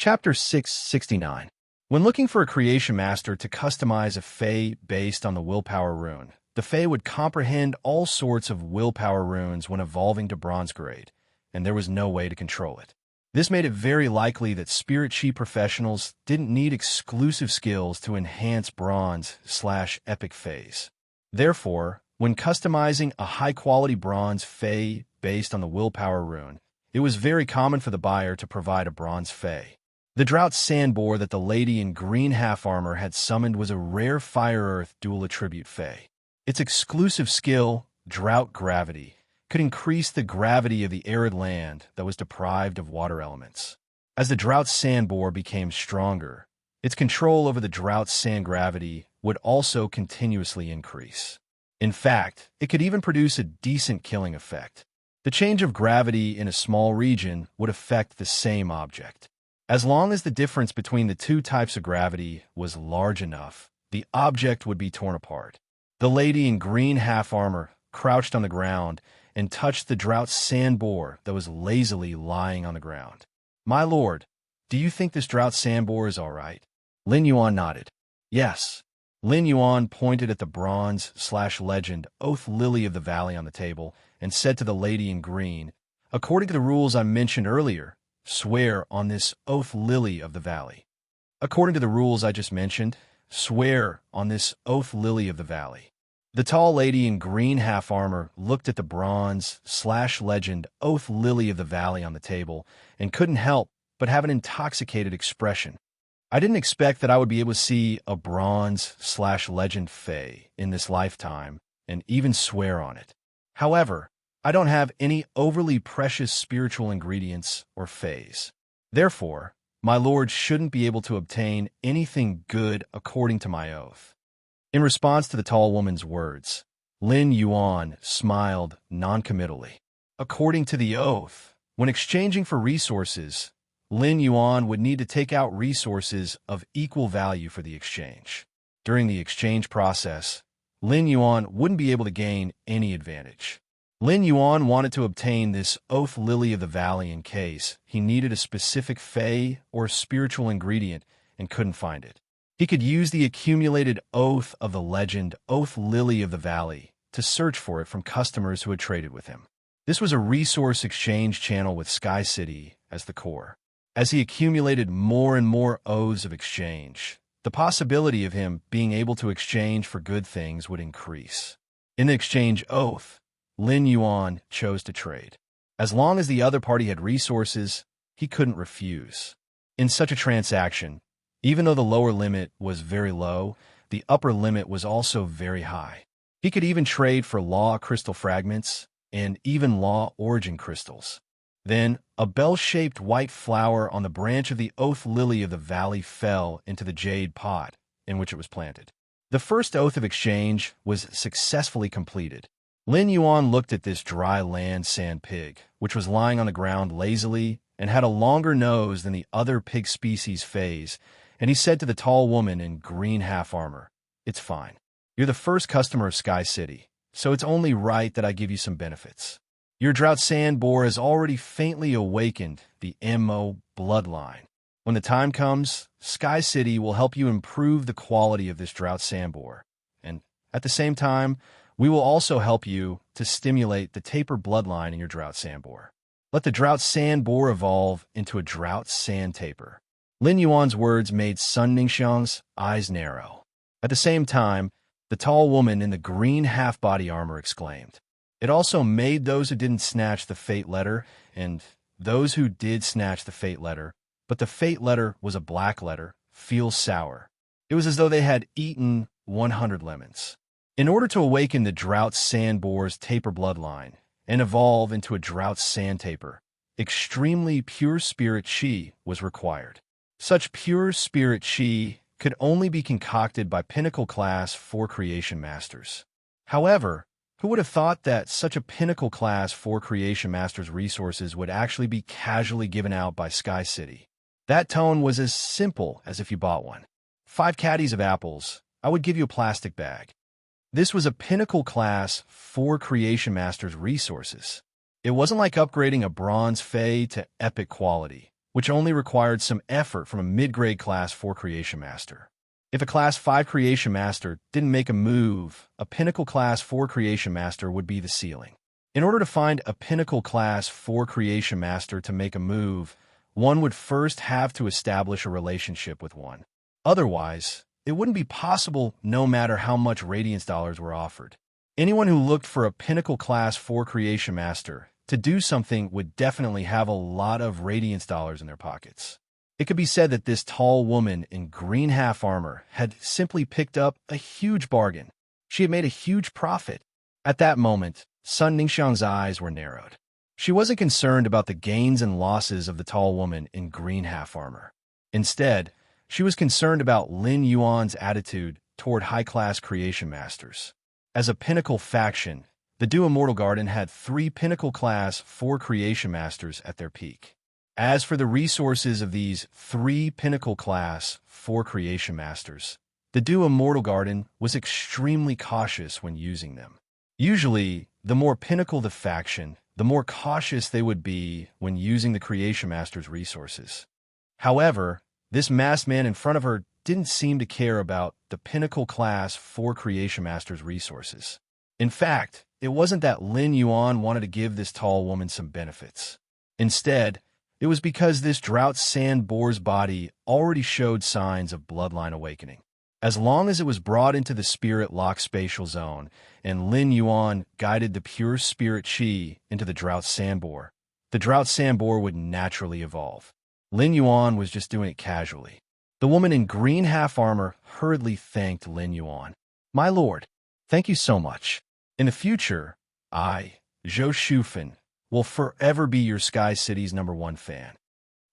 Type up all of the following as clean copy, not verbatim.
Chapter 669. When looking for a creation master to customize a Fae based on the willpower rune, the Fae would comprehend all sorts of willpower runes when evolving to bronze grade, and there was no way to control it. This made it very likely that Spirit Chi professionals didn't need exclusive skills to enhance bronze/epic Faes. Therefore, when customizing a high-quality bronze Fae based on the willpower rune, it was very common for the buyer to provide a bronze Fae. The Drought Sandboar that the lady in green half-armor had summoned was a rare Fire-Earth dual attribute Fae. Its exclusive skill, Drought Gravity, could increase the gravity of the arid land that was deprived of water elements. As the Drought Sandboar became stronger, its control over the Drought Sand gravity would also continuously increase. In fact, it could even produce a decent killing effect. The change of gravity in a small region would affect the same object. As long as the difference between the two types of gravity was large enough, the object would be torn apart. The lady in green half-armor crouched on the ground and touched the Drought Sandboar that was lazily lying on the ground. "My lord, do you think this Drought Sandboar is all right?" Lin Yuan nodded. "Yes." Lin Yuan pointed at the bronze/legend Oath Lily of the Valley on the table and said to the lady in green, "According to the rules I mentioned earlier, swear on this Oath Lily of the Valley." "According to the rules I just mentioned, swear on this Oath Lily of the Valley." The tall lady in green half-armor looked at the bronze/legend Oath Lily of the Valley on the table and couldn't help but have an intoxicated expression. "I didn't expect that I would be able to see a bronze/legend Fae in this lifetime and even swear on it. However, I don't have any overly precious spiritual ingredients or Faes. Therefore, my lord shouldn't be able to obtain anything good according to my oath." In response to the tall woman's words, Lin Yuan smiled noncommittally. According to the oath, when exchanging for resources, Lin Yuan would need to take out resources of equal value for the exchange. During the exchange process, Lin Yuan wouldn't be able to gain any advantage. Lin Yuan wanted to obtain this Oath Lily of the Valley in case he needed a specific Fae or spiritual ingredient and couldn't find it. He could use the accumulated Oath of the Legend Oath Lily of the Valley to search for it from customers who had traded with him. This was a resource exchange channel with Sky City as the core. As he accumulated more and more oaths of exchange, the possibility of him being able to exchange for good things would increase. In the exchange oath, Lin Yuan chose to trade. As long as the other party had resources, he couldn't refuse. In such a transaction, even though the lower limit was very low, the upper limit was also very high. He could even trade for law crystal fragments and even law origin crystals. Then, a bell-shaped white flower on the branch of the Oath Lily of the Valley fell into the jade pot in which it was planted. The first oath of exchange was successfully completed. Lin Yuan looked at this dry land sand pig, which was lying on the ground lazily and had a longer nose than the other pig species Faes, and he said to the tall woman in green half-armor, "It's fine. You're the first customer of Sky City, so it's only right that I give you some benefits. Your Drought Sandboar has already faintly awakened the MO bloodline. When the time comes, Sky City will help you improve the quality of this Drought Sandboar, and at the same time, we will also help you to stimulate the taper bloodline in your Drought Sandboar. Let the Drought Sandboar evolve into a Drought Sand Taper." Lin Yuan's words made Sun Ningxiang's eyes narrow. At the same time, the tall woman in the green half-body armor exclaimed. It also made those who didn't snatch the fate letter, and those who did snatch the fate letter, but the fate letter was a black letter, feel sour. It was as though they had eaten 100 lemons. In order to awaken the Drought Sandboar's taper bloodline and evolve into a Drought Sand Taper, extremely pure spirit chi was required. Such pure spirit chi could only be concocted by pinnacle class 4 creation masters. However, who would have thought that such a pinnacle class 4 creation masters resources would actually be casually given out by Sky City? That tone was as simple as if you bought one. 5 caddies of apples, I would give you a plastic bag. This was a pinnacle class 4 creation masters resources. It wasn't like upgrading a bronze Fae to epic quality. which only required some effort from a mid-grade Class 4 Creation Master. If a Class 5 Creation Master didn't make a move, a Pinnacle Class 4 Creation Master would be the ceiling. In order to find a Pinnacle Class 4 Creation Master to make a move, one would first have to establish a relationship with one. Otherwise, it wouldn't be possible no matter how much Radiance dollars were offered. Anyone who looked for a Pinnacle Class 4 Creation Master to do something would definitely have a lot of Radiance dollars in their pockets. It could be said that this tall woman in green half-armor had simply picked up a huge bargain. She had made a huge profit. At that moment, Sun Ningxiang's eyes were narrowed. She wasn't concerned about the gains and losses of the tall woman in green half-armor. Instead, she was concerned about Lin Yuan's attitude toward high-class creation masters. As a pinnacle faction, the Du Immortal Garden had 3 Pinnacle Class 4 Creation Masters at their peak. As for the resources of these 3 Pinnacle Class 4 Creation Masters, the Du Immortal Garden was extremely cautious when using them. Usually, the more pinnacle the faction, the more cautious they would be when using the Creation Master's resources. However, this masked man in front of her didn't seem to care about the Pinnacle Class 4 Creation Master's resources. In fact, it wasn't that Lin Yuan wanted to give this tall woman some benefits. Instead, it was because this drought sand boar's body already showed signs of bloodline awakening. As long as it was brought into the spirit lock spatial zone and Lin Yuan guided the pure spirit chi into the drought sand boar, the drought sand boar would naturally evolve. Lin Yuan was just doing it casually. The woman in green half-armor hurriedly thanked Lin Yuan. "My lord, thank you so much. In the future, I, Zhou Shufan, will forever be your Sky City's #1 fan."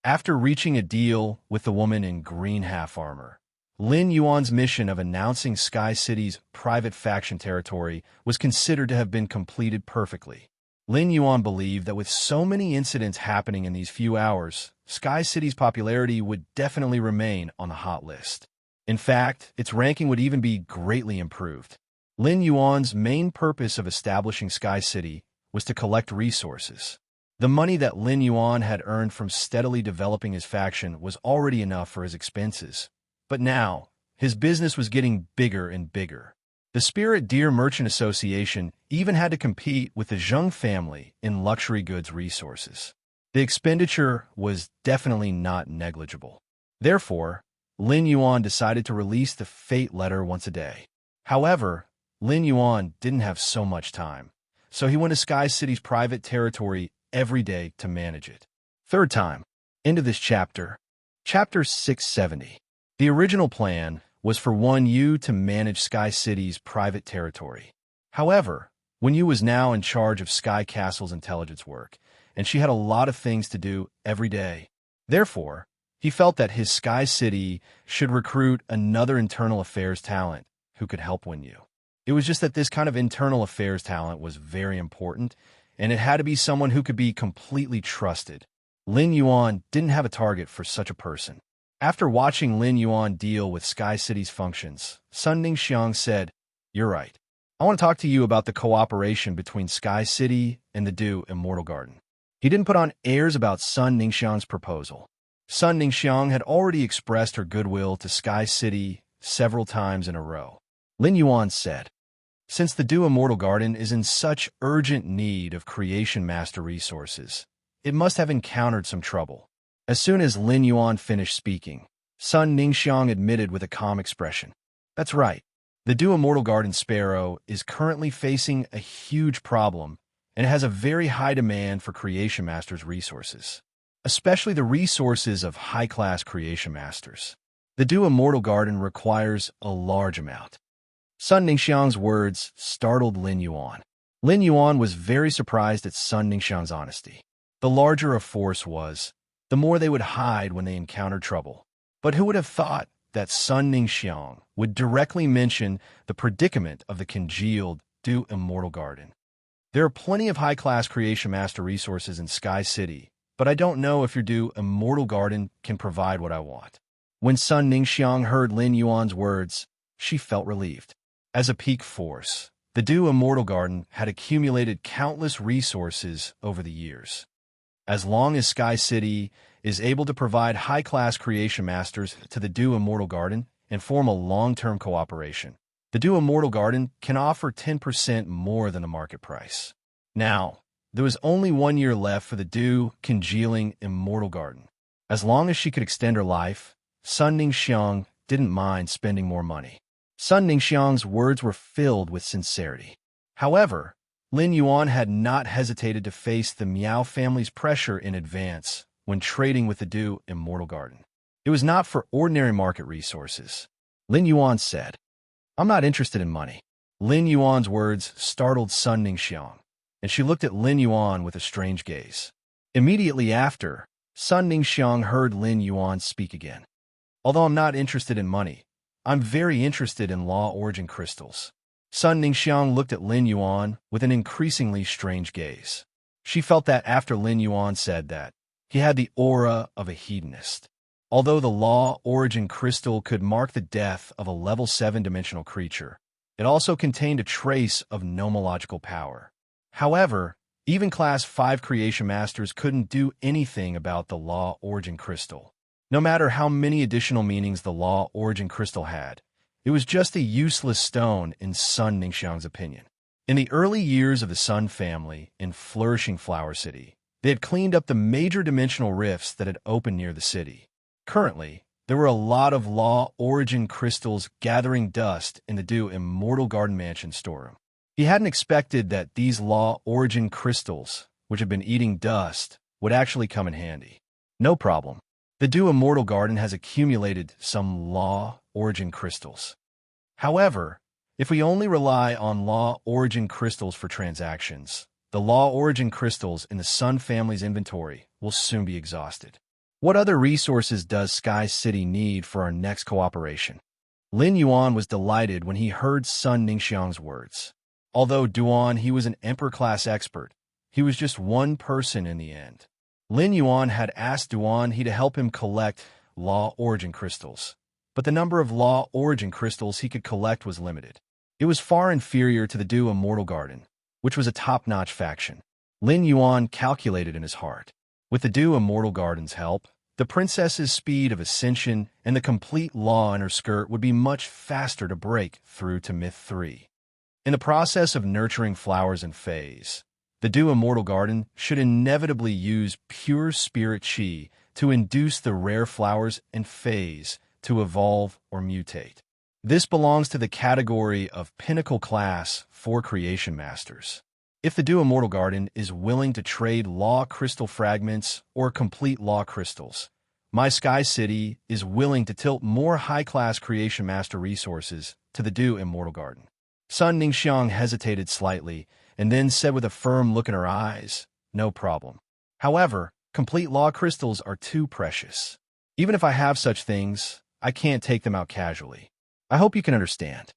After reaching a deal with the woman in green half-armor, Lin Yuan's mission of announcing Sky City's private faction territory was considered to have been completed perfectly. Lin Yuan believed that with so many incidents happening in these few hours, Sky City's popularity would definitely remain on the hot list. In fact, its ranking would even be greatly improved. Lin Yuan's main purpose of establishing Sky City was to collect resources. The money that Lin Yuan had earned from steadily developing his faction was already enough for his expenses. But now, his business was getting bigger and bigger. The Spirit Deer Merchant Association even had to compete with the Zheng family in luxury goods resources. The expenditure was definitely not negligible. Therefore, Lin Yuan decided to release the fate letter once a day. However, Lin Yuan didn't have so much time, so he went to Sky City's private territory every day to manage it. Third time. End of this chapter. Chapter 670. The original plan was for Yu to manage Sky City's private territory. However, Yu was now in charge of Sky Castle's intelligence work, and she had a lot of things to do every day. Therefore, he felt that his Sky City should recruit another internal affairs talent who could help Yu. It was just that this kind of internal affairs talent was very important, and it had to be someone who could be completely trusted. Lin Yuan didn't have a target for such a person. After watching Lin Yuan deal with Sky City's functions, Sun Ningxiang said, "You're right. I want to talk to you about the cooperation between Sky City and the Du Immortal Garden." He didn't put on airs about Sun Ningxiang's proposal. Sun Ningxiang had already expressed her goodwill to Sky City several times in a row. Lin Yuan said, "Since the Du Immortal Garden is in such urgent need of Creation Master resources, it must have encountered some trouble." As soon as Lin Yuan finished speaking, Sun Ningxiang admitted with a calm expression, "That's right. The Du Immortal Garden Sparrow is currently facing a huge problem, and it has a very high demand for Creation Masters resources, especially the resources of high-class Creation Masters. The Du Immortal Garden requires a large amount." Sun Ningxiang's words startled Lin Yuan. Lin Yuan was very surprised at Sun Ningxiang's honesty. The larger a force was, the more they would hide when they encountered trouble. But who would have thought that Sun Ningxiang would directly mention the predicament of the congealed Du Immortal Garden? There are plenty of high-class Creation Master resources in Sky City, but I don't know if your Du Immortal Garden can provide what I want. When Sun Ningxiang heard Lin Yuan's words, she felt relieved. As a peak force, the Du Immortal Garden had accumulated countless resources over the years. As long as Sky City is able to provide high-class creation masters to the Do Immortal Garden and form a long-term cooperation. The Do Immortal Garden can offer 10% more than the market price. Now, there was only 1 year left for the Do Congealing Immortal Garden. As long as she could extend her life, Sun Ningxiang didn't mind spending more money. Sun Ningxiang's words were filled with sincerity. However, Lin Yuan had not hesitated to face the Miao family's pressure in advance when trading with the Do Immortal Garden. It was not for ordinary market resources. Lin Yuan said, "I'm not interested in money." Lin Yuan's words startled Sun Ningxiang, and she looked at Lin Yuan with a strange gaze. Immediately after, Sun Ningxiang heard Lin Yuan speak again. "Although I'm not interested in money, I'm very interested in Law Origin crystals." Sun Ningxiang looked at Lin Yuan with an increasingly strange gaze. She felt that after Lin Yuan said that, he had the aura of a hedonist. Although the Law Origin crystal could mark the death of a level 7 dimensional creature, it also contained a trace of nomological power. However, even Class 5 creation masters couldn't do anything about the Law Origin crystal. No matter how many additional meanings the Law Origin crystal had, it was just a useless stone in Sun Ningxiang's opinion. In the early years of the Sun family in flourishing Flower City, they had cleaned up the major dimensional rifts that had opened near the city. Currently, there were a lot of Law Origin crystals gathering dust in the Do Immortal Garden Mansion storeroom. He hadn't expected that these Law Origin crystals, which had been eating dust, would actually come in handy. No problem. The Do Immortal Garden has accumulated some Law Origin crystals. However, if we only rely on Law Origin crystals for transactions, the Law Origin crystals in the Sun family's inventory will soon be exhausted. What other resources does Sky City need for our next cooperation? Lin Yuan was delighted when he heard Sun Ningxiang's words. Although Duan he was an Emperor-class expert, he was just one person in the end. Lin Yuan had asked Duan he to help him collect Law Origin crystals, but the number of Law Origin crystals he could collect was limited. It was far inferior to the Do Immortal Garden, which was a top-notch faction. Lin Yuan calculated in his heart. With the Do Immortal Garden's help, the princess's speed of ascension and the complete law in her skirt would be much faster to break through to Myth 3. In the process of nurturing flowers and fays, the Do Immortal Garden should inevitably use pure spirit chi to induce the rare flowers and fays to evolve or mutate. This belongs to the category of pinnacle class for creation masters. If the Do Immortal Garden is willing to trade Law Crystal fragments or complete Law Crystals, my Sky City is willing to tilt more high-class creation master resources to the Do Immortal Garden. Sun Ningxiang hesitated slightly and then said with a firm look in her eyes, "No problem. However, complete Law Crystals are too precious. Even if I have such things, I can't take them out casually. I hope you can understand.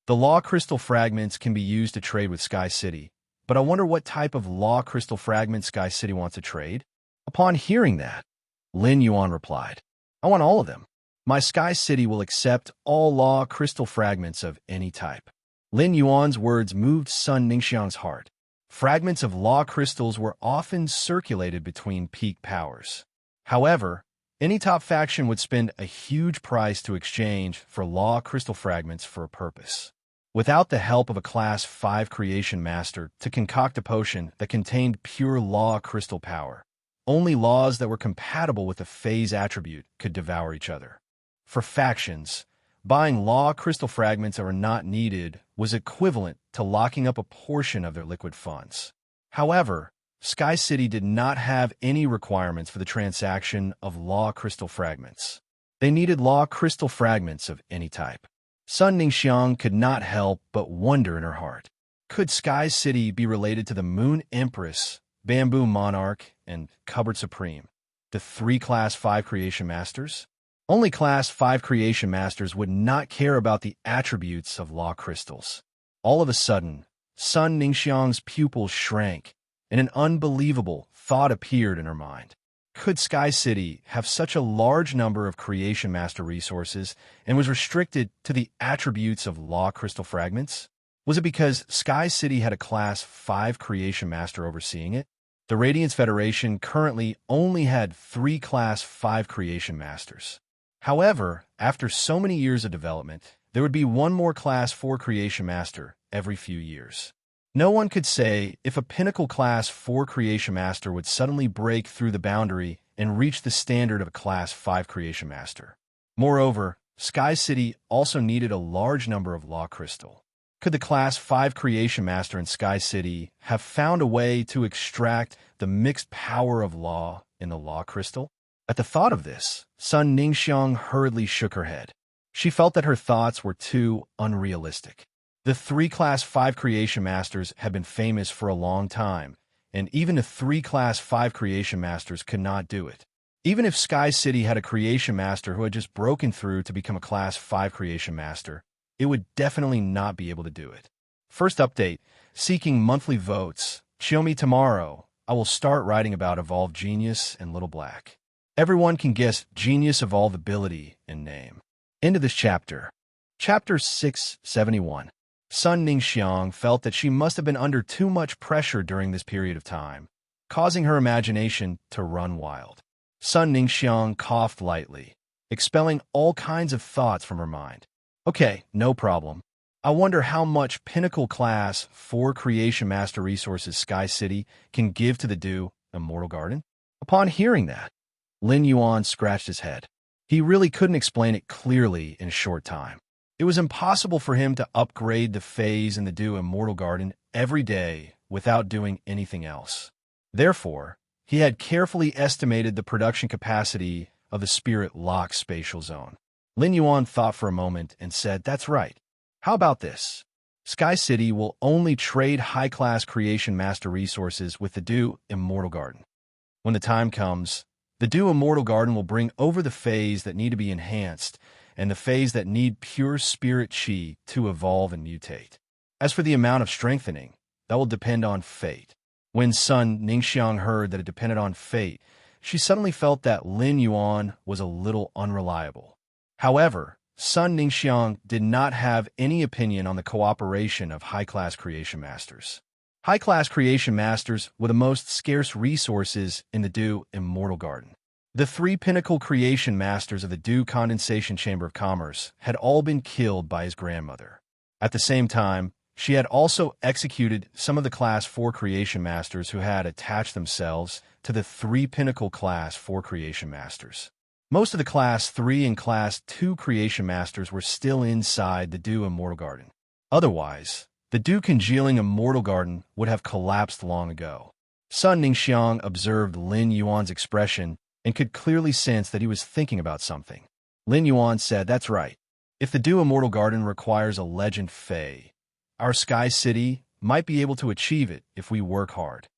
The Law Crystal fragments can be used to trade with Sky City, but I wonder what type of Law Crystal fragment Sky City wants to trade?" Upon hearing that, Lin Yuan replied, "I want all of them. My Sky City will accept all Law Crystal fragments of any type." Lin Yuan's words moved Sun Ningxiang's heart. Fragments of Law Crystals were often circulated between peak powers. However, any top faction would spend a huge price to exchange for Law Crystal fragments for a purpose. Without the help of a Class 5 creation master to concoct a potion that contained pure Law Crystal power, only laws that were compatible with the phase attribute could devour each other. For factions, buying Law Crystal fragments that were not needed was equivalent to locking up a portion of their liquid funds. However, Sky City did not have any requirements for the transaction of Law Crystal fragments. They needed Law Crystal fragments of any type. Sun Ningxiang could not help but wonder in her heart. Could Sky City be related to the Moon Empress, Bamboo Monarch, and Cupboard Supreme, the 3 Class 5 creation masters? Only Class 5 creation masters would not care about the attributes of Law Crystals. All of a sudden, Sun Ningxiang's pupils shrank, and an unbelievable thought appeared in her mind. Could Sky City have such a large number of creation master resources and was restricted to the attributes of Law Crystal fragments? Was it because Sky City had a Class 5 creation master overseeing it? The Radiance Federation currently only had 3 Class 5 Creation Masters. However, after so many years of development, there would be one more Class 4 Creation Master every few years. No one could say if a Pinnacle Class 4 Creation Master would suddenly break through the boundary and reach the standard of a Class 5 Creation Master. Moreover, Sky City also needed a large number of Law Crystal. Could the Class 5 Creation Master in Sky City have found a way to extract the mixed power of Law in the Law Crystal? At the thought of this, Sun Ningxiang hurriedly shook her head. She felt that her thoughts were too unrealistic. The 3 Class 5 Creation Masters had been famous for a long time, and even the 3 Class 5 Creation Masters could not do it. Even if Sky City had a Creation Master who had just broken through to become a Class 5 Creation Master, it would definitely not be able to do it. First update, seeking monthly votes. Show me tomorrow. I will start writing about Evolved Genius and Little Black. Everyone can guess Genius Evolved ability and name. End of this chapter. Chapter 671. Sun Ningxiang felt that she must have been under too much pressure during this period of time, causing her imagination to run wild. Sun Ningxiang coughed lightly, expelling all kinds of thoughts from her mind. Okay, no problem. I wonder how much Pinnacle Class 4 Creation Master resources Sky City can give to the Dew Immortal Garden? Upon hearing that, Lin Yuan scratched his head. He really couldn't explain it clearly in a short time. It was impossible for him to upgrade the phase in the Dew Immortal Garden every day without doing anything else. Therefore, he had carefully estimated the production capacity of the Spirit Lock Spatial Zone. Lin Yuan thought for a moment and said, "That's right. How about this? Sky City will only trade high-class Creation Master resources with the Dew Immortal Garden. When the time comes, the Dew Immortal Garden will bring over the phase that need to be enhanced and the phase that need pure spirit chi to evolve and mutate. As for the amount of strengthening, that will depend on fate." When Sun Ningxiang heard that it depended on fate, she suddenly felt that Lin Yuan was a little unreliable. However, Sun Ningxiang did not have any opinion on the cooperation of high-class Creation Masters. High-class Creation Masters were the most scarce resources in the Dew Immortal Garden. The 3 Pinnacle Creation Masters of the Dew Condensation Chamber of Commerce had all been killed by his grandmother. At the same time, she had also executed some of the Class 4 Creation Masters who had attached themselves to the 3 Pinnacle Class 4 Creation Masters. Most of the Class 3 and Class 2 Creation Masters were still inside the Dew Immortal Garden. Otherwise, the Dew Congealing Immortal Garden would have collapsed long ago. Sun Ningxiang observed Lin Yuan's expression and could clearly sense that he was thinking about something. Lin Yuan said, "That's right. If the Dew Immortal Garden requires a Legend Fae, our Sky City might be able to achieve it if we work hard.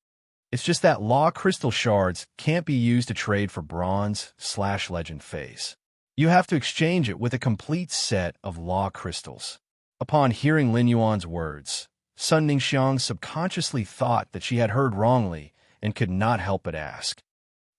It's just that Law Crystal Shards can't be used to trade for Bronze/Legend Phase. You have to exchange it with a complete set of Law Crystals." Upon hearing Lin Yuan's words, Sun Ningxiang subconsciously thought that she had heard wrongly and could not help but ask,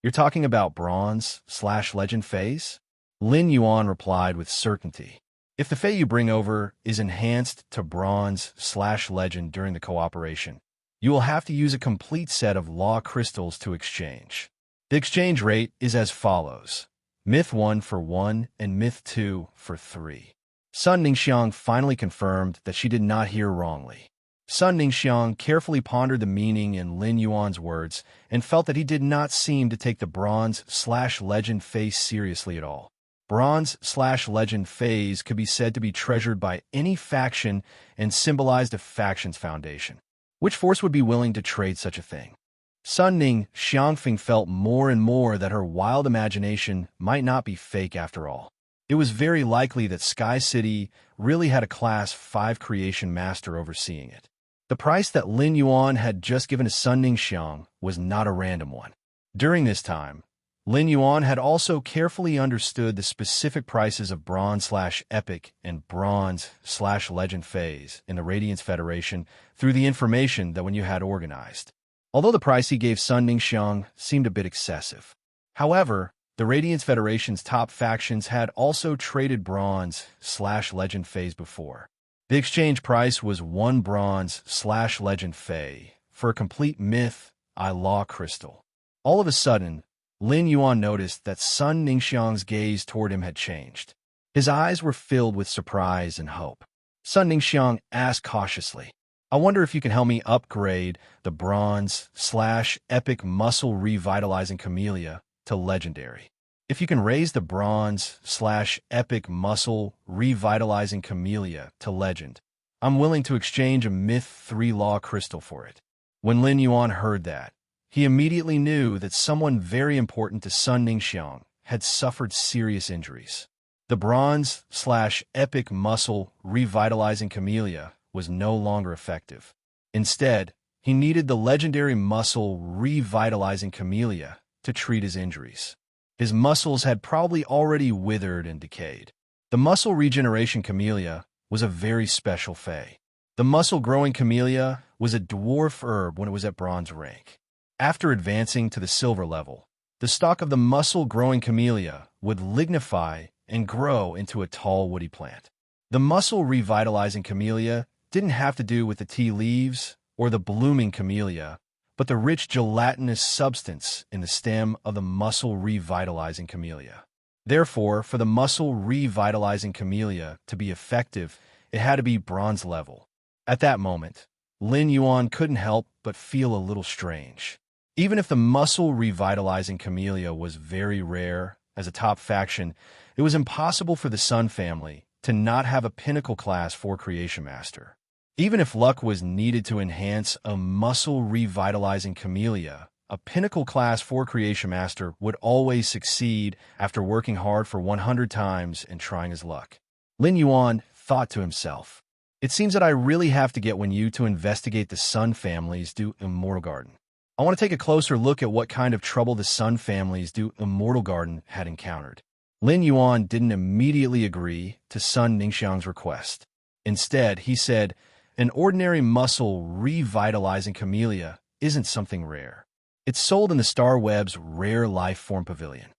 "You're talking about Bronze/Legend Phase?" Lin Yuan replied with certainty. "If the Fae you bring over is enhanced to Bronze/Legend during the cooperation, you will have to use a complete set of Law Crystals to exchange. The exchange rate is as follows: Myth 1 for 1 and Myth 2 for 3. Sun Ningxiang finally confirmed that she did not hear wrongly. Sun Ningxiang carefully pondered the meaning in Lin Yuan's words and felt that he did not seem to take the Bronze/Legend phase seriously at all. Bronze/Legend phase could be said to be treasured by any faction and symbolized a faction's foundation. Which force would be willing to trade such a thing? Sun Ningxiang felt more and more that her wild imagination might not be fake after all. It was very likely that Sky City really had a Class 5 Creation Master overseeing it. The price that Lin Yuan had just given to Sun Ningxiang was not a random one. During this time, Lin Yuan had also carefully understood the specific prices of Bronze/Epic and Bronze/Legend phase in the Radiance Federation through the information that Wen had organized. Although the price he gave Sun Ningxiang seemed a bit excessive. However, the Radiance Federation's top factions had also traded Bronze/Legend phase before. The exchange price was 1 Bronze/Legend Fae for a complete Myth law crystal. All of a sudden, Lin Yuan noticed that Sun Ningxiang's gaze toward him had changed. His eyes were filled with surprise and hope. Sun Ningxiang asked cautiously, "I wonder if you can help me upgrade the bronze/epic muscle revitalizing camellia to legendary. If you can raise the bronze/epic muscle revitalizing camellia to legend, I'm willing to exchange a myth 3 law crystal for it." When Lin Yuan heard that, he immediately knew that someone very important to Sun Ningxiang had suffered serious injuries. The bronze/epic muscle revitalizing camellia was no longer effective. Instead, he needed the legendary muscle revitalizing camellia to treat his injuries. His muscles had probably already withered and decayed. The muscle regeneration camellia was a very special fae. The muscle-growing camellia was a dwarf herb when it was at bronze rank. After advancing to the silver level, the stalk of the muscle-growing camellia would lignify and grow into a tall woody plant. The muscle revitalizing camellia didn't have to do with the tea leaves or the blooming camellia, but the rich gelatinous substance in the stem of the muscle revitalizing camellia. Therefore, for the muscle revitalizing camellia to be effective, it had to be bronze level. At that moment, Lin Yuan couldn't help but feel a little strange. Even if the muscle revitalizing camellia was very rare as a top faction, it was impossible for the Sun family to not have a pinnacle class 4 creation master. Even if luck was needed to enhance a muscle revitalizing camellia, a pinnacle class 4 creation master would always succeed after working hard for 100 times and trying his luck. Lin Yuan thought to himself, "It seems that I really have to get Wen Yu to investigate the Sun family's Du Immortal Garden. I want to take a closer look at what kind of trouble the Sun family's Du Immortal Garden had encountered." Lin Yuan didn't immediately agree to Sun Ningxiang's request. Instead, he said, "An ordinary muscle revitalizing camellia isn't something rare. It's sold in the Star Web's Rare Life Form Pavilion.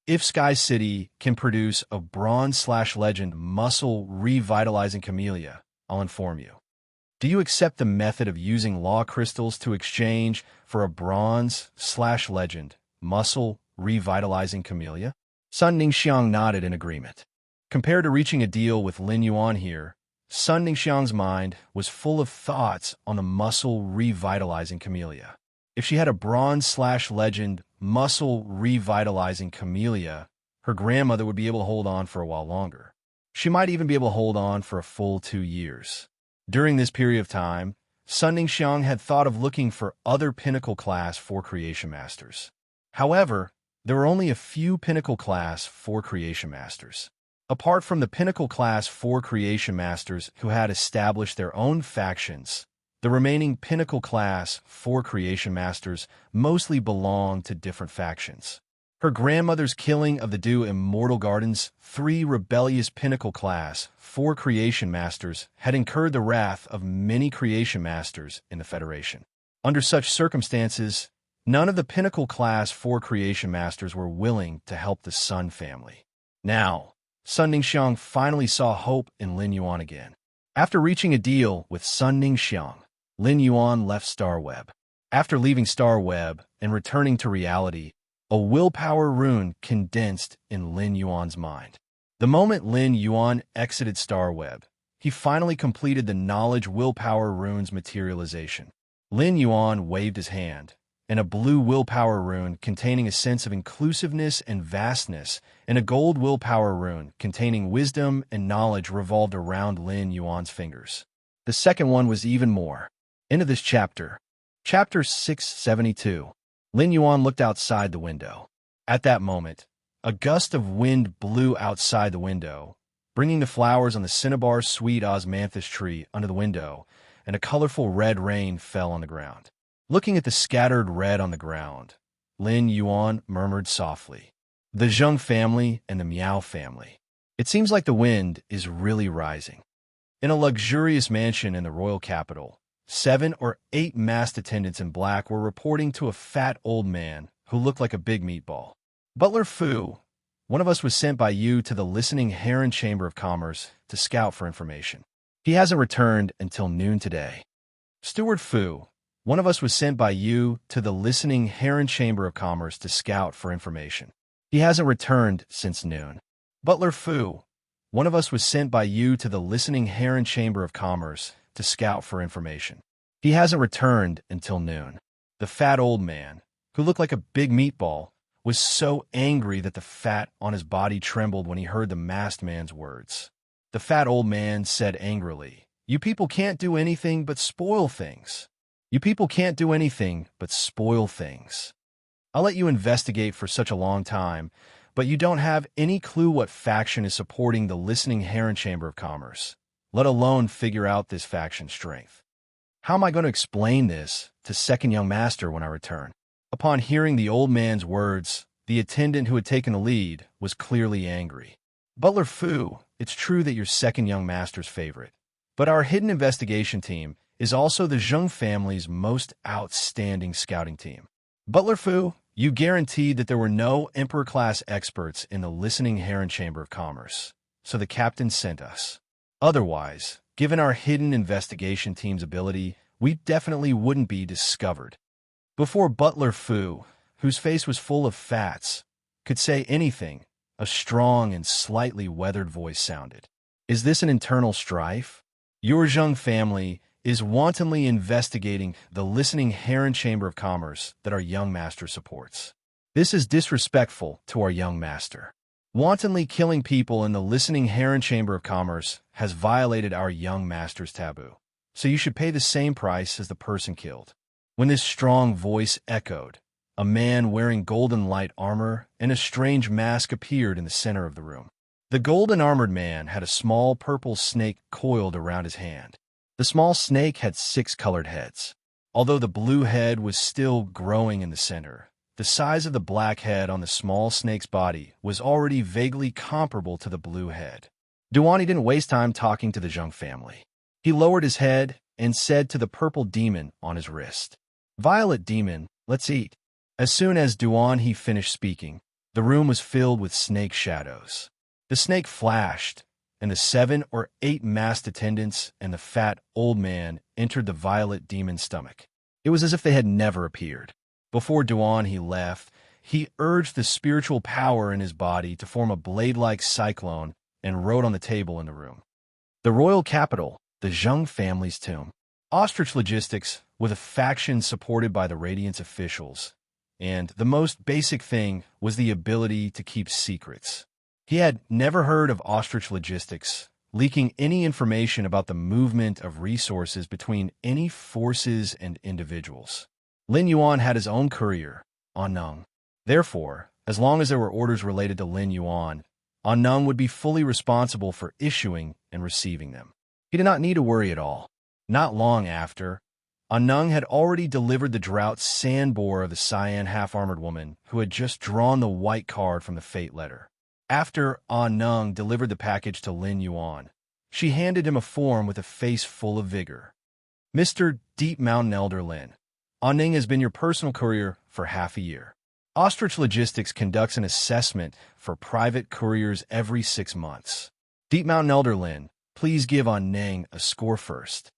If Sky City can produce a bronze/legend muscle revitalizing camellia, I'll inform you. Do you accept the method of using law crystals to exchange for a bronze/legend muscle revitalizing camellia?" Sun Ningxiang nodded in agreement. Compared to reaching a deal with Lin Yuan here, Sun Ningxiang's mind was full of thoughts on the muscle revitalizing camellia. If she had a bronze/legend muscle revitalizing camellia, her grandmother would be able to hold on for a while longer. She might even be able to hold on for a full 2 years. During this period of time, Sun Ningxiang had thought of looking for other pinnacle class 4 creation masters. However, there were only a few pinnacle class 4 creation masters. Apart from the pinnacle class 4 creation masters who had established their own factions, the remaining pinnacle class 4 creation masters mostly belonged to different factions. Her grandmother's killing of the Du Immortal Garden's 3 rebellious pinnacle class 4 creation masters had incurred the wrath of many creation masters in the Federation. Under such circumstances, none of the pinnacle class 4 creation masters were willing to help the Sun family. Now, Sun Ningxiang finally saw hope in Lin Yuan again. After reaching a deal with Sun Ningxiang, Lin Yuan left Star Web. After leaving Star Web and returning to reality, a willpower rune condensed in Lin Yuan's mind. The moment Lin Yuan exited Star Web, he finally completed the knowledge willpower rune's materialization. Lin Yuan waved his hand, and a blue willpower rune containing a sense of inclusiveness and vastness, and a gold willpower rune containing wisdom and knowledge revolved around Lin Yuan's fingers. The second one was even more. End of this chapter. Chapter 672. Lin Yuan looked outside the window. At that moment, a gust of wind blew outside the window, bringing the flowers on the cinnabar sweet osmanthus tree under the window, and a colorful red rain fell on the ground. Looking at the scattered red on the ground, Lin Yuan murmured softly, "The Zheng family and the Miao family. It seems like the wind is really rising." In a luxurious mansion in the royal capital, 7 or 8 masked attendants in black were reporting to a fat old man who looked like a big meatball. "Butler Fu, one of us was sent by you to the listening Heron Chamber of Commerce to scout for information. He hasn't returned until noon today." Steward Fu, One of us was sent by you to the listening Heron Chamber of Commerce to scout for information. He hasn't returned since noon. Butler Fu, one of us was sent by you to the listening Heron Chamber of Commerce to scout for information. He hasn't returned until noon. The fat old man, who looked like a big meatball, was so angry that the fat on his body trembled when he heard the masked man's words. The fat old man said angrily, "You people can't do anything but spoil things. You people can't do anything but spoil things. I'll let you investigate for such a long time, but you don't have any clue what faction is supporting the listening Heron Chamber of Commerce, let alone figure out this faction's strength. How am I going to explain this to second young master when I return?" Upon hearing the old man's words, the attendant who had taken the lead was clearly angry. "Butler Fu, it's true that you're second young master's favorite, but our hidden investigation team is also the Zheng family's most outstanding scouting team. Butler Fu, you guaranteed that there were no Emperor-class experts in the listening Heron Chamber of Commerce, so the captain sent us. Otherwise, given our hidden investigation team's ability, we definitely wouldn't be discovered." Before Butler Fu, whose face was full of fats, could say anything, a strong and slightly weathered voice sounded. "Is this an internal strife? Your Zheng family is wantonly investigating the listening Heron Chamber of Commerce that our young master supports. This is disrespectful to our young master. Wantonly killing people in the listening Heron Chamber of Commerce has violated our young master's taboo, so you should pay the same price as the person killed." When this strong voice echoed, a man wearing golden light armor and a strange mask appeared in the center of the room. The golden-armored man had a small purple snake coiled around his hand. The small snake had 6 colored heads. Although the blue head was still growing in the center, the size of the black head on the small snake's body was already vaguely comparable to the blue head. Duani didn't waste time talking to the Zheng family. He lowered his head and said to the purple demon on his wrist, "Violet demon, let's eat." As soon as Duan finished speaking, the room was filled with snake shadows. The snake flashed, and the 7 or 8 masked attendants and the fat old man entered the violet demon's stomach. It was as if they had never appeared. Before Duan left, he urged the spiritual power in his body to form a blade-like cyclone and wrote on the table in the room, "The royal capital, the Zheng family's tomb." Ostrich Logistics, with a faction supported by the Radiance officials, and the most basic thing was the ability to keep secrets. He had never heard of Ostrich Logistics leaking any information about the movement of resources between any forces and individuals. Lin Yuan had his own courier, Anneng. Therefore, as long as there were orders related to Lin Yuan, Anneng would be fully responsible for issuing and receiving them. He did not need to worry at all. Not long after, Anneng had already delivered the drought sand boar of the cyan half-armored woman who had just drawn the white card from the fate letter. After Anneng delivered the package to Lin Yuan, she handed him a form with a face full of vigor. "Mr. Deep Mountain Elder Lin, Anneng has been your personal courier for half a year. Ostrich Logistics conducts an assessment for private couriers every 6 months. Deep Mountain Elder Lin, please give Anneng a score first."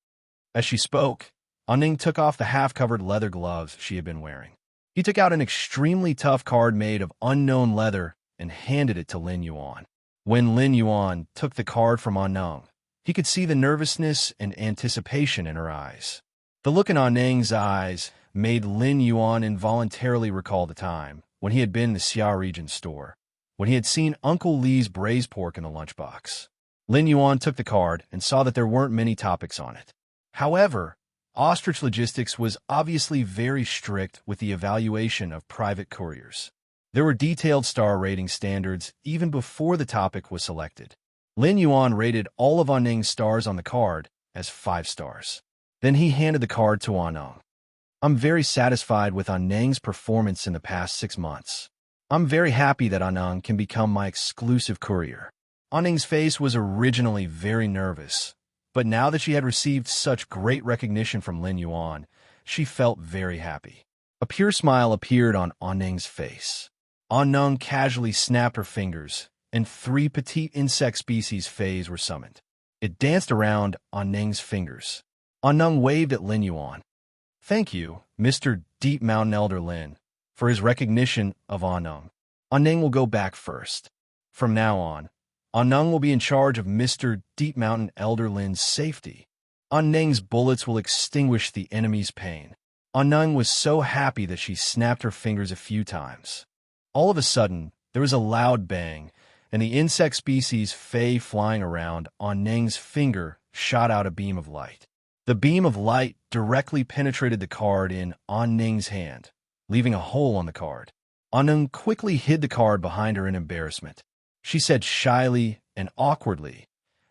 As she spoke, Anneng took off the half-covered leather gloves she had been wearing. He took out an extremely tough card made of unknown leather and handed it to Lin Yuan. When Lin Yuan took the card from Anneng, he could see the nervousness and anticipation in her eyes. The look in Anneng's eyes made Lin Yuan involuntarily recall the time when he had been in the Xia region store, when he had seen Uncle Li's braised pork in the lunchbox. Lin Yuan took the card and saw that there weren't many topics on it. However, Ostrich Logistics was obviously very strict with the evaluation of private couriers. There were detailed star rating standards even before the topic was selected. Lin Yuan rated all of Anneng's stars on the card as 5 stars. Then he handed the card to Anneng. "I'm very satisfied with Anneng's performance in the past 6 months. I'm very happy that Anneng can become my exclusive courier." Anneng's face was originally very nervous, but now that she had received such great recognition from Lin Yuan, she felt very happy. A pure smile appeared on Anneng's face. Anneng casually snapped her fingers, and 3 petite insect species fays were summoned. It danced around Anneng's fingers. Anneng waved at Lin Yuan. Thank you, Mr. Deep Mountain Elder Lin, for his recognition of Anung. Anung will go back first. From now on, Anung will be in charge of Mr. Deep Mountain Elder Lin's safety. Anung's bullets will extinguish the enemy's pain. Anung was so happy that she snapped her fingers a few times. All of a sudden, there was a loud bang, and the insect species Fey flying around Anung's finger shot out a beam of light. The beam of light directly penetrated the card in Anung's hand, leaving a hole on the card. Anung quickly hid the card behind her in embarrassment. She said shyly and awkwardly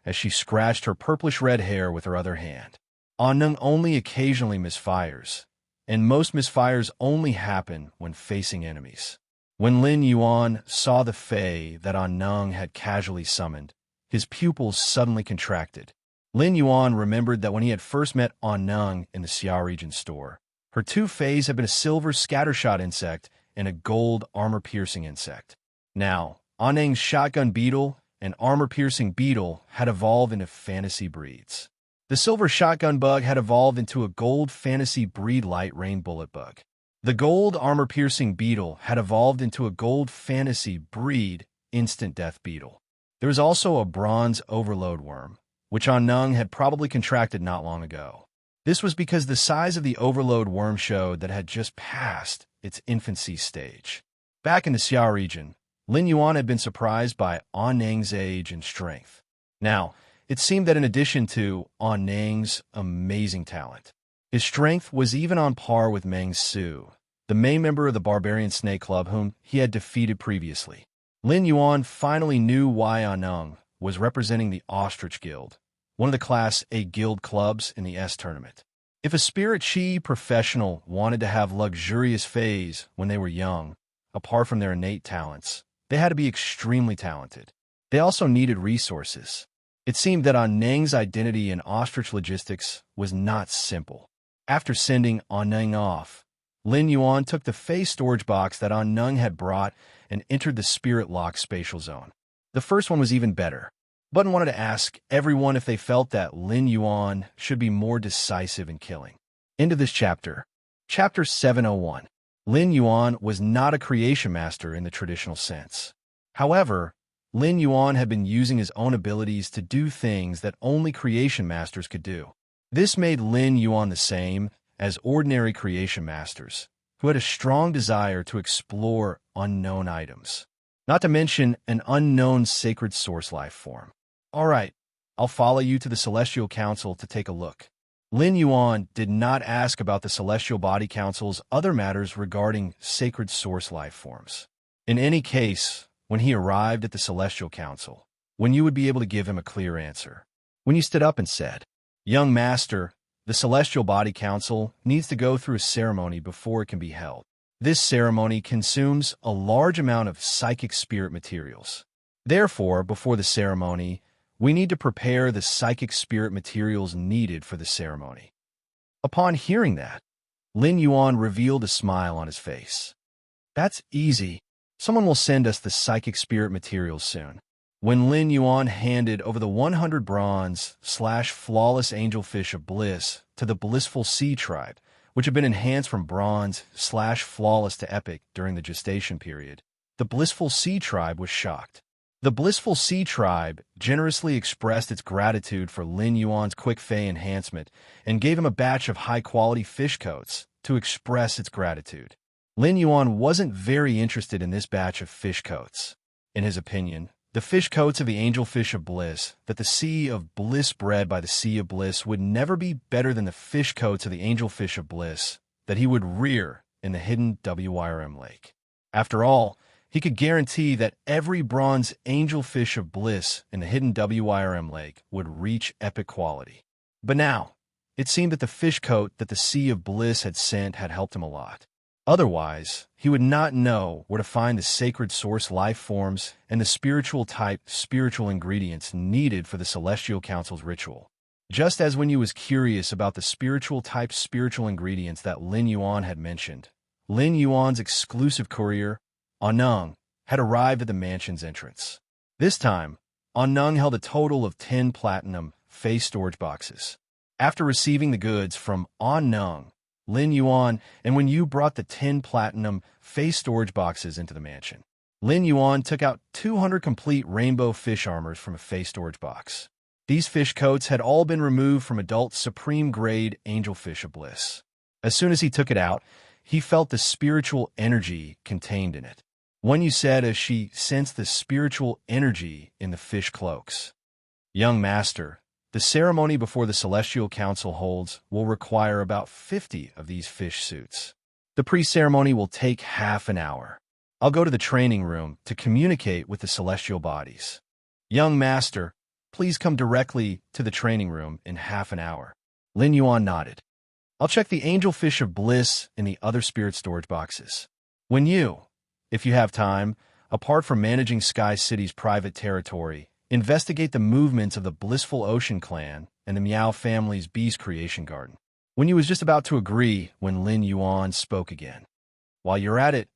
as she scratched her purplish-red hair with her other hand. Anung only occasionally misfires, and most misfires only happen when facing enemies. When Lin Yuan saw the Fey that Anung had casually summoned, his pupils suddenly contracted. Lin Yuan remembered that when he had first met Anung in the Xiao region store, her two Feys had been a silver scattershot insect and a gold armor-piercing insect. Now, Anung's shotgun beetle and armor-piercing beetle had evolved into fantasy breeds. The silver shotgun bug had evolved into a gold fantasy breed light rain bullet bug. The gold armor-piercing beetle had evolved into a gold fantasy breed instant death beetle. There was also a bronze overload worm, which Anung had probably contracted not long ago. This was because the size of the overload worm showed that it had just passed its infancy stage. Back in the Xiao region, Lin Yuan had been surprised by Anung's age and strength. Now, it seemed that in addition to Anung's amazing talent, his strength was even on par with Meng Su, the main member of the Barbarian Snake Club whom he had defeated previously. Lin Yuan finally knew why Anung was representing the Ostrich Guild, one of the Class A guild clubs in the S tournament. If a Spirit Chi professional wanted to have luxurious phase when they were young, apart from their innate talents, they had to be extremely talented. They also needed resources. It seemed that Anung's identity in ostrich logistics was not simple. After sending Anung off, Lin Yuan took the Fey storage box that Anung had brought and entered the Spirit Lock spatial zone. The first one was even better. Button wanted to ask everyone if they felt that Lin Yuan should be more decisive in killing. End of this chapter. Chapter 701. Lin Yuan was not a creation master in the traditional sense. However, Lin Yuan had been using his own abilities to do things that only creation masters could do. This made Lin Yuan the same as ordinary creation masters, who had a strong desire to explore unknown items, not to mention an unknown sacred source life form. All right, I'll follow you to the Celestial Council to take a look. Lin Yuan did not ask about the Celestial Body Council's other matters regarding sacred source life forms. In any case, when he arrived at the Celestial Council, when you would be able to give him a clear answer. When you stood up and said, "Young Master, the Celestial Body Council needs to go through a ceremony before it can be held. This ceremony consumes a large amount of psychic spirit materials. Therefore, before the ceremony, we need to prepare the psychic spirit materials needed for the ceremony." Upon hearing that, Lin Yuan revealed a smile on his face. "That's easy. Someone will send us the psychic spirit materials soon." When Lin Yuan handed over the 100 bronze/flawless angelfish of bliss to the blissful sea tribe, which had been enhanced from bronze/flawless to epic during the gestation period, the blissful sea tribe was shocked. The blissful sea tribe generously expressed its gratitude for Lin Yuan's quick Fey enhancement and gave him a batch of high-quality fish coats to express its gratitude. Lin Yuan wasn't very interested in this batch of fish coats. In his opinion, the fish coats of the angelfish of bliss that the sea of bliss bred by the sea of bliss would never be better than the fish coats of the angelfish of bliss that he would rear in the hidden WYRM lake. After all, he could guarantee that every bronze angelfish of bliss in the hidden WYRM lake would reach epic quality. But now, it seemed that the fish coat that the sea of bliss had sent had helped him a lot. Otherwise, he would not know where to find the sacred source life forms and the spiritual type spiritual ingredients needed for the Celestial Council's ritual. Just as when you was curious about the spiritual type spiritual ingredients that Lin Yuan had mentioned, Lin Yuan's exclusive courier, Anung, had arrived at the mansion's entrance. This time, Anung held a total of 10 platinum Fey storage boxes. After receiving the goods from Anung, Lin Yuan, and when you brought the 10 platinum face storage boxes into the mansion. Lin Yuan took out 200 complete rainbow fish armors from a face storage box. These fish coats had all been removed from adult supreme-grade angelfish of bliss. As soon as he took it out, he felt the spiritual energy contained in it. Wen Yu said as she sensed the spiritual energy in the fish cloaks. Young master, the ceremony before the Celestial Council holds will require about 50 of these fish suits. The pre-ceremony will take half an hour. I'll go to the training room to communicate with the celestial bodies. Young master, please come directly to the training room in half an hour. Lin Yuan nodded. I'll check the angelfish of bliss in the other spirit storage boxes. When you, if you have time, apart from managing Sky City's private territory, investigate the movements of the Blissful Ocean Clan and the Meow family's beast creation garden. When you was just about to agree when Lin Yuan spoke again. While you're at it,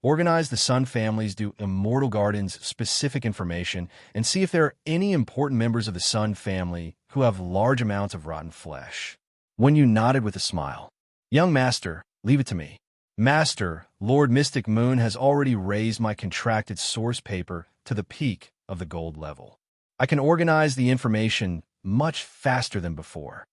organize the Sun family's do Immortal Garden's specific information and see if there are any important members of the Sun family who have large amounts of rotten flesh. When you nodded with a smile. Young master, leave it to me. Master, Lord Mystic Moon has already raised my contracted source paper to the peak of the gold level. I can organize the information much faster than before.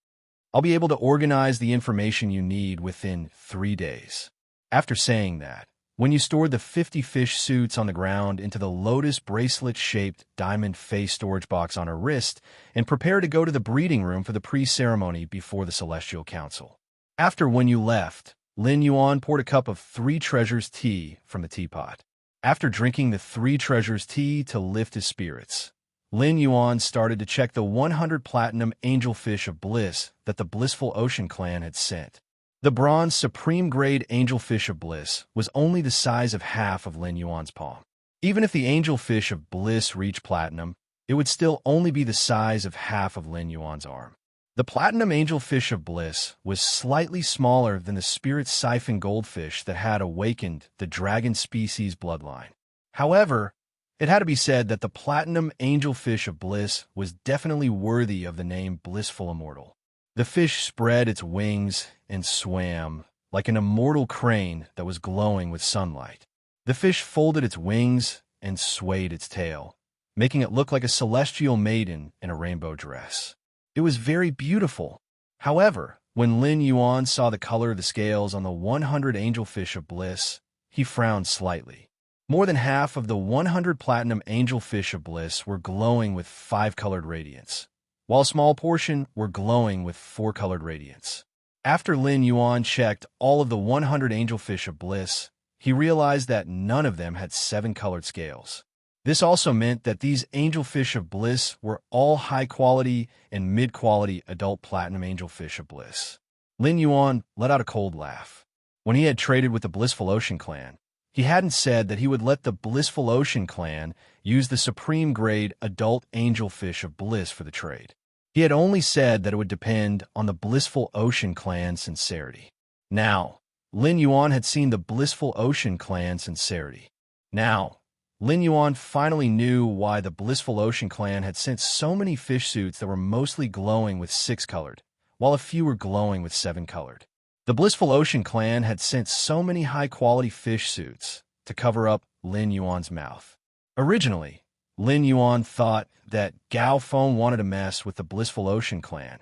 I'll be able to organize the information you need within 3 days. After saying that, when you stored the 50 fish suits on the ground into the lotus bracelet-shaped diamond face storage box on her wrist and prepare to go to the breeding room for the pre-ceremony before the Celestial Council. After when you left, Lin Yuan poured a cup of 3 treasures tea from the teapot. After drinking the 3 treasures tea to lift his spirits, Lin Yuan started to check the 100 platinum angelfish of bliss that the Blissful Ocean Clan had sent. The bronze supreme-grade angelfish of bliss was only the size of half of Lin Yuan's palm. Even if the angelfish of bliss reached platinum, it would still only be the size of half of Lin Yuan's arm. The platinum angelfish of bliss was slightly smaller than the spirit siphon goldfish that had awakened the dragon species bloodline. However, it had to be said that the platinum angelfish of bliss was definitely worthy of the name Blissful Immortal. The fish spread its wings and swam like an immortal crane that was glowing with sunlight. The fish folded its wings and swayed its tail, making it look like a celestial maiden in a rainbow dress. It was very beautiful. However, when Lin Yuan saw the color of the scales on the 100 angelfish of bliss, he frowned slightly. More than half of the 100 platinum angelfish of bliss were glowing with 5-colored radiance, while a small portion were glowing with 4-colored radiance. After Lin Yuan checked all of the 100 angelfish of bliss, he realized that none of them had 7-colored scales. This also meant that these angelfish of bliss were all high-quality and mid-quality adult platinum angelfish of bliss. Lin Yuan let out a cold laugh. When he had traded with the Blissful Ocean Clan, he hadn't said that he would let the Blissful Ocean Clan use the supreme-grade adult angelfish of bliss for the trade. He had only said that it would depend on the Blissful Ocean Clan's sincerity. Now, Lin Yuan had seen the Blissful Ocean Clan's sincerity. Now, Lin Yuan finally knew why the Blissful Ocean Clan had sent so many fish suits that were mostly glowing with 6-colored, while a few were glowing with 7-colored. The Blissful Ocean Clan had sent so many high-quality fish suits to cover up Lin Yuan's mouth. Originally, Lin Yuan thought that Gao Feng wanted to mess with the Blissful Ocean Clan,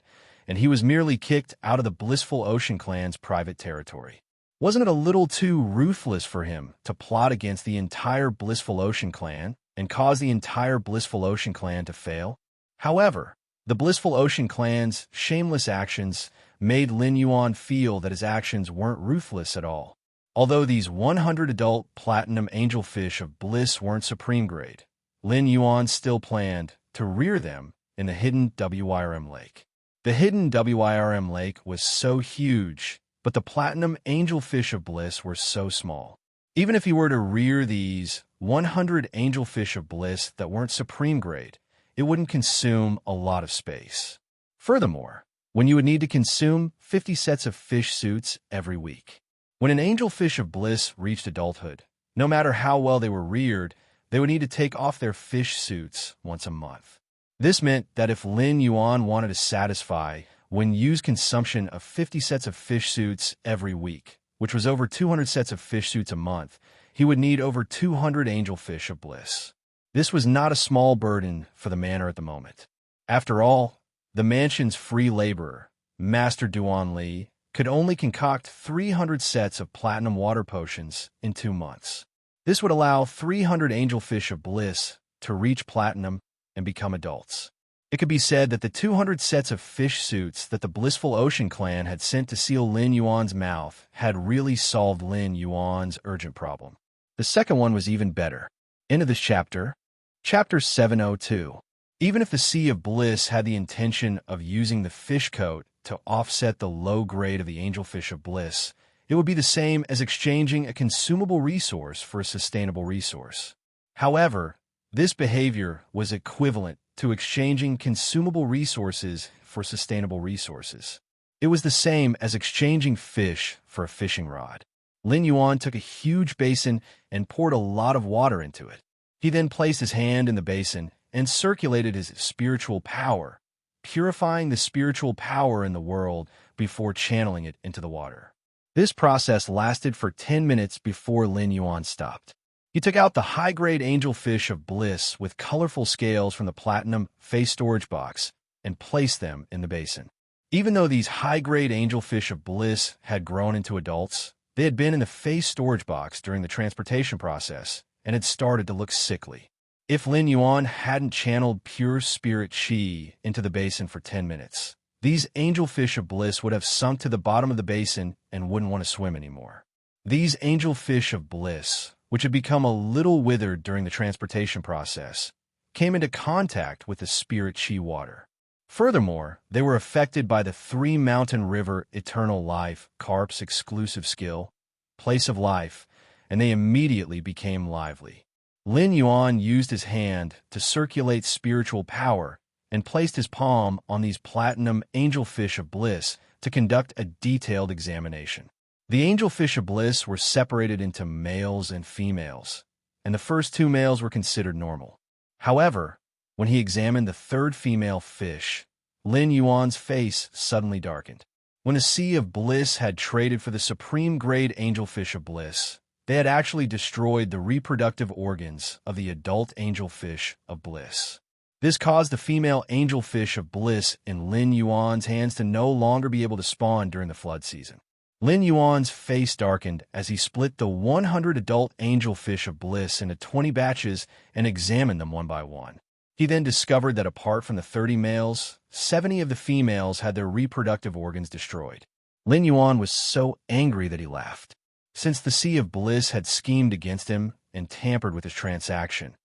and he was merely kicked out of the Blissful Ocean Clan's private territory. Wasn't it a little too ruthless for him to plot against the entire Blissful Ocean Clan and cause the entire Blissful Ocean Clan to fail? However, the Blissful Ocean Clan's shameless actions made Lin Yuan feel that his actions weren't ruthless at all. Although these 100 adult platinum angelfish of bliss weren't supreme grade, Lin Yuan still planned to rear them in the hidden WIRM lake. The hidden WIRM lake was so huge, but the platinum angelfish of bliss were so small. Even if he were to rear these 100 angelfish of bliss that weren't supreme grade, it wouldn't consume a lot of space. Furthermore, when you would need to consume 50 sets of fish suits every week. When an angelfish of bliss reached adulthood, no matter how well they were reared, they would need to take off their fish suits once a month. This meant that if Lin Yuan wanted to satisfy when used consumption of 50 sets of fish suits every week, which was over 200 sets of fish suits a month, he would need over 200 angelfish of bliss. This was not a small burden for the manor at the moment. After all, the mansion's free laborer, Master Duan Li, could only concoct 300 sets of platinum water potions in 2 months. This would allow 300 angelfish of bliss to reach platinum and become adults. It could be said that the 200 sets of fish suits that the Blissful Ocean clan had sent to seal Lin Yuan's mouth had really solved Lin Yuan's urgent problem. The second one was even better. End of this chapter. Chapter 702. Even if the Sea of Bliss had the intention of using the fish coat to offset the low grade of the angelfish of bliss, it would be the same as exchanging a consumable resource for a sustainable resource. However, this behavior was equivalent to exchanging consumable resources for sustainable resources. It was the same as exchanging fish for a fishing rod. Lin Yuan took a huge basin and poured a lot of water into it. He then placed his hand in the basin and circulated his spiritual power, purifying the spiritual power in the world before channeling it into the water. This process lasted for 10 minutes before Lin Yuan stopped. He took out the high-grade angelfish of bliss with colorful scales from the platinum face storage box and placed them in the basin. Even though these high-grade angelfish of bliss had grown into adults, they had been in the face storage box during the transportation process and had started to look sickly. If Lin Yuan hadn't channeled pure spirit qi into the basin for 10 minutes, these angelfish of bliss would have sunk to the bottom of the basin and wouldn't want to swim anymore. These angelfish of bliss, which had become a little withered during the transportation process, came into contact with the spirit qi water. Furthermore, they were affected by the 3 Mountain River Eternal Life Carp's exclusive skill, Place of Life, and they immediately became lively. Lin Yuan used his hand to circulate spiritual power and placed his palm on these platinum angelfish of bliss to conduct a detailed examination. The angelfish of bliss were separated into males and females, and the first 2 males were considered normal. However, when he examined the 3rd female fish, Lin Yuan's face suddenly darkened. When the Sea of Bliss had traded for the supreme grade angelfish of bliss, they had actually destroyed the reproductive organs of the adult angelfish of bliss. This caused the female angelfish of bliss in Lin Yuan's hands to no longer be able to spawn during the flood season. Lin Yuan's face darkened as he split the 100 adult angelfish of bliss into 20 batches and examined them one by one. He then discovered that apart from the 30 males, 70 of the females had their reproductive organs destroyed. Lin Yuan was so angry that he laughed. Since the Sea of Bliss had schemed against him and tampered with his transaction,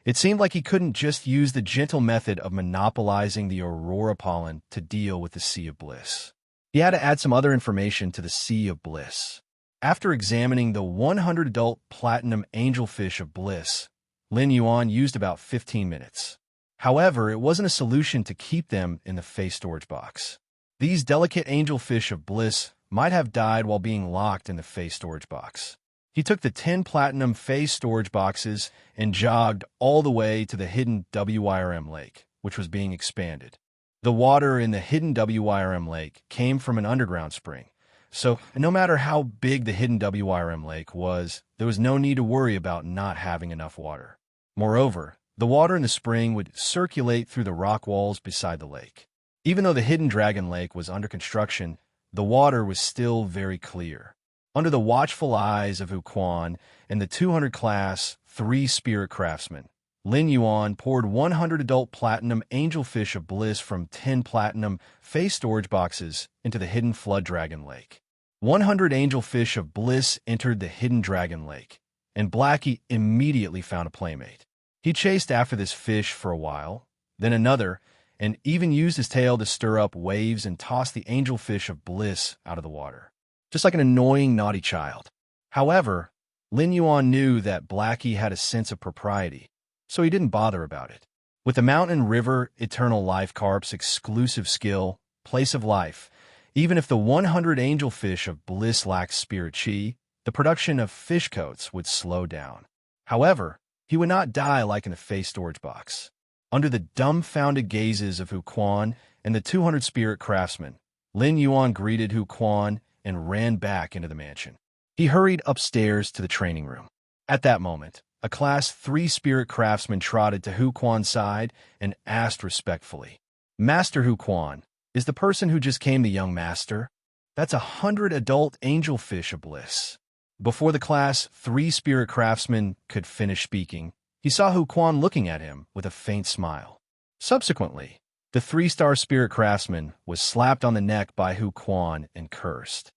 it seemed like he couldn't just use the gentle method of monopolizing the aurora pollen to deal with the Sea of Bliss. He had to add some other information to the Sea of Bliss. After examining the 100 adult platinum angelfish of bliss, Lin Yuan used about 15 minutes. However, it wasn't a solution to keep them in the face storage box. These delicate angelfish of bliss might have died while being locked in the face storage box. He took the 10 platinum face storage boxes and jogged all the way to the hidden WYRM lake, which was being expanded. The water in the hidden WYRM lake came from an underground spring, so no matter how big the hidden WYRM lake was, there was no need to worry about not having enough water. Moreover, the water in the spring would circulate through the rock walls beside the lake. Even though the hidden dragon lake was under construction, the water was still very clear. Under the watchful eyes of Huquan and the 200 class 3 spirit craftsmen, Lin Yuan poured 100 adult platinum angelfish of bliss from 10 platinum face storage boxes into the hidden flood dragon lake. 100 angelfish of bliss entered the hidden dragon lake, and Blackie immediately found a playmate. He chased after this fish for a while, then another, and even used his tail to stir up waves and toss the angelfish of bliss out of the water, just like an annoying, naughty child. However, Lin Yuan knew that Blackie had a sense of propriety, so he didn't bother about it. With the Mountain River Eternal Life Carp's exclusive skill, Place of Life, even if the 100 angelfish of bliss lacked spirit qi, the production of fish coats would slow down. However, he would not die like in a face storage box. Under the dumbfounded gazes of Huquan and the 200 spirit craftsman, Lin Yuan greeted Hu Quan and ran back into the mansion. He hurried upstairs to the training room. At that moment, a Class 3 spirit craftsman trotted to Hu Quan's side and asked respectfully, "Master Hu Quan, is the person who just came the young master? That's 100 adult angelfish of bliss." Before the Class 3 spirit craftsman could finish speaking, he saw Hu Quan looking at him with a faint smile. Subsequently, the 3-star spirit craftsman was slapped on the neck by Hu Quan and cursed.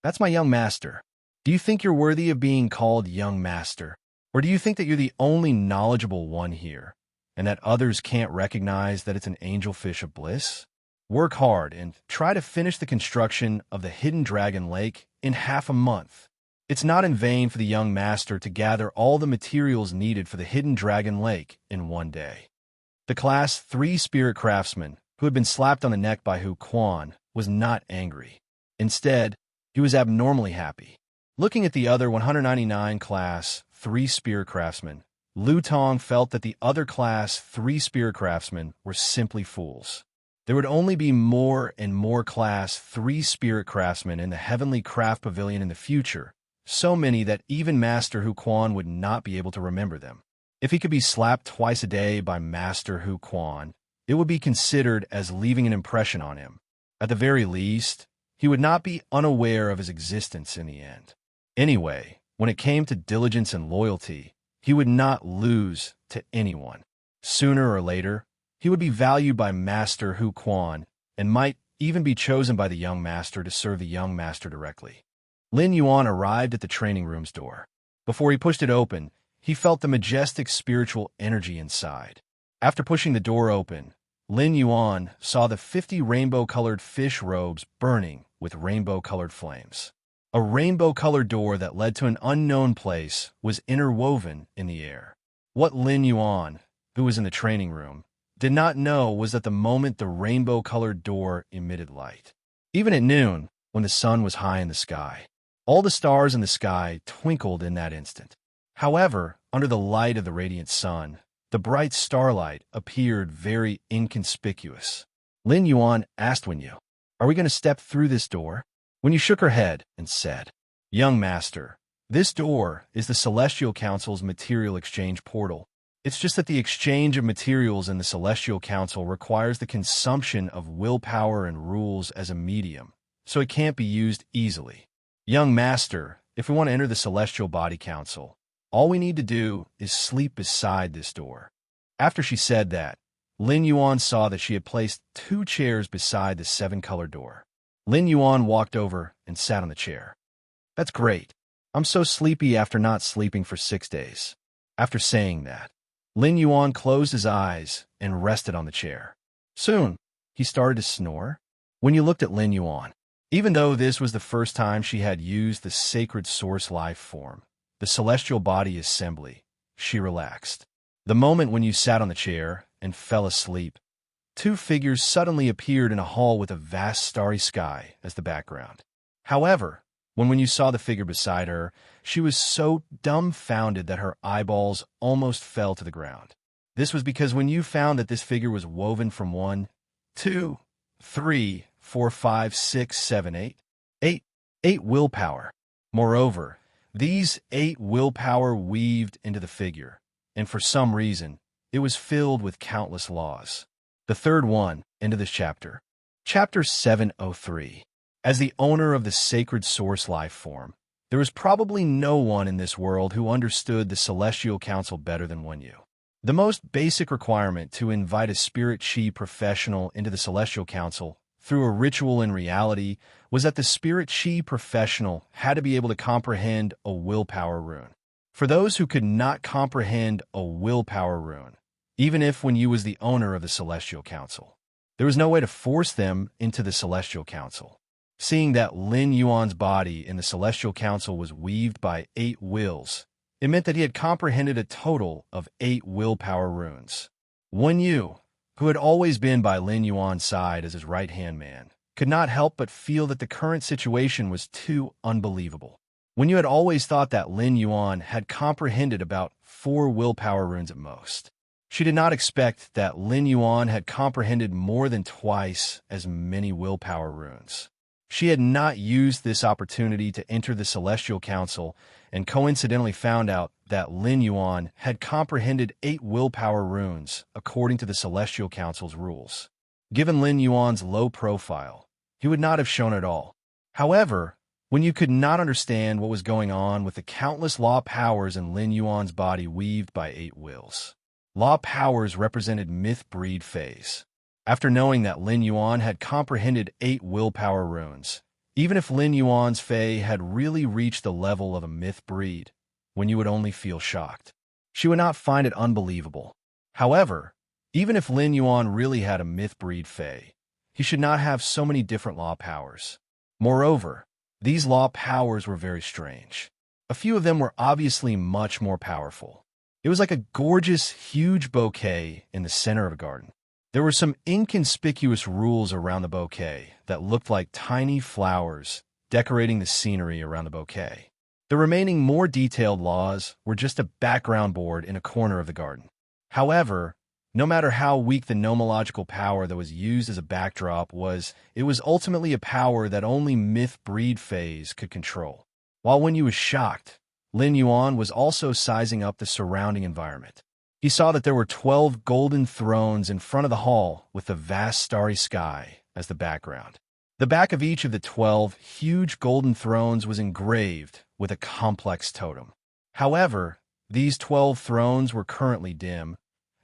"That's my young master. Do you think you're worthy of being called young master? Or do you think that you're the only knowledgeable one here, and that others can't recognize that it's an angelfish of bliss? Work hard and try to finish the construction of the Hidden Dragon Lake in half a month. It's not in vain for the young master to gather all the materials needed for the Hidden Dragon Lake in one day." The Class 3 spirit craftsman, who had been slapped on the neck by Hu Quan, was not angry. Instead, he was abnormally happy. Looking at the other 199 Class 3 spirit craftsmen, Lu Tong felt that the other Class 3 spirit craftsmen were simply fools. There would only be more and more Class 3 spirit craftsmen in the Heavenly Craft Pavilion in the future, so many that even Master Hu Quan would not be able to remember them. If he could be slapped twice a day by Master Hu Quan, it would be considered as leaving an impression on him. At the very least, he would not be unaware of his existence in the end. Anyway, when it came to diligence and loyalty, he would not lose to anyone. Sooner or later, he would be valued by Master Hu Quan and might even be chosen by the young master to serve the young master directly. Lin Yuan arrived at the training room's door. Before he pushed it open, he felt the majestic spiritual energy inside. After pushing the door open, Lin Yuan saw the 50 rainbow-colored fish robes burning with rainbow-colored flames. A rainbow-colored door that led to an unknown place was interwoven in the air. What Lin Yuan, who was in the training room, did not know was that the moment the rainbow-colored door emitted light. Even at noon, when the sun was high in the sky, all the stars in the sky twinkled in that instant. However, under the light of the radiant sun, the bright starlight appeared very inconspicuous. Lin Yuan asked Wenyu, "Are we going to step through this door?" Wenyu shook her head and said, "Young master, this door is the Celestial Council's material exchange portal. It's just that the exchange of materials in the Celestial Council requires the consumption of willpower and rules as a medium, so it can't be used easily. Young master, if we want to enter the Celestial Body Council, all we need to do is sleep beside this door." After she said that, Lin Yuan saw that she had placed 2 chairs beside the 7-colored door. Lin Yuan walked over and sat on the chair. "That's great. I'm so sleepy after not sleeping for 6 days." After saying that, Lin Yuan closed his eyes and rested on the chair. Soon, he started to snore. When you looked at Lin Yuan, even though this was the first time she had used the sacred source life form, the celestial body assembly, she relaxed. The moment when you sat on the chair and fell asleep, 2 figures suddenly appeared in a hall with a vast starry sky as the background. However, when you saw the figure beside her, she was so dumbfounded that her eyeballs almost fell to the ground. This was because when you found that this figure was woven from 1, 2, 3, 4, 5, 6, 7, 8 willpower. Moreover, these 8 willpower weaved into the figure, and for some reason, it was filled with countless laws. The third one into this chapter. Chapter 703. As the owner of the sacred source life form, there was probably no one in this world who understood the Celestial Council better than Wenyu. The most basic requirement to invite a spirit chi professional into the Celestial Council through a ritual in reality was that the spirit chi professional had to be able to comprehend a willpower rune. For those who could not comprehend a willpower rune, even if Wenyu was the owner of the Celestial Council, there was no way to force them into the Celestial Council. Seeing that Lin Yuan's body in the Celestial Council was weaved by 8 wills, it meant that he had comprehended a total of 8 willpower runes. Wenyu, who had always been by Lin Yuan's side as his right-hand man, could not help but feel that the current situation was too unbelievable. Wenyu had always thought that Lin Yuan had comprehended about 4 willpower runes at most. She did not expect that Lin Yuan had comprehended more than twice as many willpower runes. She had not used this opportunity to enter the Celestial Council and coincidentally found out that Lin Yuan had comprehended 8 willpower runes according to the Celestial Council's rules. Given Lin Yuan's low profile, he would not have shown it all. However, when you could not understand what was going on with the countless law powers in Lin Yuan's body weaved by 8 wills, law powers represented myth breed phase. After knowing that Lin Yuan had comprehended 8 willpower runes, even if Lin Yuan's Fae had really reached the level of a myth breed, when you would only feel shocked, she would not find it unbelievable. However, even if Lin Yuan really had a myth breed Fae, he should not have so many different law powers. Moreover, these law powers were very strange. A few of them were obviously much more powerful. It was like a gorgeous, huge bouquet in the center of a garden. There were some inconspicuous rules around the bouquet that looked like tiny flowers decorating the scenery around the bouquet. The remaining more detailed laws were just a background board in a corner of the garden. However, no matter how weak the nomological power that was used as a backdrop was, it was ultimately a power that only myth breed phase could control. While Wenyu was shocked, Lin Yuan was also sizing up the surrounding environment. He saw that there were 12 golden thrones in front of the hall with the vast starry sky as the background. The back of each of the 12 huge golden thrones was engraved with a complex totem. However, these 12 thrones were currently dim,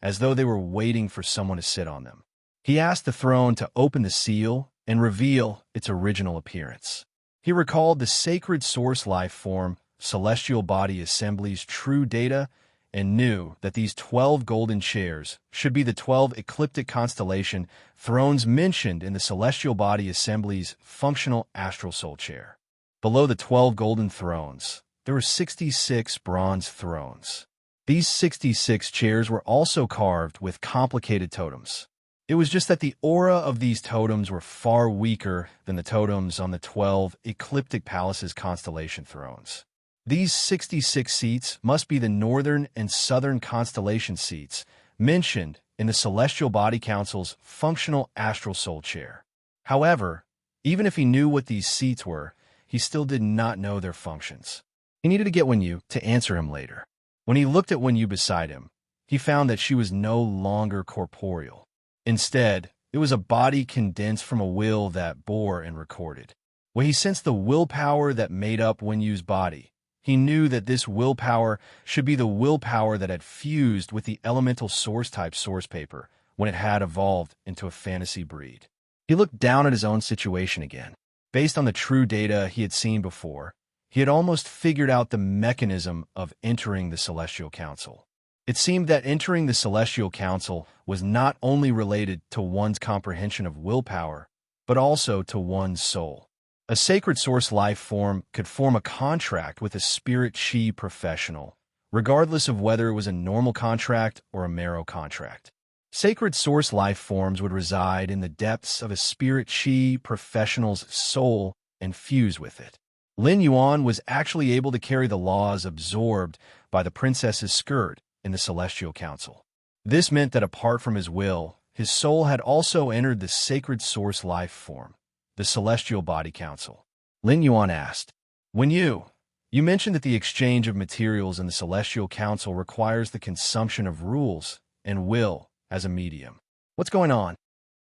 as though they were waiting for someone to sit on them. He asked the throne to open the seal and reveal its original appearance. He recalled the sacred source life form, celestial body assembly's true data, and knew that these 12 golden chairs should be the 12 ecliptic constellation thrones mentioned in the Celestial Body Assembly's functional astral soul chair. Below the 12 golden thrones, there were 66 bronze thrones. These 66 chairs were also carved with complicated totems. It was just that the aura of these totems were far weaker than the totems on the 12 ecliptic palaces constellation thrones. These 66 seats must be the northern and southern constellation seats mentioned in the Celestial Body Council's functional astral soul chair. However, even if he knew what these seats were, he still did not know their functions. He needed to get Wenyu to answer him later. When he looked at Wenyu beside him, he found that she was no longer corporeal. Instead, it was a body condensed from a will that bore and recorded. When he sensed the willpower that made up Wenyu's body, he knew that this willpower should be the willpower that had fused with the elemental source-type source paper when it had evolved into a fantasy breed. He looked down at his own situation again. Based on the true data he had seen before, he had almost figured out the mechanism of entering the Celestial Council. It seemed that entering the Celestial Council was not only related to one's comprehension of willpower, but also to one's soul. A sacred source life form could form a contract with a spirit chi professional, regardless of whether it was a normal contract or a marrow contract. Sacred source life forms would reside in the depths of a spirit chi professional's soul and fuse with it. Lin Yuan was actually able to carry the laws absorbed by the princess's skirt in the Celestial Council. This meant that apart from his will, his soul had also entered the sacred source life form, the Celestial Body Council. Lin Yuan asked, Wenyu, you mentioned that the exchange of materials in the Celestial Council requires the consumption of rules and will as a medium. What's going on?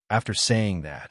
After saying that,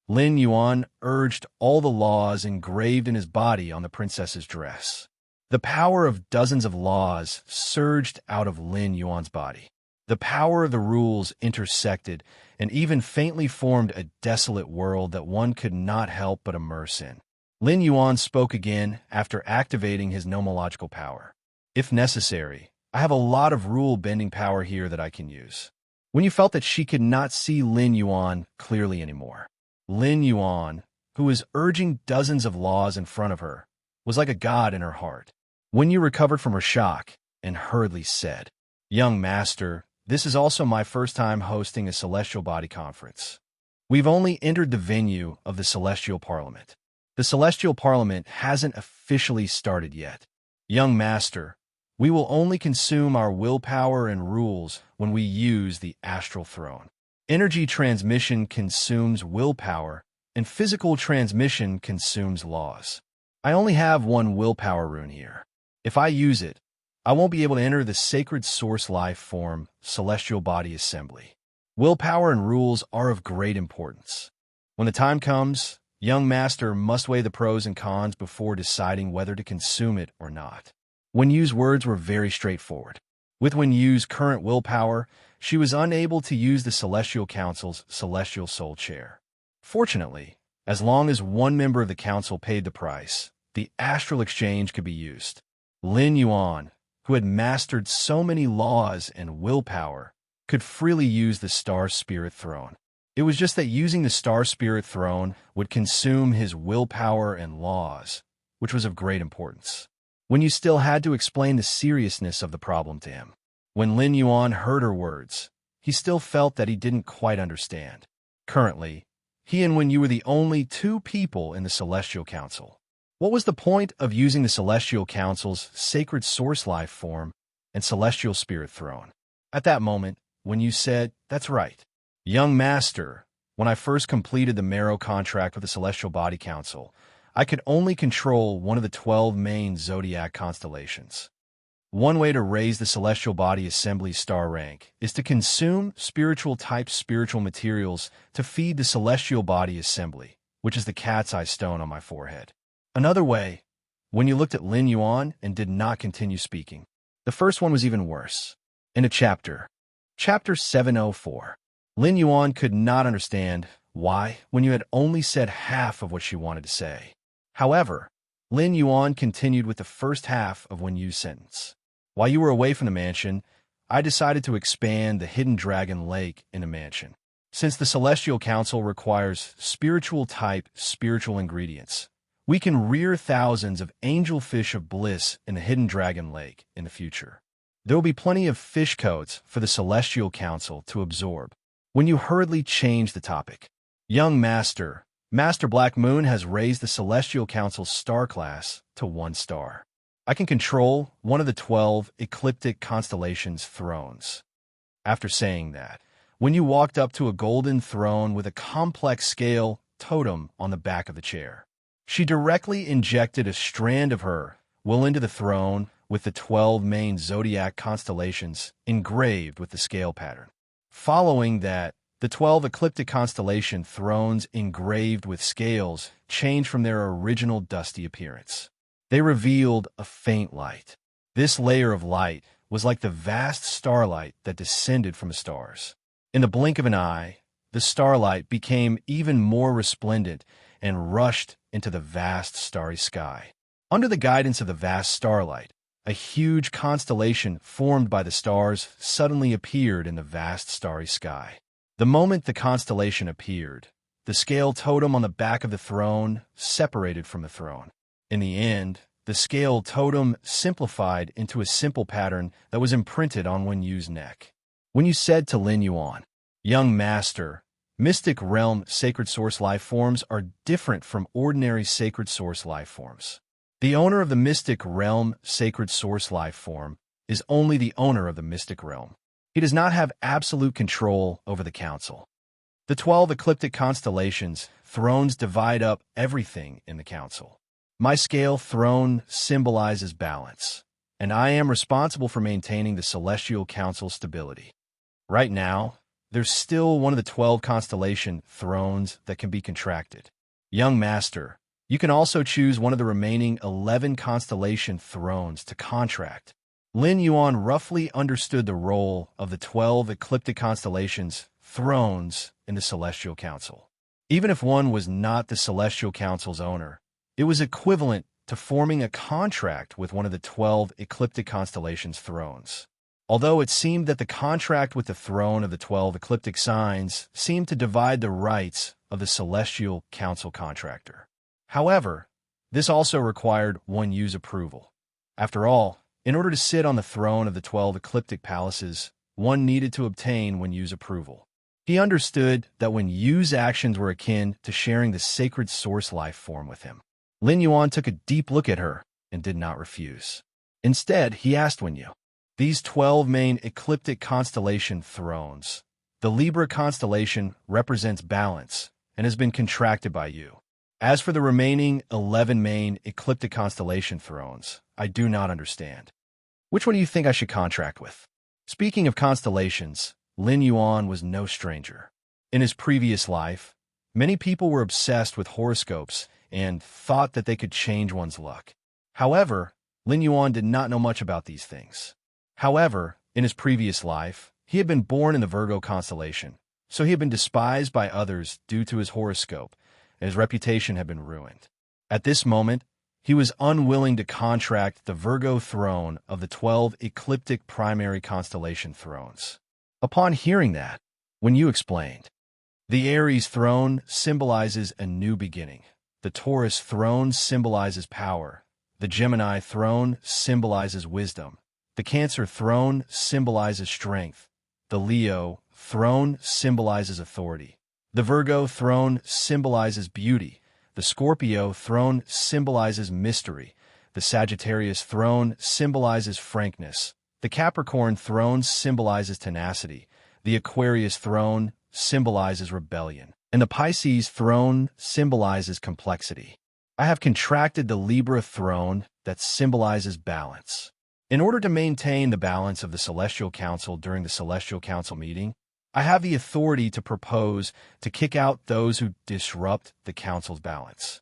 Lin Yuan urged all the laws engraved in his body on the princess's dress. The power of dozens of laws surged out of Lin Yuan's body. The power of the rules intersected and even faintly formed a desolate world that one could not help but immerse in. Lin Yuan spoke again after activating his nomological power. If necessary, I have a lot of rule-bending power here that I can use. Wenyu felt that she could not see Lin Yuan clearly anymore. Lin Yuan, who was urging dozens of laws in front of her, was like a god in her heart. Wenyu recovered from her shock and hurriedly said, Young master, this is also my first time hosting a Celestial Body Conference. We've only entered the venue of the Celestial Parliament. The Celestial Parliament hasn't officially started yet. Young master, we will only consume our willpower and rules when we use the astral throne. Energy transmission consumes willpower, and physical transmission consumes laws. I only have one willpower rune here. If I use it, I won't be able to enter the sacred source life form, celestial body assembly. Willpower and rules are of great importance. When the time comes, young master must weigh the pros and cons before deciding whether to consume it or not. Wen Yu's words were very straightforward. With Wen Yu's current willpower, she was unable to use the Celestial Council's Celestial Soul Chair. Fortunately, as long as one member of the council paid the price, the astral exchange could be used. Lin Yuan, who had mastered so many laws and willpower, could freely use the Star Spirit Throne. It was just that using the Star Spirit Throne would consume his willpower and laws, which was of great importance. When you still had to explain the seriousness of the problem to him. When Lin Yuan heard her words, he still felt that he didn't quite understand. Currently, he and Wen Yu were the only two people in the Celestial Council. What was the point of using the Celestial Council's Sacred Source Life Form and Celestial Spirit Throne? At that moment, Wen Yu said, "That's right. Young Master, when I first completed the Marrow contract with the Celestial Body Council, I could only control one of the 12 main zodiac constellations. One way to raise the Celestial Body Assembly's star rank is to consume spiritual-type spiritual materials to feed the Celestial Body Assembly, which is the cat's eye stone on my forehead. Another way, when you looked at Lin Yuan and did not continue speaking. The first one was even worse. In a chapter 704, Lin Yuan could not understand why when you had only said half of what she wanted to say. However, Lin Yuan continued with the first half of Wen Yu's sentence. While you were away from the mansion, I decided to expand the Hidden Dragon Lake in a mansion. Since the Celestial Council requires spiritual-type spiritual ingredients, we can rear thousands of angel fish of bliss in the Hidden Dragon Lake in the future. There will be plenty of fish coats for the Celestial Council to absorb. When you hurriedly changed the topic, young Master, Master Black Moon has raised the Celestial Council's star class to 1 star. I can control one of the 12 ecliptic constellations' thrones. After saying that, when you walked up to a golden throne with a complex scale totem on the back of the chair, she directly injected a strand of her will into the throne with the 12 main zodiac constellations engraved with the scale pattern. Following that, the 12 ecliptic constellation thrones engraved with scales changed from their original dusty appearance. They revealed a faint light. This layer of light was like the vast starlight that descended from the stars. In the blink of an eye, the starlight became even more resplendent and rushed into the vast starry sky. Under the guidance of the vast starlight, a huge constellation formed by the stars suddenly appeared in the vast starry sky. The moment the constellation appeared, the scale totem on the back of the throne separated from the throne. In the end, the scale totem simplified into a simple pattern that was imprinted on Wen Yu's neck. When you said to Lin Yuan, "Young Master, Mystic Realm Sacred Source life forms are different from ordinary Sacred Source life forms. The owner of the Mystic Realm Sacred Source life form is only the owner of the Mystic Realm. He does not have absolute control over the council. The 12 ecliptic constellations, thrones divide up everything in the council. My scale throne symbolizes balance, and I am responsible for maintaining the Celestial Council's stability. Right now, there's still one of the 12 constellation thrones that can be contracted. Young Master, you can also choose one of the remaining 11 constellation thrones to contract." Lin Yuan roughly understood the role of the 12 ecliptic constellations' thrones in the Celestial Council. Even if one was not the Celestial Council's owner, it was equivalent to forming a contract with one of the 12 ecliptic constellations' thrones. Although it seemed that the contract with the throne of the 12 ecliptic signs seemed to divide the rights of the Celestial Council contractor. However, this also required Wen Yu's approval. After all, in order to sit on the throne of the 12 ecliptic palaces, one needed to obtain Wen Yu's approval. He understood that Wen Yu's actions were akin to sharing the sacred source life form with him. Lin Yuan took a deep look at her and did not refuse. Instead, he asked Wen Yu, These 12 main ecliptic constellation thrones. The Libra constellation represents balance and has been contracted by you. As for the remaining 11 main ecliptic constellation thrones, I do not understand. Which one do you think I should contract with? Speaking of constellations, Lin Yuan was no stranger. In his previous life, many people were obsessed with horoscopes and thought that they could change one's luck. However, Lin Yuan did not know much about these things. However, in his previous life, he had been born in the Virgo constellation, so he had been despised by others due to his horoscope, and his reputation had been ruined. At this moment, he was unwilling to contract the Virgo throne of the 12 ecliptic primary constellation thrones. Upon hearing that, when you explained, the Aries throne symbolizes a new beginning, the Taurus throne symbolizes power, the Gemini throne symbolizes wisdom, the Cancer throne symbolizes strength, the Leo throne symbolizes authority, the Virgo throne symbolizes beauty, the Scorpio throne symbolizes mystery, the Sagittarius throne symbolizes frankness, the Capricorn throne symbolizes tenacity, the Aquarius throne symbolizes rebellion, and the Pisces throne symbolizes complexity. I have contracted the Libra throne that symbolizes balance. In order to maintain the balance of the Celestial Council during the Celestial Council meeting, I have the authority to propose to kick out those who disrupt the Council's balance.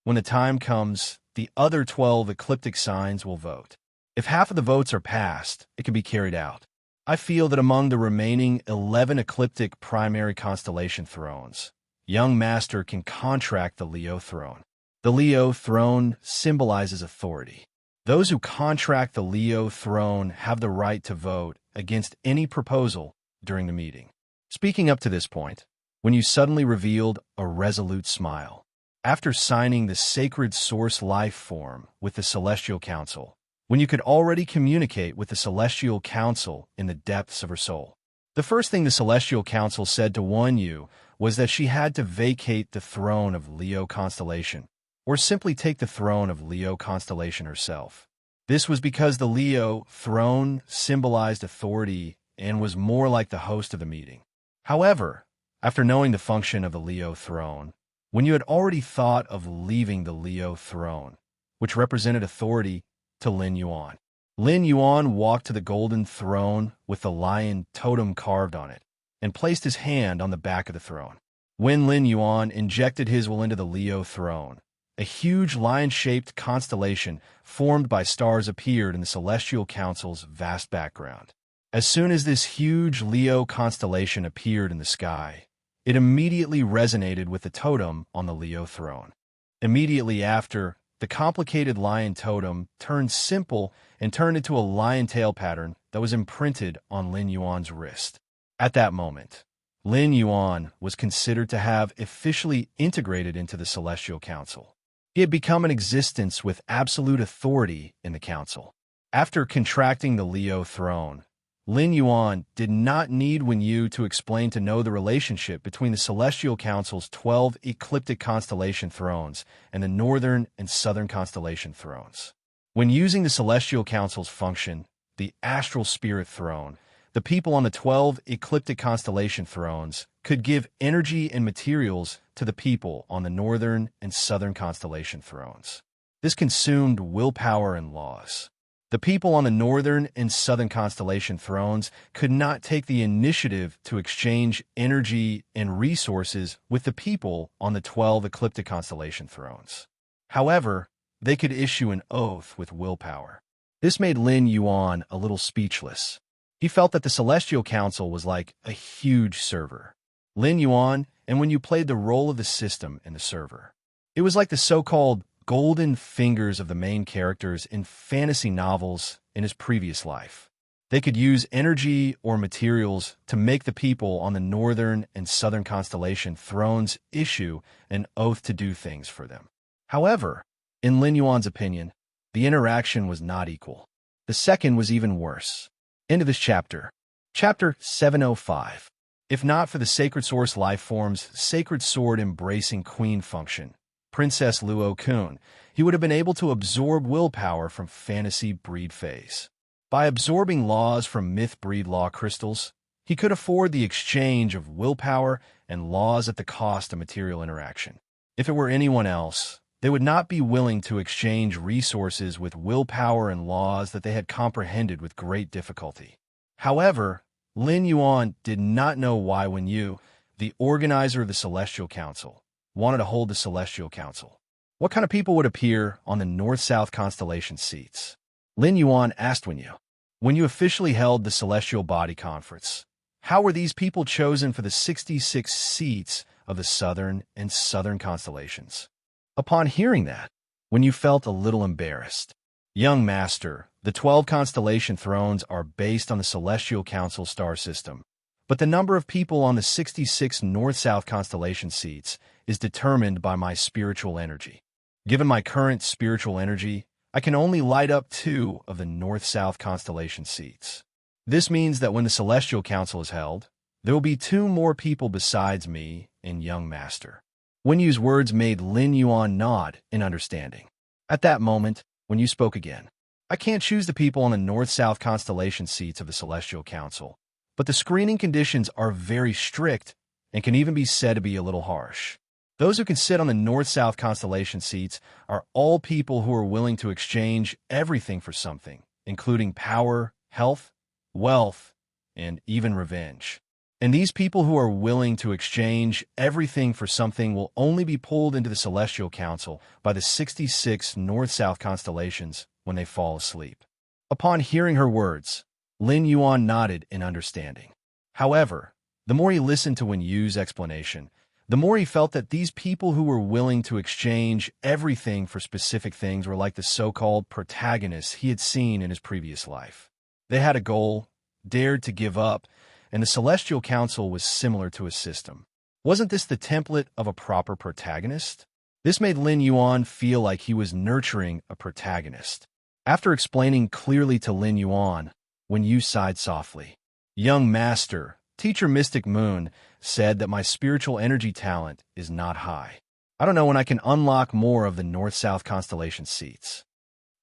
When the time comes, the other 12 ecliptic signs will vote. If half of the votes are passed, it can be carried out. I feel that among the remaining 11 ecliptic primary constellation thrones, Young Master can contract the Leo throne. The Leo throne symbolizes authority. Those who contract the Leo throne have the right to vote against any proposal during the meeting. Speaking up to this point, when you suddenly revealed a resolute smile, after signing the sacred source life form with the Celestial Council, when you could already communicate with the Celestial Council in the depths of her soul. The first thing the Celestial Council said to warn you was that she had to vacate the throne of Leo constellation, or simply take the throne of Leo constellation herself. This was because the Leo throne symbolized authority and was more like the host of the meeting. However, after knowing the function of the Leo throne, when you had already thought of leaving the Leo throne, which represented authority, to Lin Yuan. Lin Yuan walked to the golden throne with the lion totem carved on it, and placed his hand on the back of the throne. When Lin Yuan injected his will into the Leo throne, a huge lion-shaped constellation formed by stars appeared in the Celestial Council's vast background. As soon as this huge Leo constellation appeared in the sky, it immediately resonated with the totem on the Leo throne. Immediately after, the complicated lion totem turned simple and turned into a lion tail pattern that was imprinted on Lin Yuan's wrist. At that moment, Lin Yuan was considered to have officially integrated into the Celestial Council. He had become an existence with absolute authority in the council. After contracting the Leo throne, Lin Yuan did not need Wen Yu to explain to know the relationship between the Celestial Council's 12 ecliptic constellation thrones and the northern and southern constellation thrones. When using the Celestial Council's function, the astral spirit throne, the people on the 12 ecliptic constellation thrones could give energy and materials to the people on the northern and southern constellation thrones. This consumed willpower and laws. The people on the northern and southern constellation thrones could not take the initiative to exchange energy and resources with the people on the 12 ecliptic constellation thrones. However, they could issue an oath with willpower. This made Lin Yuan a little speechless. He felt that the Celestial Council was like a huge server. Lin Yuan, and when you played the role of the system in the server, it was like the so-called golden fingers of the main characters in fantasy novels in his previous life. They could use energy or materials to make the people on the northern and southern constellation thrones issue an oath to do things for them. However, in Lin Yuan's opinion, the interaction was not equal. The second was even worse. End of this chapter. Chapter 705. If not for the Sacred Source Lifeform's Sacred Sword Embracing Queen function, Princess Luo Kun, he would have been able to absorb willpower from fantasy breed phase. By absorbing laws from myth-breed law crystals, he could afford the exchange of willpower and laws at the cost of material interaction. If it were anyone else, they would not be willing to exchange resources with willpower and laws that they had comprehended with great difficulty. However, Lin Yuan did not know why Wen Yu, the organizer of the Celestial Council, wanted to hold the Celestial Council. What kind of people would appear on the North-South constellation seats? Lin Yuan asked Wen Yu. When you officially held the Celestial Body Conference, how were these people chosen for the 66 seats of the Southern and Southern constellations? Upon hearing that, Wen Yu felt a little embarrassed. Young Master, the 12 constellation thrones are based on the Celestial Council star system, but the number of people on the 66 North-South constellation seats is determined by my spiritual energy. Given my current spiritual energy, I can only light up 2 of the North-South constellation seats. This means that when the Celestial Council is held, there will be 2 more people besides me and Young Master. Wen Yu's words made Lin Yuan nod in understanding. At that moment, Wen Yu spoke again. I can't choose the people on the North-South constellation seats of the Celestial Council, but the screening conditions are very strict and can even be said to be a little harsh. Those who can sit on the North-South constellation seats are all people who are willing to exchange everything for something, including power, health, wealth, and even revenge. And these people who are willing to exchange everything for something will only be pulled into the Celestial Council by the 66 North-South constellations when they fall asleep. Upon hearing her words, Lin Yuan nodded in understanding. However, the more he listened to Wen Yu's explanation, the more he felt that these people who were willing to exchange everything for specific things were like the so-called protagonists he had seen in his previous life. They had a goal, dared to give up, and the Celestial Council was similar to his system. Wasn't this the template of a proper protagonist? This made Lin Yuan feel like he was nurturing a protagonist. After explaining clearly to Lin Yuan, Wen Yu sighed softly. Young Master, Teacher Mystic Moon, said that my spiritual energy talent is not high. I don't know when I can unlock more of the North-South constellation seats.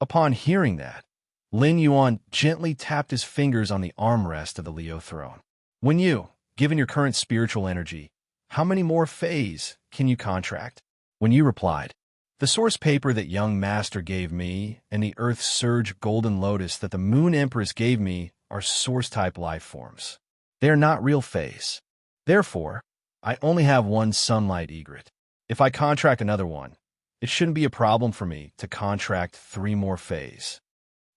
Upon hearing that, Lin Yuan gently tapped his fingers on the armrest of the Leo throne. Wen Yu, given your current spiritual energy, how many more phase can you contract? Wen Yu replied, the source paper that Young Master gave me and the Earth Surge Golden Lotus that the Moon Empress gave me are source-type life forms. They are not real phase. Therefore, I only have 1 sunlight egret. If I contract another one, it shouldn't be a problem for me to contract 3 more phase.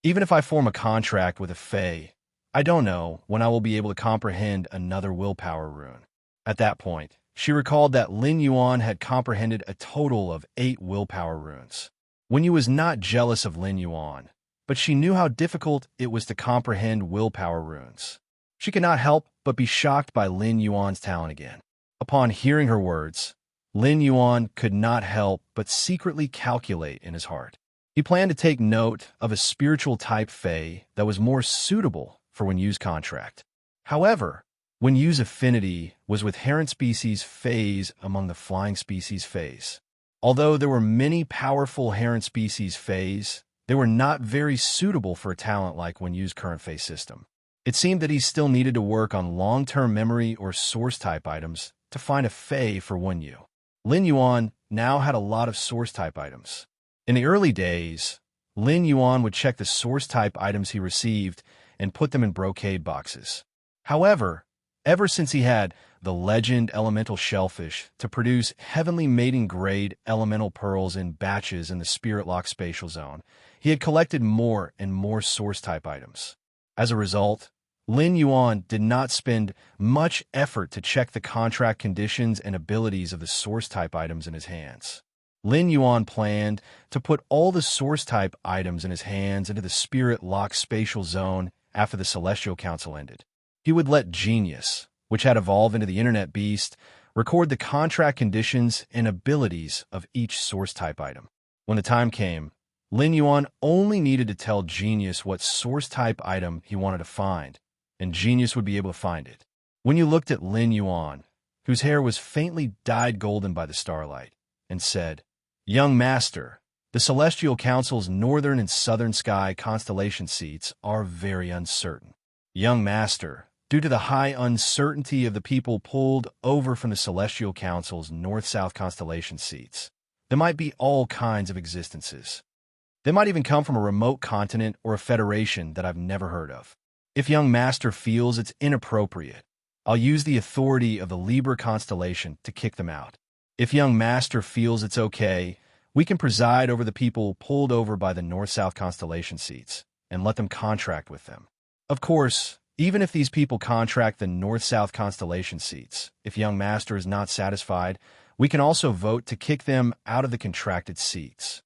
Even if I form a contract with a Fae, I don't know when I will be able to comprehend another willpower rune. At that point, she recalled that Lin Yuan had comprehended a total of 8 willpower runes. Wen Yu was not jealous of Lin Yuan, but she knew how difficult it was to comprehend willpower runes. She could not help but be shocked by Lin Yuan's talent again. Upon hearing her words, Lin Yuan could not help but secretly calculate in his heart. He planned to take note of a spiritual type Fae that was more suitable for Wen Yu's contract. However, Wen Yu's affinity was with Heron species Faes among the flying species Faes. Although there were many powerful Heron species Faes, they were not very suitable for a talent like Wen Yu's current Fae system. It seemed that he still needed to work on long-term memory or source-type items to find a Fae for Wen Yu. Lin Yuan now had a lot of source-type items. In the early days, Lin Yuan would check the source-type items he received and put them in brocade boxes. However, ever since he had the legend elemental shellfish to produce heavenly mating-grade elemental pearls in batches in the Spirit Lock spatial zone, he had collected more and more source-type items. As a result, Lin Yuan did not spend much effort to check the contract conditions and abilities of the source-type items in his hands. Lin Yuan planned to put all the source-type items in his hands into the Spirit Lock spatial zone after the Celestial Council ended. He would let Genius, which had evolved into the Internet Beast, record the contract conditions and abilities of each source-type item. When the time came, Lin Yuan only needed to tell Genius what source-type item he wanted to find, and Genius would be able to find it. When you looked at Lin Yuan, whose hair was faintly dyed golden by the starlight, and said, Young Master, The Celestial Council's northern and southern sky constellation seats are very uncertain. Young Master, due to the high uncertainty of the people pulled over from the Celestial Council's north-south constellation seats, there might be all kinds of existences. They might even come from a remote continent or a federation that I've never heard of. If Young Master feels it's inappropriate, I'll use the authority of the Libra constellation to kick them out. If Young Master feels it's okay, we can preside over the people pulled over by the north-south constellation seats and let them contract with them. Of course, even if these people contract the north-south constellation seats, if Young Master is not satisfied, we can also vote to kick them out of the contracted seats.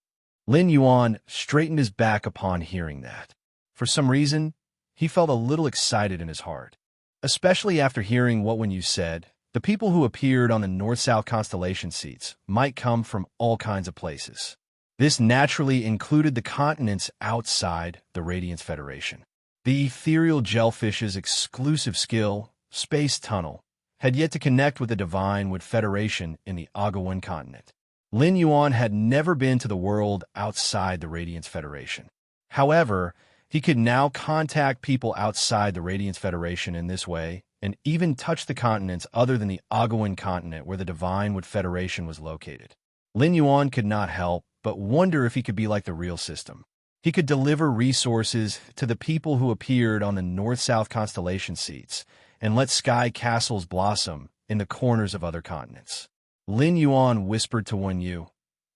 Lin Yuan straightened his back upon hearing that. For some reason, he felt a little excited in his heart. Especially after hearing what Wen Yu said, the people who appeared on the north-south constellation seats might come from all kinds of places. This naturally included the continents outside the Radiance Federation. The ethereal jellyfish's exclusive skill, Space Tunnel, had yet to connect with the Divine Wood Federation in the Agawan continent. Lin Yuan had never been to the world outside the Radiance Federation. However, he could now contact people outside the Radiance Federation in this way, and even touch the continents other than the Agawan continent where the Divine Wood Federation was located. Lin Yuan could not help but wonder if he could be like the real system. He could deliver resources to the people who appeared on the north-south constellation seats and let sky castles blossom in the corners of other continents. Lin Yuan whispered to Wen Yu,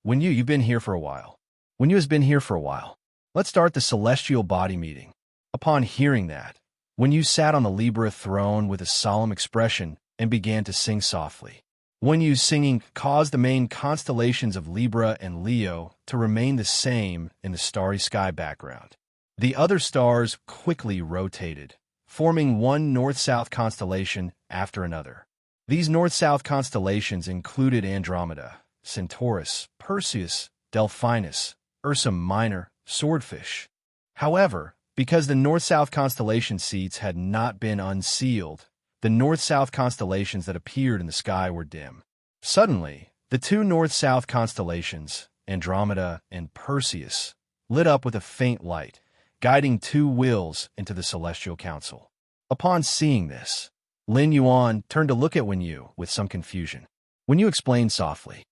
"Wen Yu, you've been here for a while. Wen Yu has been here for a while. Let's start the celestial body meeting." Upon hearing that, Wen Yu sat on the Libra throne with a solemn expression and began to sing softly. Wen Yu's singing caused the main constellations of Libra and Leo to remain the same in the starry sky background. The other stars quickly rotated, forming one north-south constellation after another. These north-south constellations included Andromeda, Centaurus, Perseus, Delphinus, Ursa Minor, Swordfish. However, because the north-south constellation seats had not been unsealed, the north-south constellations that appeared in the sky were dim. Suddenly, the two north-south constellations, Andromeda and Perseus, lit up with a faint light, guiding two wheels into the Celestial Council. Upon seeing this, Lin Yuan turned to look at Wen Yu with some confusion. Wen Yu explained softly,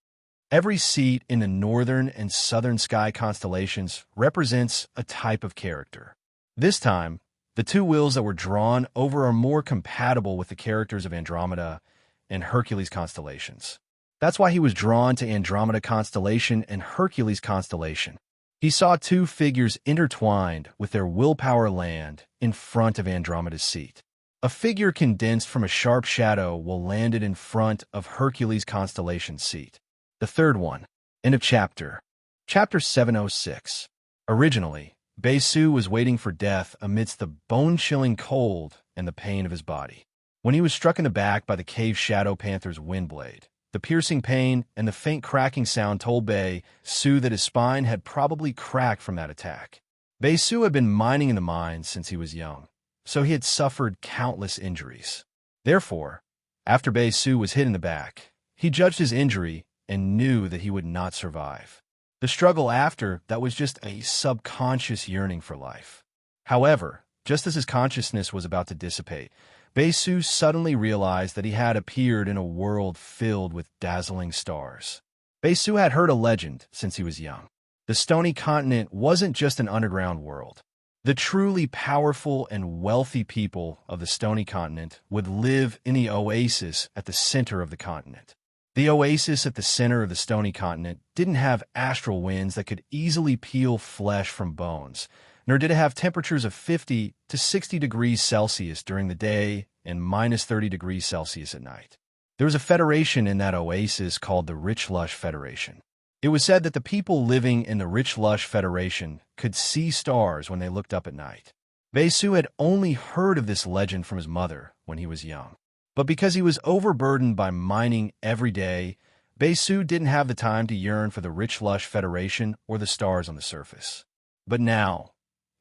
"Every seat in the northern and southern sky constellations represents a type of character. This time, the two wheels that were drawn over are more compatible with the characters of Andromeda and Hercules constellations. That's why he was drawn to Andromeda constellation and Hercules constellation. He saw two figures intertwined with their willpower land in front of Andromeda's seat. A figure condensed from a sharp shadow will landed in front of Hercules constellation's seat. The third one." End of chapter. Chapter 706. Originally, Bei-Su was waiting for death amidst the bone-chilling cold and the pain of his body. When he was struck in the back by the cave shadow panther's wind blade, the piercing pain and the faint cracking sound told Bei-Su that his spine had probably cracked from that attack. Bei-Su had been mining in the mines since he was young, so he had suffered countless injuries. Therefore, after Bei-Su was hit in the back, he judged his injury and knew that he would not survive. The struggle after that was just a subconscious yearning for life. However, just as his consciousness was about to dissipate, Bei-Su suddenly realized that he had appeared in a world filled with dazzling stars. Bei-Su had heard a legend since he was young. The Stony Continent wasn't just an underground world. The truly powerful and wealthy people of the Stony Continent would live in the oasis at the center of the continent. The oasis at the center of the Stony Continent didn't have astral winds that could easily peel flesh from bones, nor did it have temperatures of 50 to 60 degrees Celsius during the day and minus 30 degrees Celsius at night. There was a federation in that oasis called the Rich Lush Federation. It was said that the people living in the Rich Lush Federation could see stars when they looked up at night. Bei-Su had only heard of this legend from his mother when he was young. But because he was overburdened by mining every day, Bei-Su didn't have the time to yearn for the Rich Lush Federation or the stars on the surface. But now,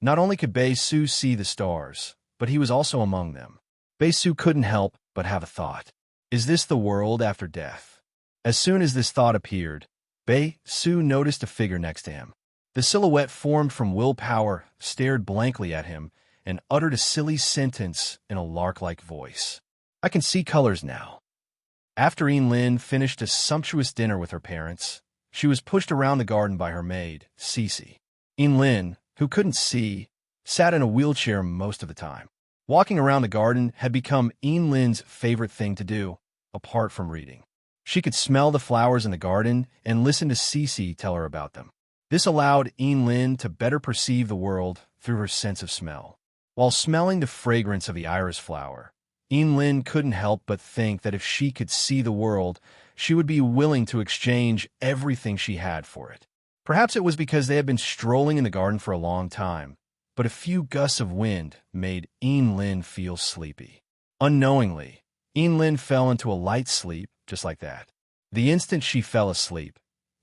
not only could Bei-Su see the stars, but he was also among them. Bei-Su couldn't help but have a thought. Is this the world after death? As soon as this thought appeared, Bei Su noticed a figure next to him. The silhouette formed from willpower stared blankly at him and uttered a silly sentence in a lark-like voice. "I can see colors now." After Lin finished a sumptuous dinner with her parents, she was pushed around the garden by her maid, Cece. Lin, who couldn't see, sat in a wheelchair most of the time. Walking around the garden had become Lin's favorite thing to do, apart from reading. She could smell the flowers in the garden and listen to Cece tell her about them. This allowed Lin to better perceive the world through her sense of smell. While smelling the fragrance of the iris flower, Lin couldn't help but think that if she could see the world, she would be willing to exchange everything she had for it. Perhaps it was because they had been strolling in the garden for a long time, but a few gusts of wind made Lin feel sleepy. Unknowingly, Lin fell into a light sleep just like that. The instant she fell asleep,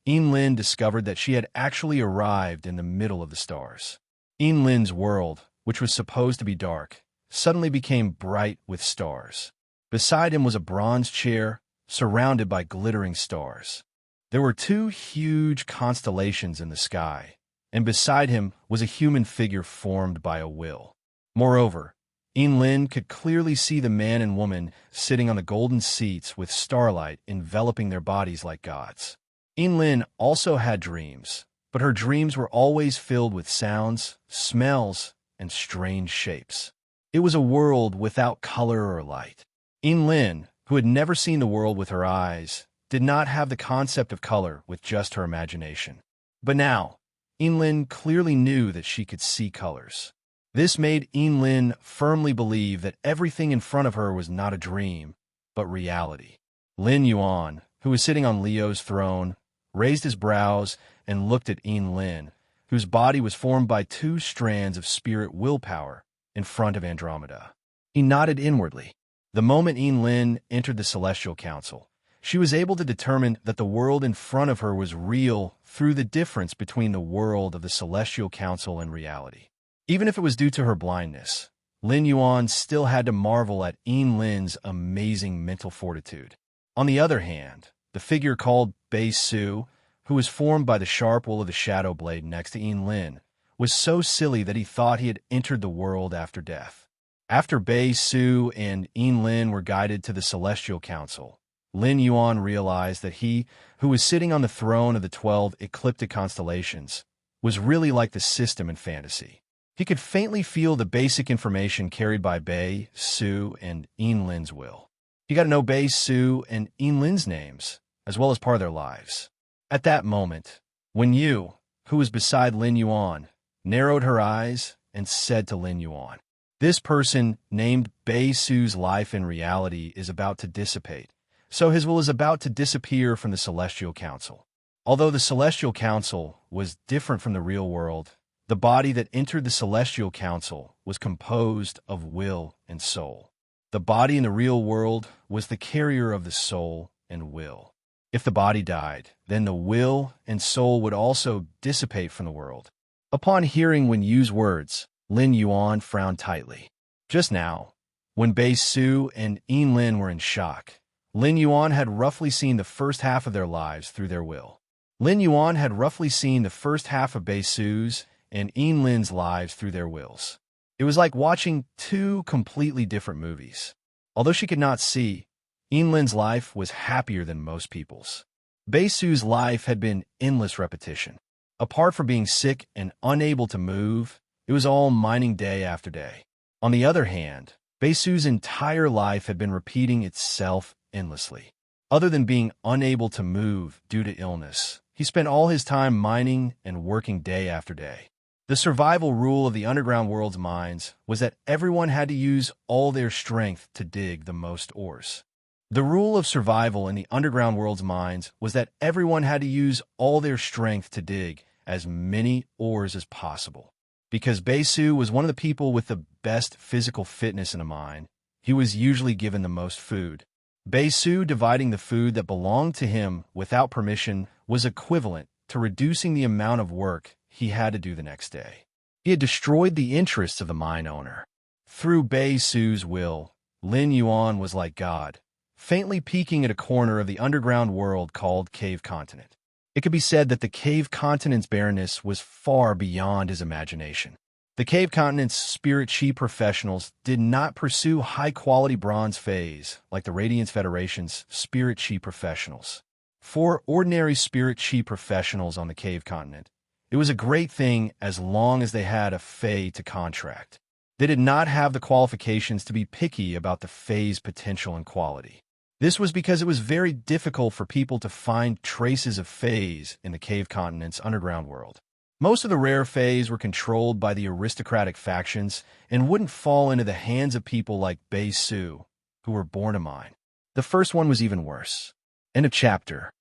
Lin discovered that she had actually arrived in the middle of the stars. Lin's world, which was supposed to be dark, suddenly became bright with stars. Beside him was a bronze chair surrounded by glittering stars. There were 2 huge constellations in the sky, and beside him was a human figure formed by a will. Moreover, Lin could clearly see the man and woman sitting on the golden seats with starlight enveloping their bodies like gods. Lin also had dreams, but her dreams were always filled with sounds, smells, and strange shapes. It was a world without color or light. Lin, who had never seen the world with her eyes, did not have the concept of color with just her imagination. But now, Lin clearly knew that she could see colors. This made Lin firmly believe that everything in front of her was not a dream, but reality. Lin Yuan, who was sitting on Leo's throne, raised his brows and looked at Lin, whose body was formed by 2 strands of spirit willpower in front of Andromeda. He nodded inwardly. The moment Lin entered the Celestial Council, she was able to determine that the world in front of her was real through the difference between the world of the Celestial Council and reality. Even if it was due to her blindness, Lin Yuan still had to marvel at Lin's amazing mental fortitude. On the other hand, the figure called Bei Su, who was formed by the sharp wool of the shadow blade next to Lin, was so silly that he thought he had entered the world after death. After Bei Su and Lin were guided to the Celestial Council, Lin Yuan realized that he, who was sitting on the throne of the 12 ecliptic constellations, was really like the system in fantasy. He could faintly feel the basic information carried by Bei Su and Lin's will. He got to know Bei Su and Lin's names, as well as part of their lives. At that moment, when Yu, who was beside Lin Yuan, narrowed her eyes and said to Lin Yuan, "This person named Bei Su's life in reality is about to dissipate, so his will is about to disappear from the Celestial Council." Although the Celestial Council was different from the real world, the body that entered the Celestial Council was composed of will and soul. The body in the real world was the carrier of the soul and will. If the body died, then the will and soul would also dissipate from the world. Upon hearing Wen Yu's words, Lin Yuan frowned tightly. Just now, when Bei Su and Lin were in shock, Lin Yuan had roughly seen the first half of their lives through their will. Lin Yuan had roughly seen the first half of Bei Su's and Lin's lives through their wills. It was like watching 2 completely different movies. Although she could not see, Lin's life was happier than most people's. Bei Su's life had been endless repetition. Apart from being sick and unable to move, it was all mining day after day. On the other hand, Bei Su's entire life had been repeating itself endlessly. Other than being unable to move due to illness, he spent all his time mining and working day after day. The survival rule of the underground world's mines was that everyone had to use all their strength to dig the most ores. The rule of survival in the underground world's mines was that everyone had to use all their strength to dig as many ores as possible. Because Bei Su was one of the people with the best physical fitness in a mine, he was usually given the most food. Bei Su dividing the food that belonged to him without permission was equivalent to reducing the amount of work he had to do the next day. He had destroyed the interests of the mine owner. Through Bei Su's will, Lin Yuan was like God, faintly peeking at a corner of the underground world called Cave Continent. It could be said that the cave continent's barrenness was far beyond his imagination. The cave continent's spirit chi professionals did not pursue high-quality bronze phase like the Radiance Federation's spirit chi professionals. For ordinary spirit chi professionals on the cave continent, it was a great thing as long as they had a Fae to contract. They did not have the qualifications to be picky about the Fae's potential and quality. This was because it was very difficult for people to find traces of Faes in the cave continent's underground world. Most of the rare Faes were controlled by the aristocratic factions and wouldn't fall into the hands of people like Bei Su, who were born to mine. The first one was even worse. End of chapter.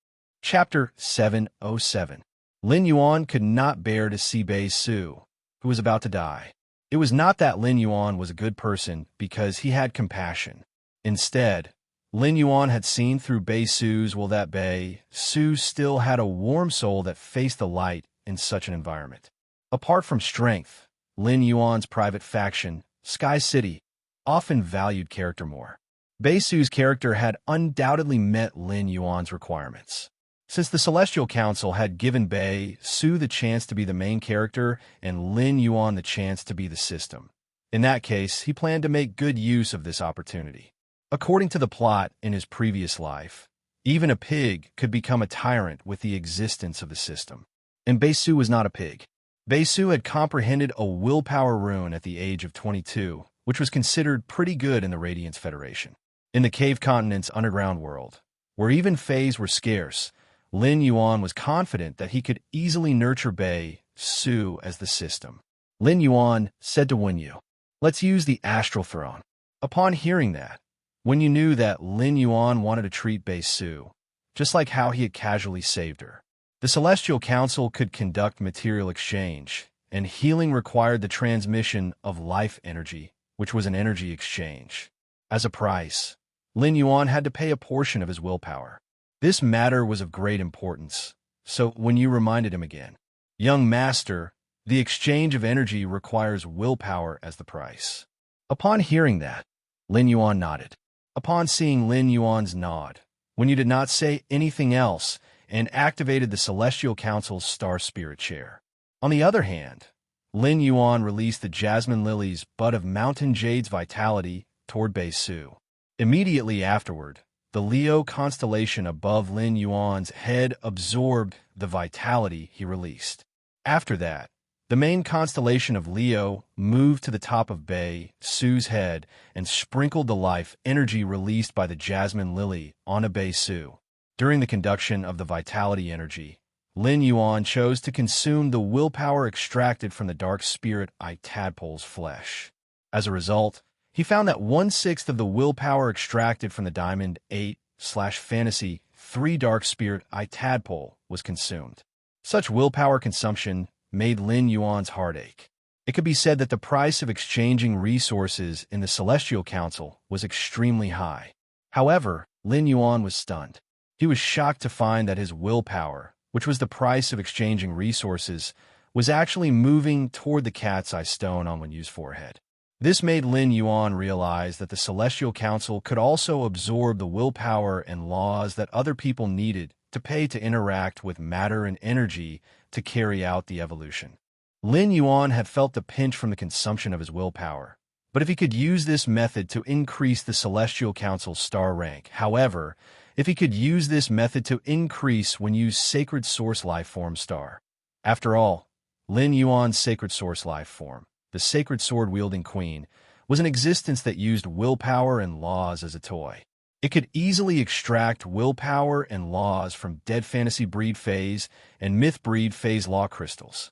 Chapter 707. Lin Yuan could not bear to see Bei Su, who was about to die. It was not that Lin Yuan was a good person because he had compassion. Instead, Lin Yuan had seen through Bei Su's will that Bei Su still had a warm soul that faced the light in such an environment. Apart from strength, Lin Yuan's private faction, Sky City, often valued character more. Bei Su's character had undoubtedly met Lin Yuan's requirements. Since the Celestial Council had given Bei Su the chance to be the main character and Lin Yuan the chance to be the system. In that case, he planned to make good use of this opportunity. According to the plot in his previous life, even a pig could become a tyrant with the existence of the system. And Bei Su was not a pig. Bei Su had comprehended a willpower rune at the age of 22, which was considered pretty good in the Radiance Federation. In the cave continent's underground world, where even Faes were scarce, Lin Yuan was confident that he could easily nurture Bei Su as the system. Lin Yuan said to Wenyu, "Let's use the astral throne." Upon hearing that, Wenyu knew that Lin Yuan wanted to treat Bei Su, just like how he had casually saved her. The Celestial Council could conduct material exchange, and healing required the transmission of life energy, which was an energy exchange. As a price, Lin Yuan had to pay a portion of his willpower. This matter was of great importance, so Wenyu reminded him again. "Young master, the exchange of energy requires willpower as the price." Upon hearing that, Lin Yuan nodded. Upon seeing Lin Yuan's nod, Wenyu did not say anything else and activated the Celestial Council's Star Spirit Chair. On the other hand, Lin Yuan released the Jasmine Lily's bud of Mountain Jade's vitality toward Bei Su. Immediately afterward, the Leo constellation above Lin Yuan's head absorbed the vitality he released. After that, the main constellation of Leo moved to the top of Bei Su's head and sprinkled the life energy released by the Jasmine Lily onto Bei Su. During the conduction of the vitality energy, Lin Yuan chose to consume the willpower extracted from the dark spirit eye tadpole's flesh. As a result, he found that 1/6 of the willpower extracted from the Diamond 8/Fantasy 3 dark spirit eye tadpole was consumed. Such willpower consumption made Lin Yuan's heart ache. It could be said that the price of exchanging resources in the Celestial Council was extremely high. However, Lin Yuan was stunned. He was shocked to find that his willpower, which was the price of exchanging resources, was actually moving toward the cat's eye stone on Wenyu's forehead. This made Lin Yuan realize that the Celestial Council could also absorb the willpower and laws that other people needed to pay to interact with matter and energy to carry out the evolution. Lin Yuan had felt the pinch from the consumption of his willpower, but if he could use this method to increase the Celestial Council's star rank, however, if he could use this method to increase Wenyu's Sacred Source Life Form star. After all, Lin Yuan's Sacred Source Life Form, the Sacred Sword-wielding queen, was an existence that used willpower and laws as a toy. It could easily extract willpower and laws from dead fantasy breed phase and myth breed phase law crystals.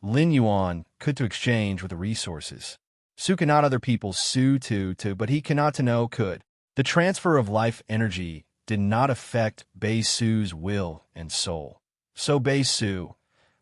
Lin Yuan could to exchange with the resources. Su cannot other people Su to, but he cannot to know could. The transfer of life energy did not affect Bei Su's will and soul. So Bei Su,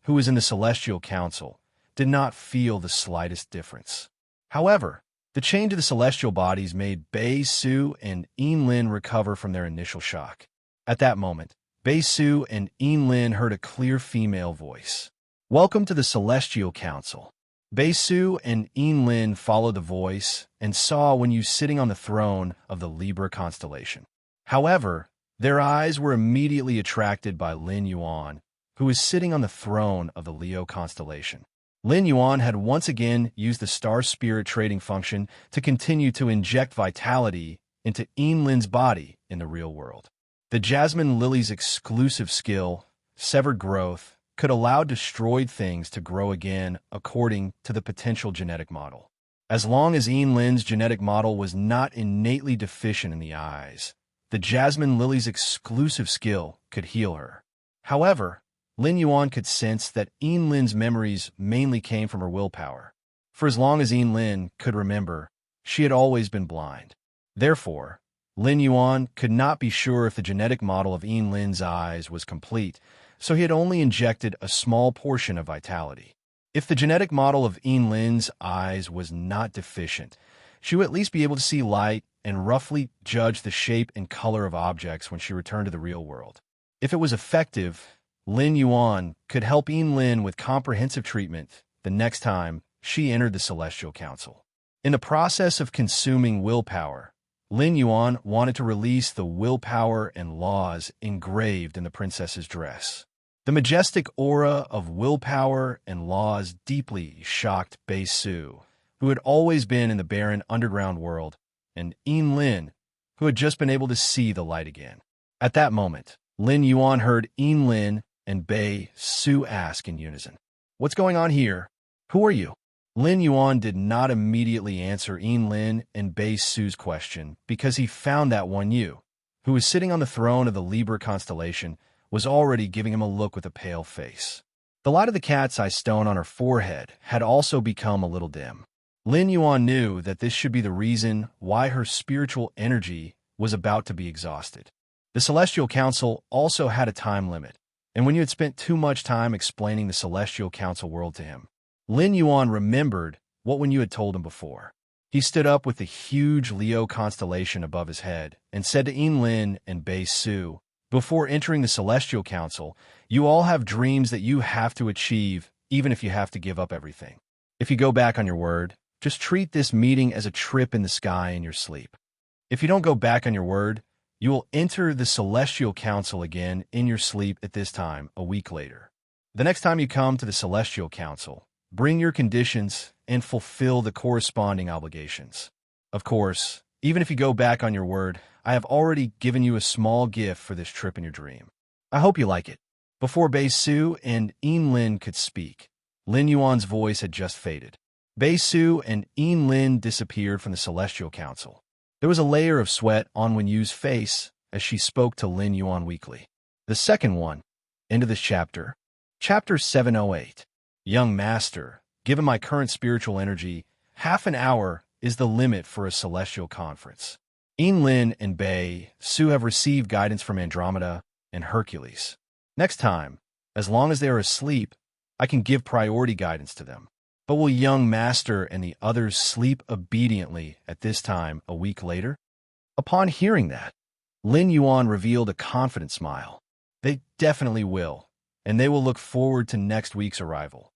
who was in the Celestial Council, did not feel the slightest difference. However, the change of the celestial bodies made Bei Su and Lin recover from their initial shock. At that moment, Bei Su and Lin heard a clear female voice. "Welcome to the Celestial Council." Bei Su and Lin followed the voice and saw Wenyu sitting on the throne of the Libra constellation. However, Their eyes were immediately attracted by Lin Yuan, who was sitting on the throne of the Leo constellation. Lin Yuan had once again used the star spirit trading function to continue to inject vitality into Lin's body in the real world. The Jasmine Lily's exclusive skill, Severed Growth, could allow destroyed things to grow again according to the potential genetic model. As long as Lin's genetic model was not innately deficient in the eyes, the Jasmine Lily's exclusive skill could heal her. However, Lin Yuan could sense that Lin's memories mainly came from her willpower. For as long as Lin could remember, she had always been blind. Therefore, Lin Yuan could not be sure if the genetic model of Lin's eyes was complete, so he had only injected a small portion of vitality. If the genetic model of Lin's eyes was not deficient, she would at least be able to see light and roughly judge the shape and color of objects when she returned to the real world. If it was effective, Lin Yuan could help Lin with comprehensive treatment the next time she entered the Celestial Council. In the process of consuming willpower, Lin Yuan wanted to release the willpower and laws engraved in the princess's dress. The majestic aura of willpower and laws deeply shocked Bei Su, who had always been in the barren underground world, and Lin, who had just been able to see the light again. At that moment, Lin Yuan heard Lin and Bei Su ask in unison, "What's going on here? Who are you?" Lin Yuan did not immediately answer Lin and Bei Su's question because he found that Wan Yu, who was sitting on the throne of the Libra constellation, was already giving him a look with a pale face. The light of the cat's eye stone on her forehead had also become a little dim. Lin Yuan knew that this should be the reason why her spiritual energy was about to be exhausted. The Celestial Council also had a time limit, and when you had spent too much time explaining the Celestial Council world to him, Lin Yuan remembered what Wan Yu had told him before. He stood up with the huge Leo constellation above his head and said to Lin and Bei Su, "Before entering the Celestial Council, you all have dreams that you have to achieve, even if you have to give up everything. If you go back on your word, just treat this meeting as a trip in the sky in your sleep. If you don't go back on your word, you will enter the Celestial Council again in your sleep at this time a week later. The next time you come to the Celestial Council, bring your conditions and fulfill the corresponding obligations. Of course, even if you go back on your word, I have already given you a small gift for this trip in your dream. I hope you like it." Before Bei Su and Lin could speak, Lin Yuan's voice had just faded. Bei Su and Lin disappeared from the Celestial Council. There was a layer of sweat on Wan Yu's face as she spoke to Lin Yuan weakly. The second one. End of this chapter. Chapter 708. Young Master, given my current spiritual energy, half an hour is the limit for a celestial conference. Lin and Bei Su have received guidance from Andromeda and Hercules. Next time, as long as they are asleep, I can give priority guidance to them. But will Young Master and the others sleep obediently at this time a week later? Upon hearing that, Lin Yuan revealed a confident smile. They definitely will, and they will look forward to next week's arrival.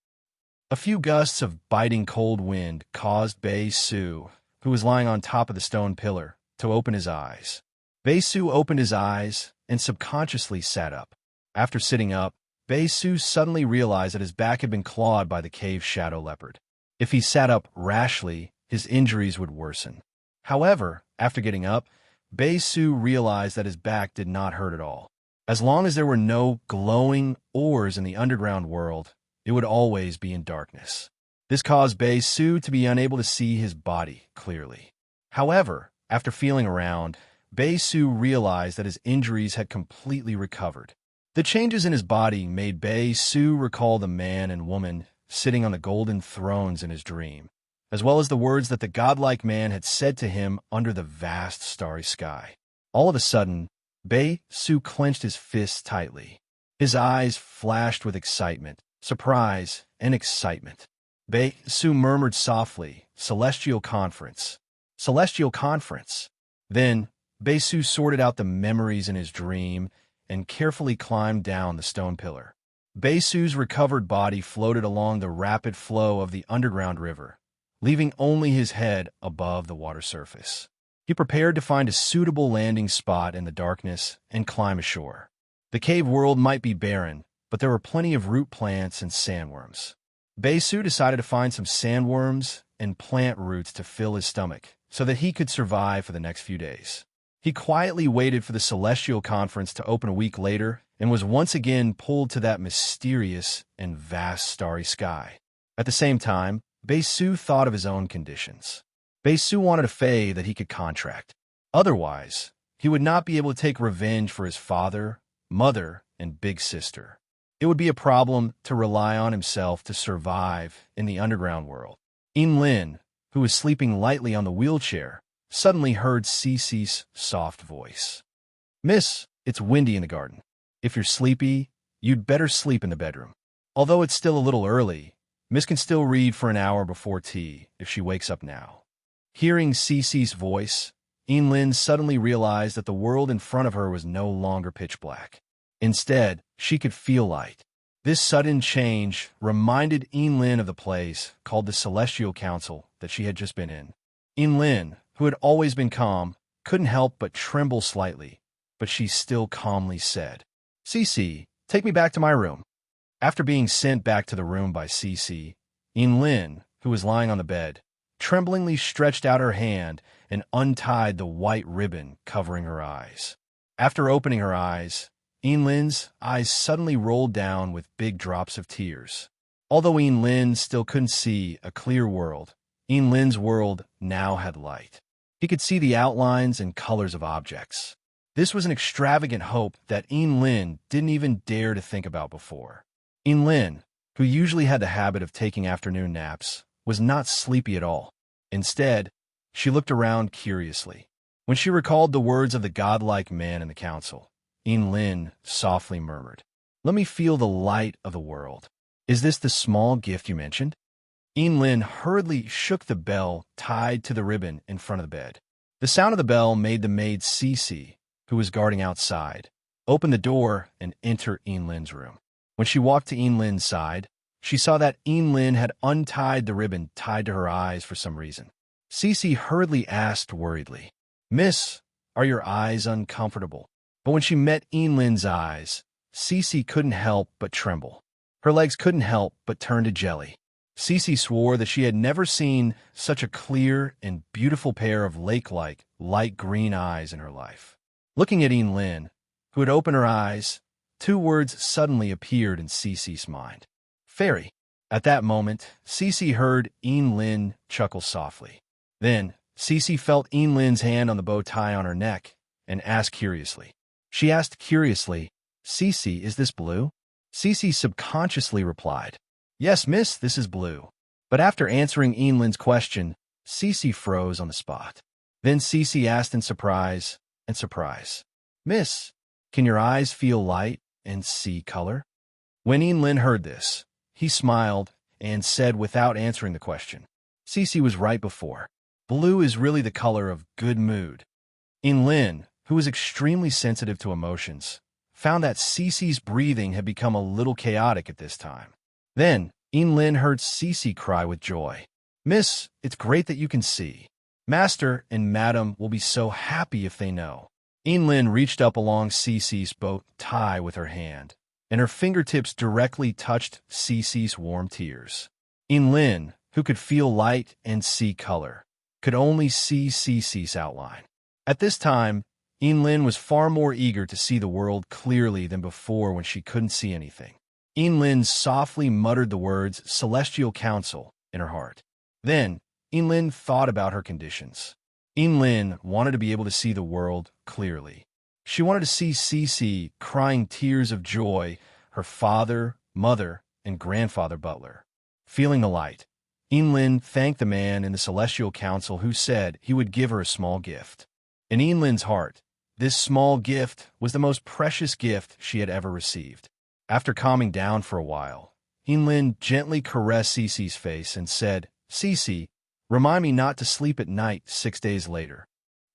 A few gusts of biting cold wind caused Bei Su, who was lying on top of the stone pillar, to open his eyes. Bei Su opened his eyes and subconsciously sat up. After sitting up, Bei Su suddenly realized that his back had been clawed by the cave shadow leopard. If he sat up rashly, his injuries would worsen. However, after getting up, Bei Su realized that his back did not hurt at all. As long as there were no glowing ores in the underground world, it would always be in darkness. This caused Bei Su to be unable to see his body clearly. However, after feeling around, Bei Su realized that his injuries had completely recovered. The changes in his body made Bei Su recall the man and woman sitting on the golden thrones in his dream, as well as the words that the godlike man had said to him under the vast starry sky. All of a sudden, Bei Su clenched his fists tightly. His eyes flashed with excitement, surprise, and excitement. Bei Su murmured softly, "Celestial Conference. Celestial Conference." Then, Bei Su sorted out the memories in his dream and carefully climbed down the stone pillar. Bei Su's recovered body floated along the rapid flow of the underground river, leaving only his head above the water surface. He prepared to find a suitable landing spot in the darkness and climb ashore. The cave world might be barren, but there were plenty of root plants and sandworms. Baesu decided to find some sandworms and plant roots to fill his stomach so that he could survive for the next few days. He quietly waited for the Celestial Conference to open a week later and was once again pulled to that mysterious and vast starry sky. At the same time, Baesu thought of his own conditions. Baesu wanted a fae that he could contract. Otherwise, he would not be able to take revenge for his father, mother, and big sister. It would be a problem to rely on himself to survive in the underground world. Lin, who was sleeping lightly on the wheelchair, suddenly heard Cece's soft voice. "Miss, it's windy in the garden. If you're sleepy, you'd better sleep in the bedroom. Although it's still a little early, Miss can still read for an hour before tea if she wakes up now." Hearing Cece's voice, Lin suddenly realized that the world in front of her was no longer pitch black. Instead, she could feel light. This sudden change reminded Lin of the place called the Celestial Council that she had just been in. Lin, who had always been calm, couldn't help but tremble slightly, but she still calmly said, "Cece, take me back to my room." After being sent back to the room by Cece, Lin, who was lying on the bed, tremblingly stretched out her hand and untied the white ribbon covering her eyes. After opening her eyes, Lin's eyes suddenly rolled down with big drops of tears. Although Lin still couldn't see a clear world, Lin's world now had light. He could see the outlines and colors of objects. This was an extravagant hope that Lin didn't even dare to think about before. Lin, who usually had the habit of taking afternoon naps, was not sleepy at all. Instead, she looked around curiously. When she recalled the words of the godlike man in the council, Lin softly murmured, "Let me feel the light of the world. Is this the small gift you mentioned?" Lin hurriedly shook the bell tied to the ribbon in front of the bed. The sound of the bell made the maid Cece, who was guarding outside, open the door and enter Lin's room. When she walked to Lin's side, she saw that Lin had untied the ribbon tied to her eyes for some reason. Cece hurriedly asked worriedly, "Miss, are your eyes uncomfortable?" But when she met Lin's eyes, Cece couldn't help but tremble. Her legs couldn't help but turn to jelly. Cece swore that she had never seen such a clear and beautiful pair of lake-like, light green eyes in her life. Looking at Lin, who had opened her eyes, two words suddenly appeared in Cece's mind. "Fairy." At that moment, Cece heard Lin chuckle softly. Then, Cece felt Lin's hand on the bow tie on her neck and asked curiously. She asked curiously, "Cece, is this blue?" Cece subconsciously replied, "Yes, miss, this is blue." But after answering Lin's question, Cece froze on the spot. Then Cece asked in surprise, "Miss, can your eyes feel light and see color?" When Lin heard this, he smiled and said without answering the question, "Cece was right before. Blue is really the color of good mood." Lin, who was extremely sensitive to emotions, found that Cece's breathing had become a little chaotic at this time. Then, Lin heard Cece cry with joy, "Miss, it's great that you can see. Master and Madam will be so happy if they know." Lin reached up along Cece's bow tie with her hand, and her fingertips directly touched Cece's warm tears. Lin, who could feel light and see color, could only see Cece's outline. At this time, Lin was far more eager to see the world clearly than before when she couldn't see anything. Lin softly muttered the words Celestial Council in her heart. Then, Lin thought about her conditions. Lin wanted to be able to see the world clearly. She wanted to see Cece crying tears of joy, her father, mother, and grandfather butler. Feeling the light, Lin thanked the man in the Celestial Council who said he would give her a small gift. In Lin's heart, this small gift was the most precious gift she had ever received. After calming down for a while, Lin gently caressed Cece's face and said, "Cece, remind me not to sleep at night 6 days later.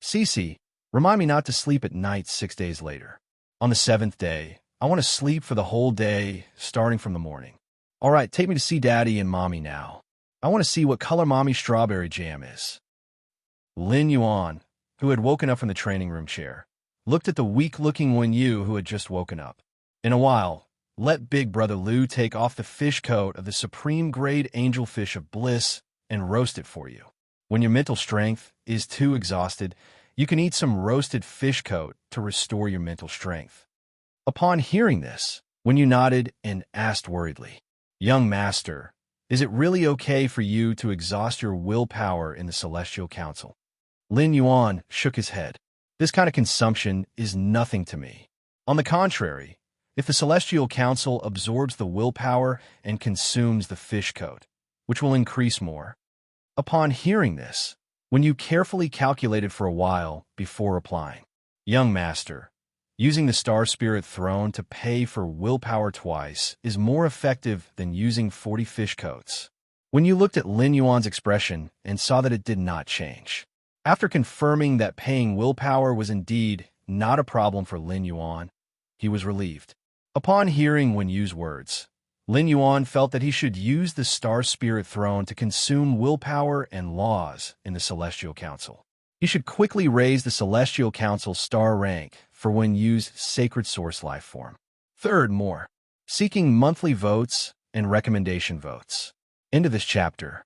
Cece, remind me not to sleep at night 6 days later. On the 7th day, I want to sleep for the whole day, starting from the morning. All right, take me to see Daddy and Mommy now. I want to see what color Mommy's strawberry jam is." Lin Yuan, who had woken up from the training room chair, looked at the weak-looking Wen Yu who had just woken up. In a while, let Big Brother Liu take off the fish coat of the supreme-grade angelfish of bliss and roast it for you. When your mental strength is too exhausted, you can eat some roasted fish coat to restore your mental strength. Upon hearing this, Wen Yu nodded and asked worriedly, "Young master, is it really okay for you to exhaust your willpower in the Celestial Council?" Lin Yuan shook his head. "This kind of consumption is nothing to me. On the contrary, if the Celestial Council absorbs the willpower and consumes the fish coat, which will increase more." Upon hearing this, Wen Yu carefully calculated for a while before replying, "Young master, using the Star Spirit Throne to pay for willpower twice is more effective than using 40 fish coats." When you looked at Lin Yuan's expression and saw that it did not change. After confirming that paying willpower was indeed not a problem for Lin Yuan, he was relieved. Upon hearing Wen Yu's words, Lin Yuan felt that he should use the Star Spirit Throne to consume willpower and laws in the Celestial Council. He should quickly raise the Celestial Council's star rank for Wen Yu's Sacred Source life form. Third, more. Seeking monthly votes and recommendation votes. End of this chapter.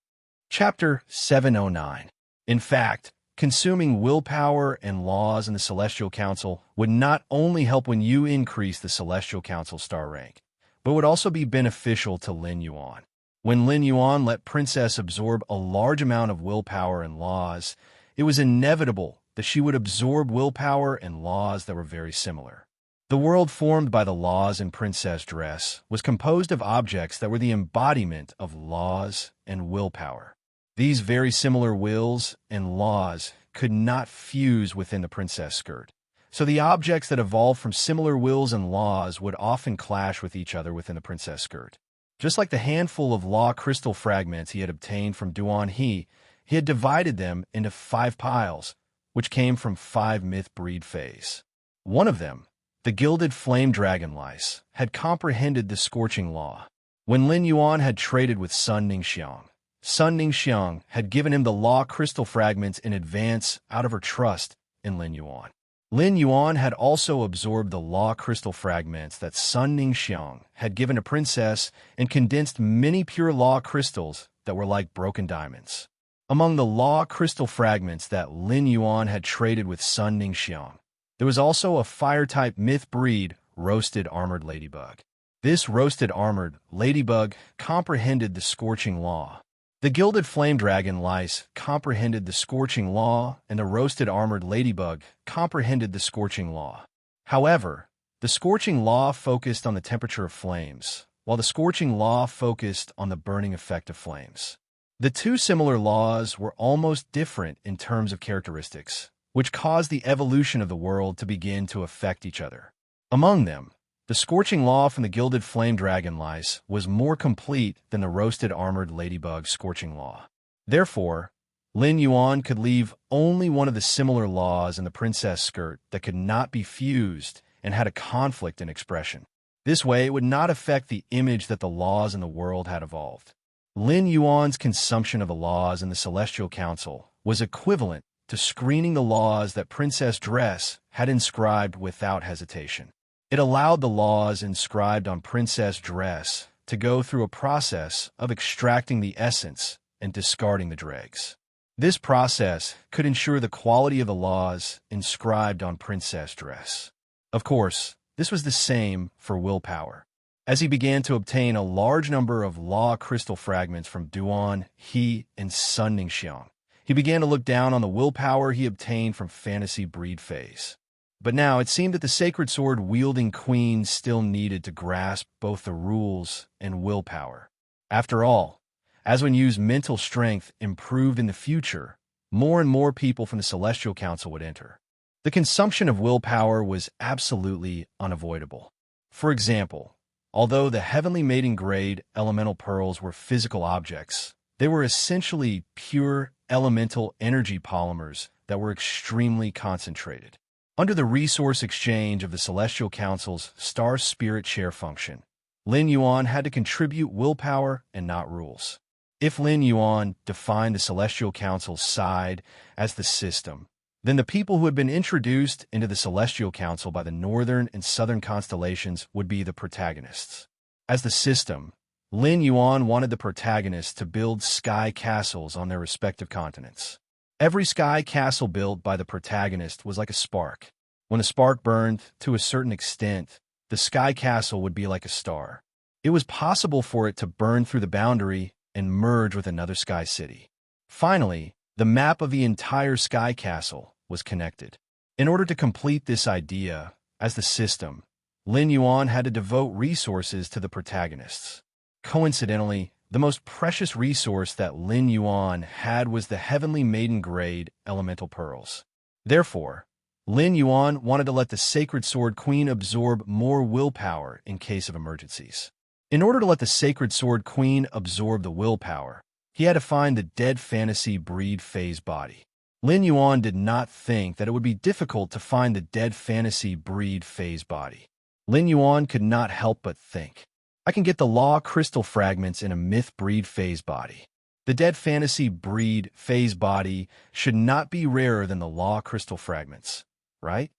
Chapter 709. In fact, consuming willpower and laws in the Celestial Council would not only help Wen Yu increase the Celestial Council star rank, but would also be beneficial to Lin Yuan. When Lin Yuan let Princess absorb a large amount of willpower and laws, it was inevitable that she would absorb willpower and laws that were very similar. The world formed by the laws in Princess Dress was composed of objects that were the embodiment of laws and willpower. These very similar wills and laws could not fuse within the princess skirt, so the objects that evolved from similar wills and laws would often clash with each other within the princess skirt. Just like the handful of law crystal fragments he had obtained from Duan He had divided them into 5 piles, which came from 5 myth breed phase. One of them, the gilded flame dragon lice, had comprehended the scorching law. When Lin Yuan had traded with Sun Ningxiang, Sun Ningxiang had given him the law crystal fragments in advance out of her trust in Lin Yuan. Lin Yuan had also absorbed the law crystal fragments that Sun Ningxiang had given to Princess and condensed many pure law crystals that were like broken diamonds. Among the law crystal fragments that Lin Yuan had traded with Sun Ningxiang, there was also a fire-type myth breed roasted armored ladybug. This roasted armored ladybug comprehended the scorching law. The gilded flame dragon lice comprehended the scorching law, and the roasted armored ladybug comprehended the scorching law. However, the scorching law focused on the temperature of flames, while the scorching law focused on the burning effect of flames. The two similar laws were almost different in terms of characteristics, which caused the evolution of the world to begin to affect each other. Among them, the scorching law from the gilded flame dragon lice was more complete than the roasted armored ladybug scorching law. Therefore, Lin Yuan could leave only one of the similar laws in the princess skirt that could not be fused and had a conflict in expression. This way, it would not affect the image that the laws in the world had evolved. Lin Yuan's consumption of the laws in the Celestial Council was equivalent to screening the laws that Princess Dress had inscribed without hesitation. It allowed the laws inscribed on Princess Dress to go through a process of extracting the essence and discarding the dregs. This process could ensure the quality of the laws inscribed on Princess Dress. Of course, this was the same for willpower. As he began to obtain a large number of law crystal fragments from Duan He and Sun Ningxiang, he began to look down on the willpower he obtained from fantasy breed phase. But now it seemed that the sacred sword-wielding queen still needed to grasp both the rules and willpower. After all, as Wen Yu's mental strength improved in the future, more and more people from the Celestial Council would enter. The consumption of willpower was absolutely unavoidable. For example, although the heavenly maiden grade elemental pearls were physical objects, they were essentially pure elemental energy polymers that were extremely concentrated. Under the resource exchange of the Celestial Council's Star Spirit Share function, Lin Yuan had to contribute willpower and not rules. If Lin Yuan defined the Celestial Council's side as the system Then the people who had been introduced into the Celestial Council by the northern and southern constellations would be the protagonists. As the system, Lin Yuan wanted the protagonists to build sky castles on their respective continents. Every sky castle built by the protagonist was like a spark. When the spark burned, to a certain extent, the sky castle would be like a star. It was possible for it to burn through the boundary and merge with another sky city. Finally, the map of the entire sky castle was connected. In order to complete this idea, as the system, Lin Yuan had to devote resources to the protagonists. Coincidentally, the most precious resource that Lin Yuan had was the heavenly maiden grade elemental pearls. Therefore, Lin Yuan wanted to let the Sacred Sword Queen absorb more willpower in case of emergencies. In order to let the Sacred Sword Queen absorb the willpower, he had to find the dead fantasy breed phase body. Lin Yuan did not think that it would be difficult to find the dead fantasy breed phase body. Lin Yuan could not help but think, I can get the law crystal fragments in a myth breed phase body. The dead fantasy breed phase body should not be rarer than the law crystal fragments, right?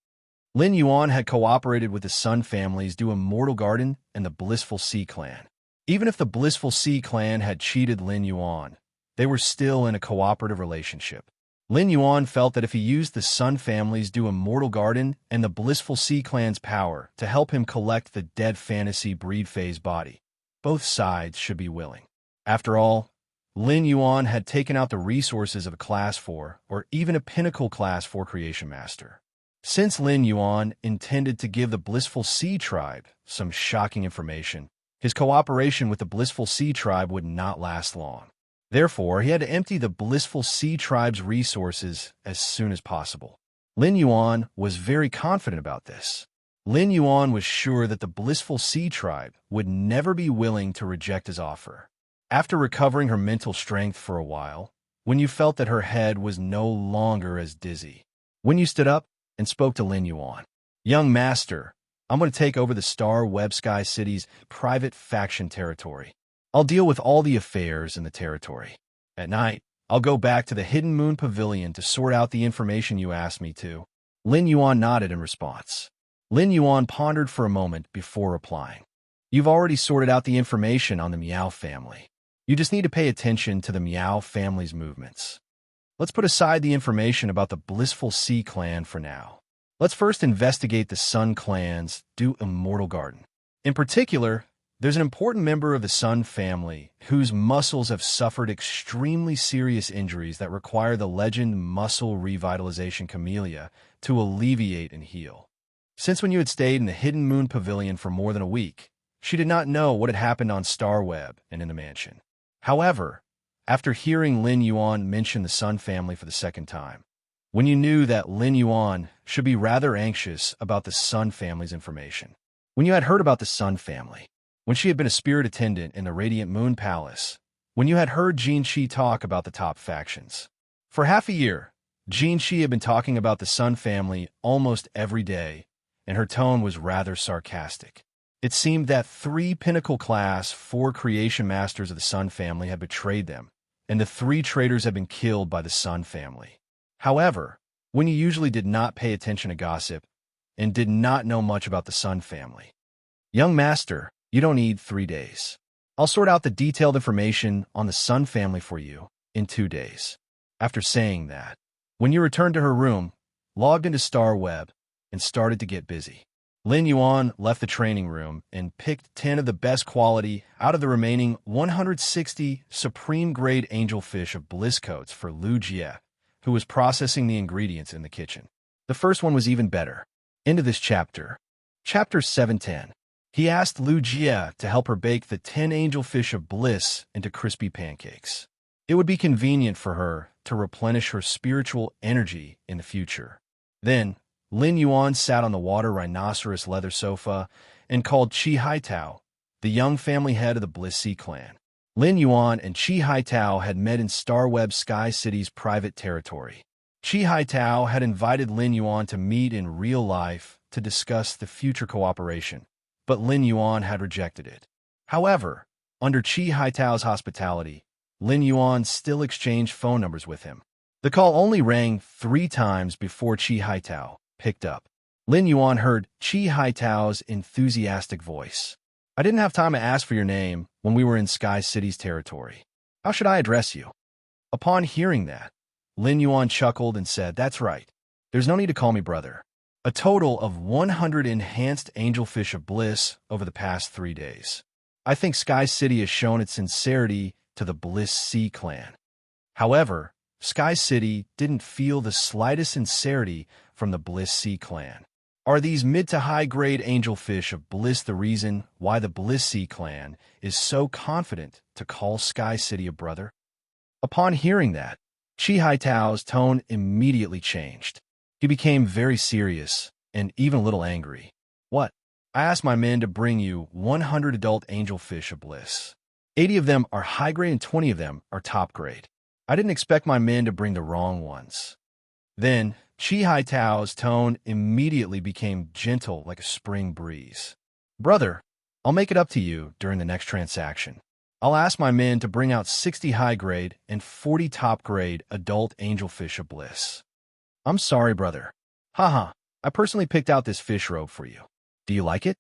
Lin Yuan had cooperated with the Sun families due Immortal Garden and the Blissful Sea clan. Even if the Blissful Sea clan had cheated Lin Yuan, they were still in a cooperative relationship. Lin Yuan felt that if he used the Sun families due Immortal Garden and the Blissful Sea clan's power to help him collect the dead fantasy breed phase body, both sides should be willing. After all, Lin Yuan had taken out the resources of a Class 4 or even a Pinnacle Class 4 Creation Master. Since Lin Yuan intended to give the Blissful Sea tribe some shocking information, his cooperation with the Blissful Sea tribe would not last long. Therefore, he had to empty the Blissful Sea tribe's resources as soon as possible. Lin Yuan was very confident about this. Lin Yuan was sure that the Blissful Sea tribe would never be willing to reject his offer. After recovering her mental strength for a while, when you felt that her head was no longer as dizzy, when you stood up and spoke to Lin Yuan, "Young master, I'm going to take over the Star Web Sky City's private faction territory. I'll deal with all the affairs in the territory. At night, I'll go back to the Hidden Moon Pavilion to sort out the information you asked me to." Lin Yuan nodded in response. Lin Yuan pondered for a moment before replying. "You've already sorted out the information on the Meow family. You just need to pay attention to the Meow family's movements. Let's put aside the information about the Blissful Sea clan for now. Let's first investigate the Sun clans due Immortal Garden. In particular, there's an important member of the Sun family whose muscles have suffered extremely serious injuries that require the legend Muscle Revitalization Camellia to alleviate and heal. Since when you had stayed in the Hidden Moon Pavilion for more than a week, she did not know what had happened on Starweb and in the mansion. However, after hearing Lin Yuan mention the Sun family for the second time, when you knew that Lin Yuan should be rather anxious about the Sun family's information, when you had heard about the Sun family, when she had been a spirit attendant in the Radiant Moon Palace, when you had heard Jin Shi talk about the top factions. For half a year, Jin Shi had been talking about the Sun family almost every day, and her tone was rather sarcastic. It seemed that 3 Pinnacle Class 4 Creation Masters of the Sun family had betrayed them, and the 3 traitors had been killed by the Sun family. However, when you usually did not pay attention to gossip and did not know much about the Sun family, "Young master, you don't need 3 days. I'll sort out the detailed information on the Sun family for you in 2 days." After saying that, when you returned to her room, logged into Starweb, and started to get busy, Lin Yuan left the training room and picked 10 of the best quality out of the remaining 160 supreme-grade angelfish of bliss coats for Lu Jie, who was processing the ingredients in the kitchen. The first one was even better. Into this chapter. Chapter 710. He asked Lu Jie to help her bake the 10 angelfish of bliss into crispy pancakes. It would be convenient for her to replenish her spiritual energy in the future. Then, Lin Yuan sat on the water rhinoceros leather sofa and called Qi Haitao, the young family head of the Bliss Sea clan. Lin Yuan and Qi Haitao had met in Starweb Sky City's private territory. Qi Haitao had invited Lin Yuan to meet in real life to discuss the future cooperation, but Lin Yuan had rejected it. However, under Qi Haitao's hospitality, Lin Yuan still exchanged phone numbers with him. The call only rang 3 times before Chi Haitao picked up. Lin Yuan heard Chi Haitao's enthusiastic voice. I didn't have time to ask for your name when we were in Sky City's territory. How should I address you? Upon hearing that, Lin Yuan chuckled and said, That's right. There's no need to call me brother. A total of 100 enhanced angelfish of bliss over the past 3 days. I think Sky City has shown its sincerity to the Bliss Sea clan. However, Sky City didn't feel the slightest sincerity from the Bliss Sea clan. Are these mid to high grade angelfish of bliss the reason why the Bliss Sea clan is so confident to call Sky City a brother? Upon hearing that, Chi Haitao's tone immediately changed. He became very serious and even a little angry. What? I asked my men to bring you 100 adult angelfish of bliss. 80 of them are high grade and 20 of them are top grade. I didn't expect my men to bring the wrong ones. Then, Chi Haitao's tone immediately became gentle like a spring breeze. Brother, I'll make it up to you during the next transaction. I'll ask my men to bring out 60 high-grade and 40 top-grade adult angelfish of bliss. I'm sorry, brother. Haha, I personally picked out this fish robe for you. Do you like it?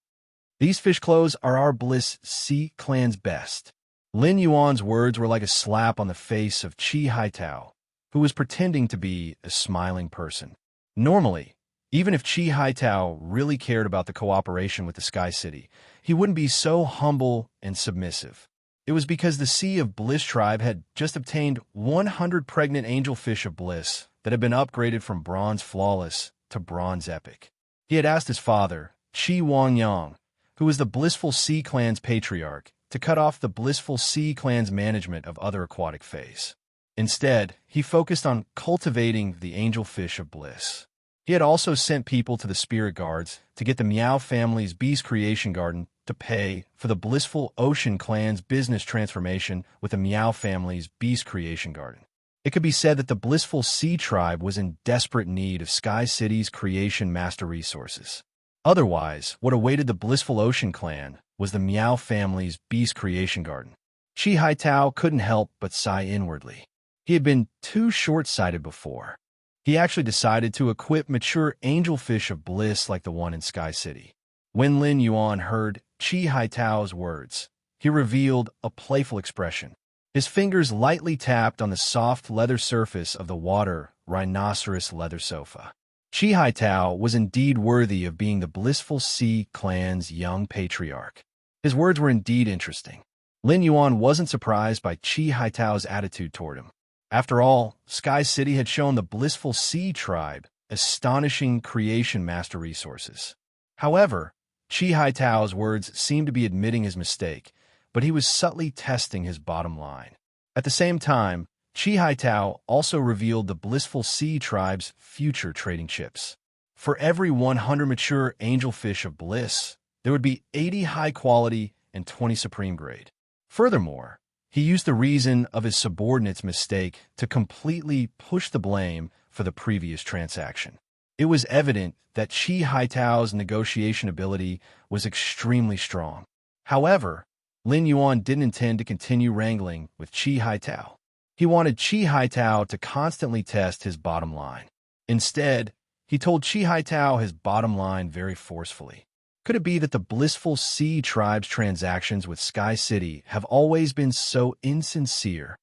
These fish clothes are our Bliss Sea clan's best. Lin Yuan's words were like a slap on the face of Chi Haitao, who was pretending to be a smiling person. Normally, even if Chi Haitao really cared about the cooperation with the Sky City, he wouldn't be so humble and submissive. It was because the Sea of Bliss tribe had just obtained 100 pregnant angelfish of bliss that had been upgraded from bronze flawless to bronze epic. He had asked his father, Chi Wangyang, who was the Blissful Sea clan's patriarch, to cut off the Blissful Sea clan's management of other aquatic fays. Instead, he focused on cultivating the angelfish of bliss. He had also sent people to the spirit guards to get the Miao family's beast creation garden to pay for the Blissful Ocean clan's business transformation with the Miao family's beast creation garden. It could be said that the Blissful Sea tribe was in desperate need of Sky City's creation master resources. Otherwise, what awaited the Blissful Ocean clan was the Miao family's beast creation garden. Chi Haitao couldn't help but sigh inwardly. He had been too short-sighted before. He actually decided to equip mature angelfish of bliss like the one in Sky City. When Lin Yuan heard Chi Haitao's words, he revealed a playful expression. His fingers lightly tapped on the soft leather surface of the water rhinoceros leather sofa. Chi Haitao was indeed worthy of being the Blissful Sea clan's young patriarch. His words were indeed interesting. Lin Yuan wasn't surprised by Chi Haitao's attitude toward him. After all, Sky City had shown the Blissful Sea tribe astonishing creation master resources. However, Chi Haitao's words seemed to be admitting his mistake, but he was subtly testing his bottom line. At the same time, Chi Haitao also revealed the Blissful Sea tribe's future trading chips. For every 100 mature angelfish of bliss, there would be 80 high-quality and 20 supreme grade. Furthermore, he used the reason of his subordinate's mistake to completely push the blame for the previous transaction. It was evident that Chi Haitao's negotiation ability was extremely strong. However, Lin Yuan didn't intend to continue wrangling with Chi Haitao. He wanted Chi Haitao to constantly test his bottom line. Instead, he told Chi Haitao his bottom line very forcefully. Could it be that the Blissful Sea tribe's transactions with Sky City have always been so insincere?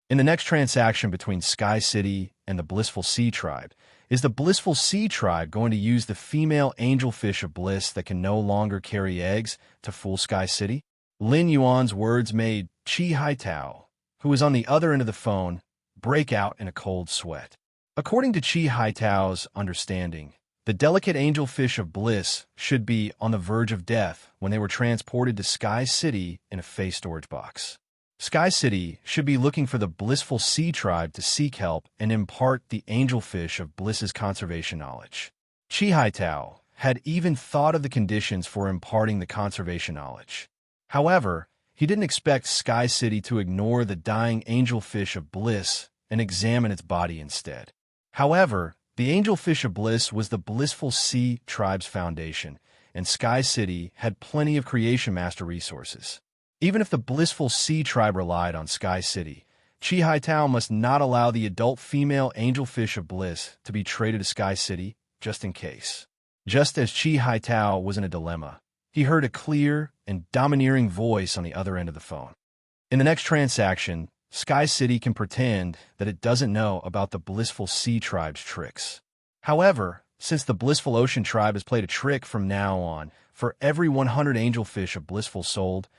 In the next transaction between Sky City and the Blissful Sea tribe, is the Blissful Sea tribe going to use the female angelfish of bliss that can no longer carry eggs to fool Sky City? Lin Yuan's words made Chi Haitao, who was on the other end of the phone, break out in a cold sweat. According to Chi Haitao's understanding, the delicate angelfish of bliss should be on the verge of death when they were transported to Sky City in a face storage box. Sky City should be looking for the Blissful Sea tribe to seek help and impart the angelfish of bliss's conservation knowledge. Chi Haitao had even thought of the conditions for imparting the conservation knowledge. However, he didn't expect Sky City to ignore the dying angelfish of bliss and examine its body instead. However, the angelfish of bliss was the Blissful Sea tribe's foundation, and Sky City had plenty of creation master resources. Even if the Blissful Sea tribe relied on Sky City, Chi Hai Tao must not allow the adult female angelfish of bliss to be traded to Sky City, just in case. Just as Chi Hai Tao was in a dilemma, he heard a clear and domineering voice on the other end of the phone. In the next transaction, Sky City can pretend that it doesn't know about the Blissful Sea Tribe's tricks. However, since the Blissful Ocean Tribe has played a trick from now on, for every 100 angelfish of Blissful sold,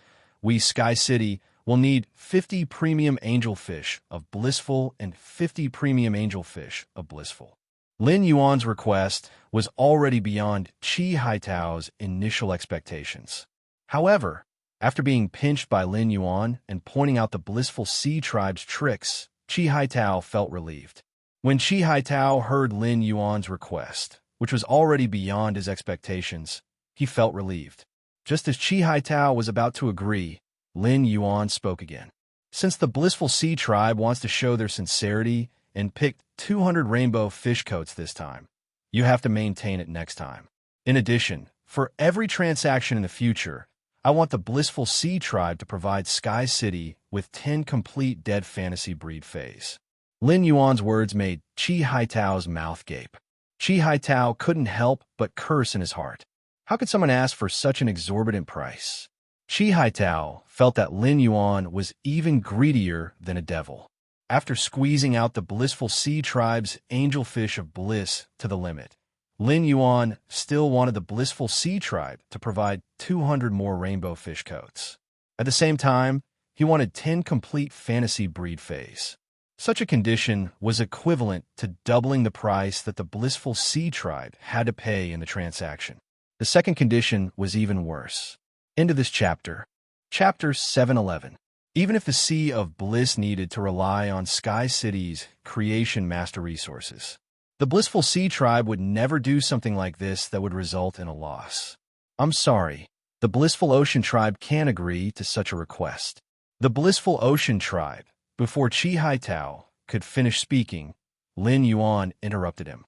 we, Sky City, will need 50 premium angelfish of Blissful and 50 premium angelfish of Blissful. Lin Yuan's request was already beyond Chi Hai Tao's initial expectations. However, after being pinched by Lin Yuan and pointing out the Blissful Sea Tribe's tricks, Chi Hai Tao felt relieved. When Chi Hai Tao heard Lin Yuan's request, which was already beyond his expectations, he felt relieved. Just as Chi Hai Tao was about to agree, Lin Yuan spoke again. Since the Blissful Sea Tribe wants to show their sincerity and picked 200 rainbow fish coats this time, you have to maintain it next time. In addition, for every transaction in the future, I want the Blissful Sea Tribe to provide Sky City with 10 complete dead fantasy breed fays. Lin Yuan's words made Chi Hai Tao's mouth gape. Chi Hai Tao couldn't help but curse in his heart. How could someone ask for such an exorbitant price? Chi Hai Tao felt that Lin Yuan was even greedier than a devil. After squeezing out the Blissful Sea Tribe's angelfish of bliss to the limit, Lin Yuan still wanted the Blissful Sea Tribe to provide 200 more rainbow fish coats. At the same time, he wanted 10 complete fantasy breed fays. Such a condition was equivalent to doubling the price that the Blissful Sea Tribe had to pay in the transaction. The second condition was even worse. End of this chapter. Chapter 711. Even if the Sea of Bliss needed to rely on Sky City's creation master resources, the Blissful Sea Tribe would never do something like this that would result in a loss. I'm sorry, the Blissful Ocean Tribe can't agree to such a request. The Blissful Ocean Tribe, before Chi Hai Tao could finish speaking, Lin Yuan interrupted him.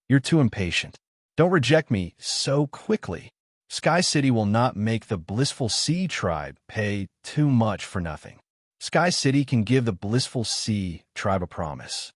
You're too impatient. Don't reject me so quickly. Sky City will not make the Blissful Sea Tribe pay too much for nothing. Sky City can give the Blissful Sea Tribe a promise.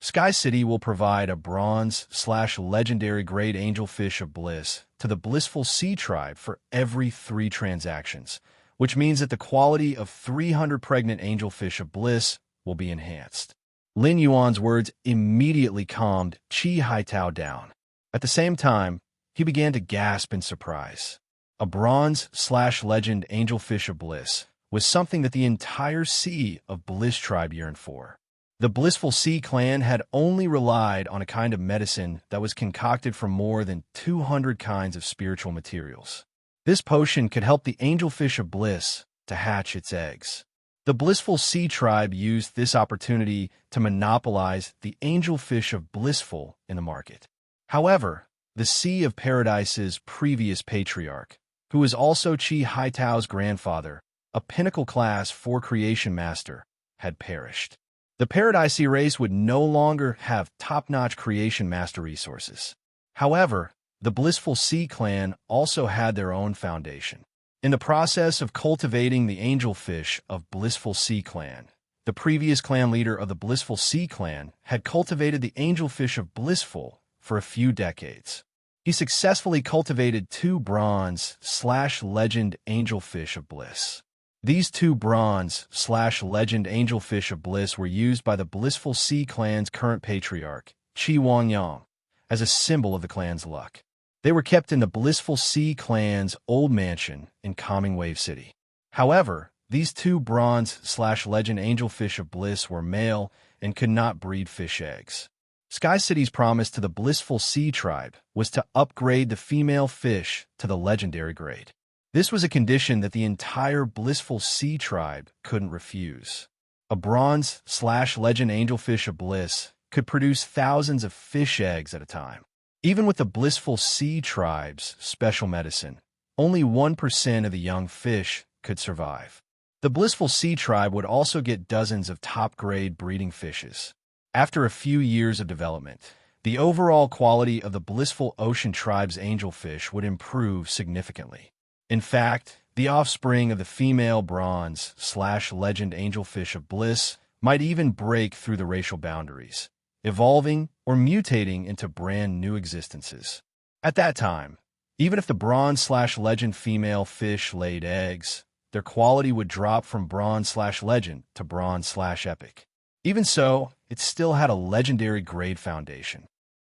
Sky City will provide a bronze/legendary grade angelfish of bliss to the Blissful Sea Tribe for every 3 transactions, which means that the quality of 300 pregnant angelfish of bliss will be enhanced. Lin Yuan's words immediately calmed Chi Hai Tao down. At the same time, he began to gasp in surprise. A bronze/legend angelfish of bliss was something that the entire Sea of Bliss tribe yearned for. The Blissful Sea clan had only relied on a kind of medicine that was concocted from more than 200 kinds of spiritual materials. This potion could help the angelfish of bliss to hatch its eggs. The Blissful Sea tribe used this opportunity to monopolize the angelfish of blissful in the market. However, the Sea of Paradise's previous patriarch, who was also Chi Hai Tao's grandfather, a pinnacle class 4 creation master, had perished. The Paradise race would no longer have top-notch creation master resources. However, the Blissful Sea clan also had their own foundation. In the process of cultivating the angelfish of Blissful Sea clan, the previous clan leader of the Blissful Sea clan had cultivated the angelfish of Blissful for a few decades. He successfully cultivated 2 bronze/legend angelfish of bliss. These 2 bronze/legend angelfish of bliss were used by the Blissful Sea clan's current patriarch, Chi Wangyang, as a symbol of the clan's luck. They were kept in the Blissful Sea clan's old mansion in Calming Wave City. However, these 2 bronze/legend angelfish of bliss were male and could not breed fish eggs. Sky City's promise to the Blissful Sea tribe was to upgrade the female fish to the legendary grade. This was a condition that the entire Blissful Sea tribe couldn't refuse. A bronze/legend angelfish of bliss could produce thousands of fish eggs at a time. Even with the Blissful Sea tribe's special medicine, only 1% of the young fish could survive. The Blissful Sea tribe would also get dozens of top-grade breeding fishes. After a few years of development, the overall quality of the Blissful Ocean tribe's angelfish would improve significantly. In fact, the offspring of the female bronze/legend angelfish of bliss might even break through the racial boundaries, evolving or mutating into brand new existences. At that time, even if the bronze/legend female fish laid eggs, their quality would drop from bronze/legend to bronze/epic. Even so, it still had a legendary grade foundation.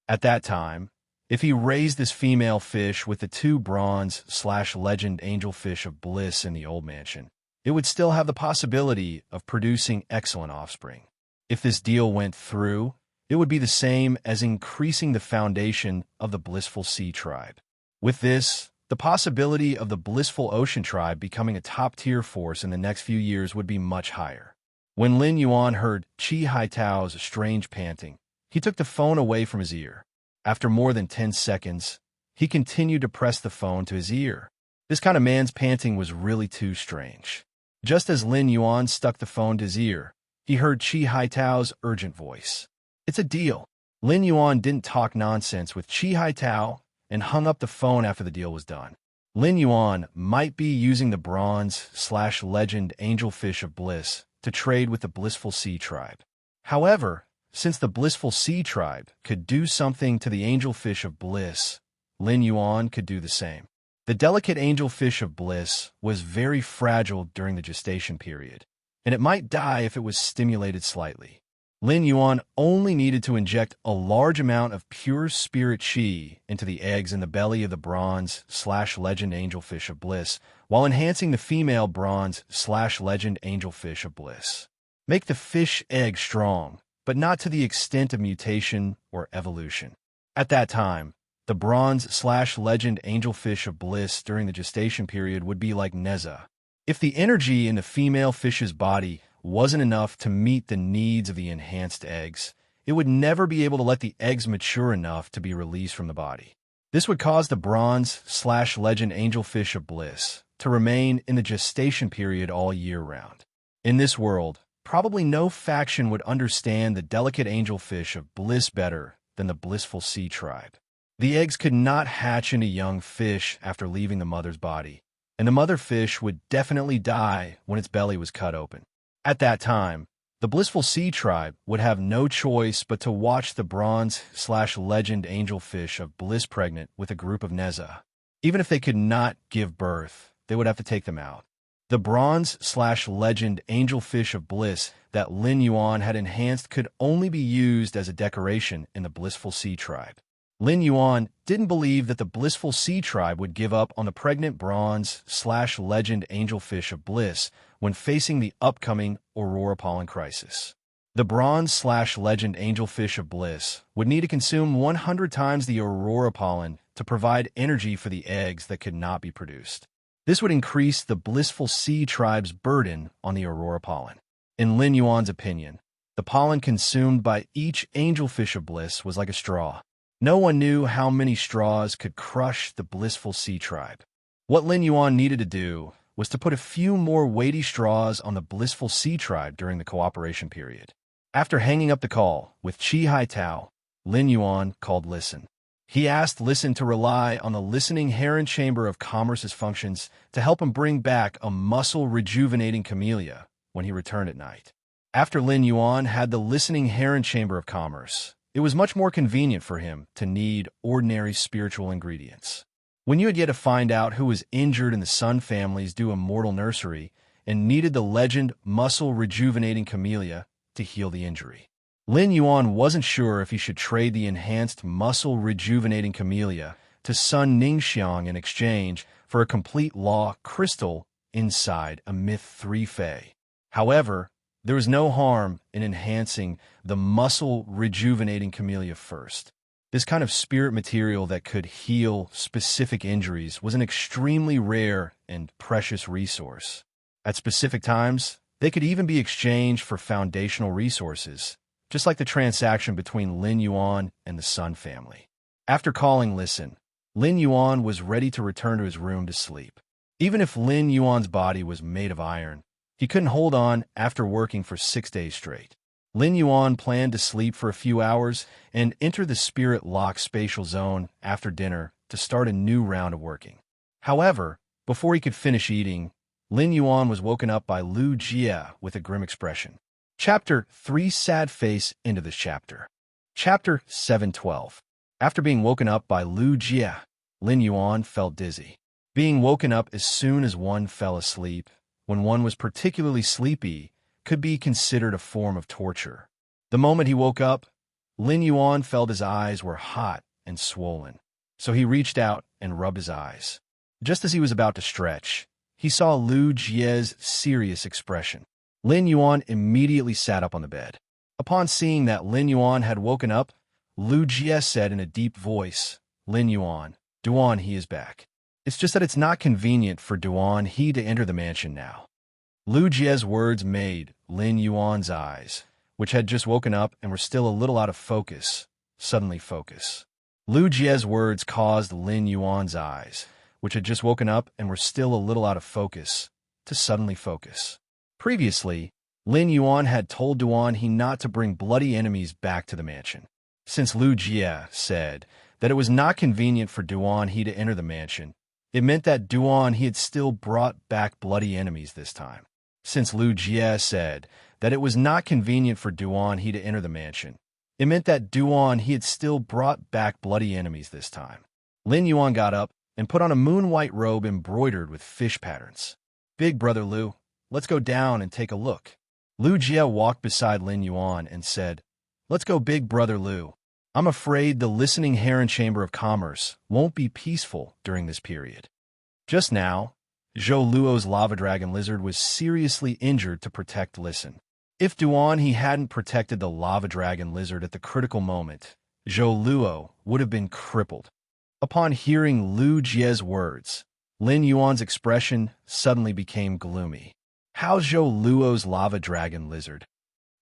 At that time, if he raised this female fish with the 2 bronze/legend angelfish of bliss in the old mansion, it would still have the possibility of producing excellent offspring. If this deal went through, it would be the same as increasing the foundation of the blissful sea tribe. With this, the possibility of the blissful ocean tribe becoming a top-tier force in the next few years would be much higher. When Lin Yuan heard Chi Haitao's strange panting, he took the phone away from his ear. After more than 10 seconds, he continued to press the phone to his ear. This kind of man's panting was really too strange. Just as Lin Yuan stuck the phone to his ear, he heard Chi Haitao's urgent voice. "It's a deal." Lin Yuan didn't talk nonsense with Chi Haitao and hung up the phone after the deal was done. Lin Yuan might be using the bronze/legend angelfish of bliss to trade with the blissful sea tribe. However, since the blissful sea tribe could do something to the angelfish of bliss, Lin Yuan could do the same. The delicate angelfish of bliss was very fragile during the gestation period, and it might die if it was stimulated slightly. Lin Yuan only needed to inject a large amount of pure spirit qi into the eggs in the belly of the bronze/legend angelfish of bliss, while enhancing the female bronze/legend angelfish of bliss. Make the fish egg strong, but not to the extent of mutation or evolution. At that time, the bronze/legend angelfish of bliss during the gestation period would be like Neza. If the energy in the female fish's body wasn't enough to meet the needs of the enhanced eggs, it would never be able to let the eggs mature enough to be released from the body. This would cause the bronze/legend angelfish of bliss to remain in the gestation period all year round. In this world, probably no faction would understand the delicate angelfish of bliss better than the blissful sea tribe. The eggs could not hatch into young fish after leaving the mother's body, and the mother fish would definitely die when its belly was cut open. At that time, the blissful sea tribe would have no choice but to watch the bronze/legend angelfish of bliss pregnant with a group of Neza. Even if they could not give birth, they would have to take them out. The bronze/legend angelfish of bliss that Lin Yuan had enhanced could only be used as a decoration in the blissful sea tribe. Lin Yuan didn't believe that the blissful sea tribe would give up on the pregnant bronze/legend angelfish of bliss when facing the upcoming aurora pollen crisis. The bronze/legend angelfish of bliss would need to consume 100 times the aurora pollen to provide energy for the eggs that could not be produced. This would increase the blissful sea tribe's burden on the aurora pollen. In Lin Yuan's opinion, the pollen consumed by each angelfish of bliss was like a straw. No one knew how many straws could crush the blissful sea tribe. What Lin Yuan needed to do was to put a few more weighty straws on the blissful sea tribe during the cooperation period. After hanging up the call with Chi Haitao, Lin Yuan called Listen. He asked Listen to rely on the listening heron chamber of commerce's functions to help him bring back a muscle-rejuvenating camellia when he returned at night. After Lin Yuan had the listening heron chamber of commerce, it was much more convenient for him to need ordinary spiritual ingredients. When you had yet to find out who was injured in the Sun family's due immortal nursery and needed the legend muscle-rejuvenating camellia to heal the injury, Lin Yuan wasn't sure if he should trade the enhanced muscle-rejuvenating camellia to Sun Ningxiang in exchange for a complete law crystal inside a Myth 3 Fey. However, there was no harm in enhancing the muscle-rejuvenating camellia first. This kind of spirit material that could heal specific injuries was an extremely rare and precious resource. At specific times, they could even be exchanged for foundational resources, just like the transaction between Lin Yuan and the Sun family. After calling Listen, Lin Yuan was ready to return to his room to sleep. Even if Lin Yuan's body was made of iron, he couldn't hold on after working for 6 days straight. Lin Yuan planned to sleep for a few hours and enter the spirit lock spatial zone after dinner to start a new round of working. However, before he could finish eating, Lin Yuan was woken up by Lu Jia with a grim expression. Chapter 3 Sad Face into this chapter. Chapter 7:12. After being woken up by Lu Jie, Lin Yuan felt dizzy. Being woken up as soon as one fell asleep, when one was particularly sleepy, could be considered a form of torture. The moment he woke up, Lin Yuan felt his eyes were hot and swollen, so he reached out and rubbed his eyes. Just as he was about to stretch, he saw Lu Jie's serious expression. Lin Yuan immediately sat up on the bed. Upon seeing that Lin Yuan had woken up, Lu Jie said in a deep voice, "Lin Yuan, Duan He is back. It's just that it's not convenient for Duan He to enter the mansion now." Lu Jie's words made Lin Yuan's eyes, which had just woken up and were still a little out of focus, suddenly focus. Lu Jie's words caused Lin Yuan's eyes, which had just woken up and were still a little out of focus, to suddenly focus. Previously, Lin Yuan had told Duan He not to bring bloody enemies back to the mansion. Since Lu Jie said that it was not convenient for Duan He to enter the mansion, it meant that Duan He had still brought back bloody enemies this time. Since Lu Jie said that it was not convenient for Duan He to enter the mansion, it meant that Duan He had still brought back bloody enemies this time. Lin Yuan got up and put on a moon-white robe embroidered with fish patterns. "Big brother Lu, let's go down and take a look." Lu Jie walked beside Lin Yuan and said, "Let's go, big brother Lu. I'm afraid the listening Heron Chamber of Commerce won't be peaceful during this period." Just now, Zhou Luo's lava dragon lizard was seriously injured to protect Listen. If Duan He hadn't protected the lava dragon lizard at the critical moment, Zhou Luo would have been crippled. Upon hearing Lu Jie's words, Lin Yuan's expression suddenly became gloomy. "How's Zhou Luo's lava dragon lizard?"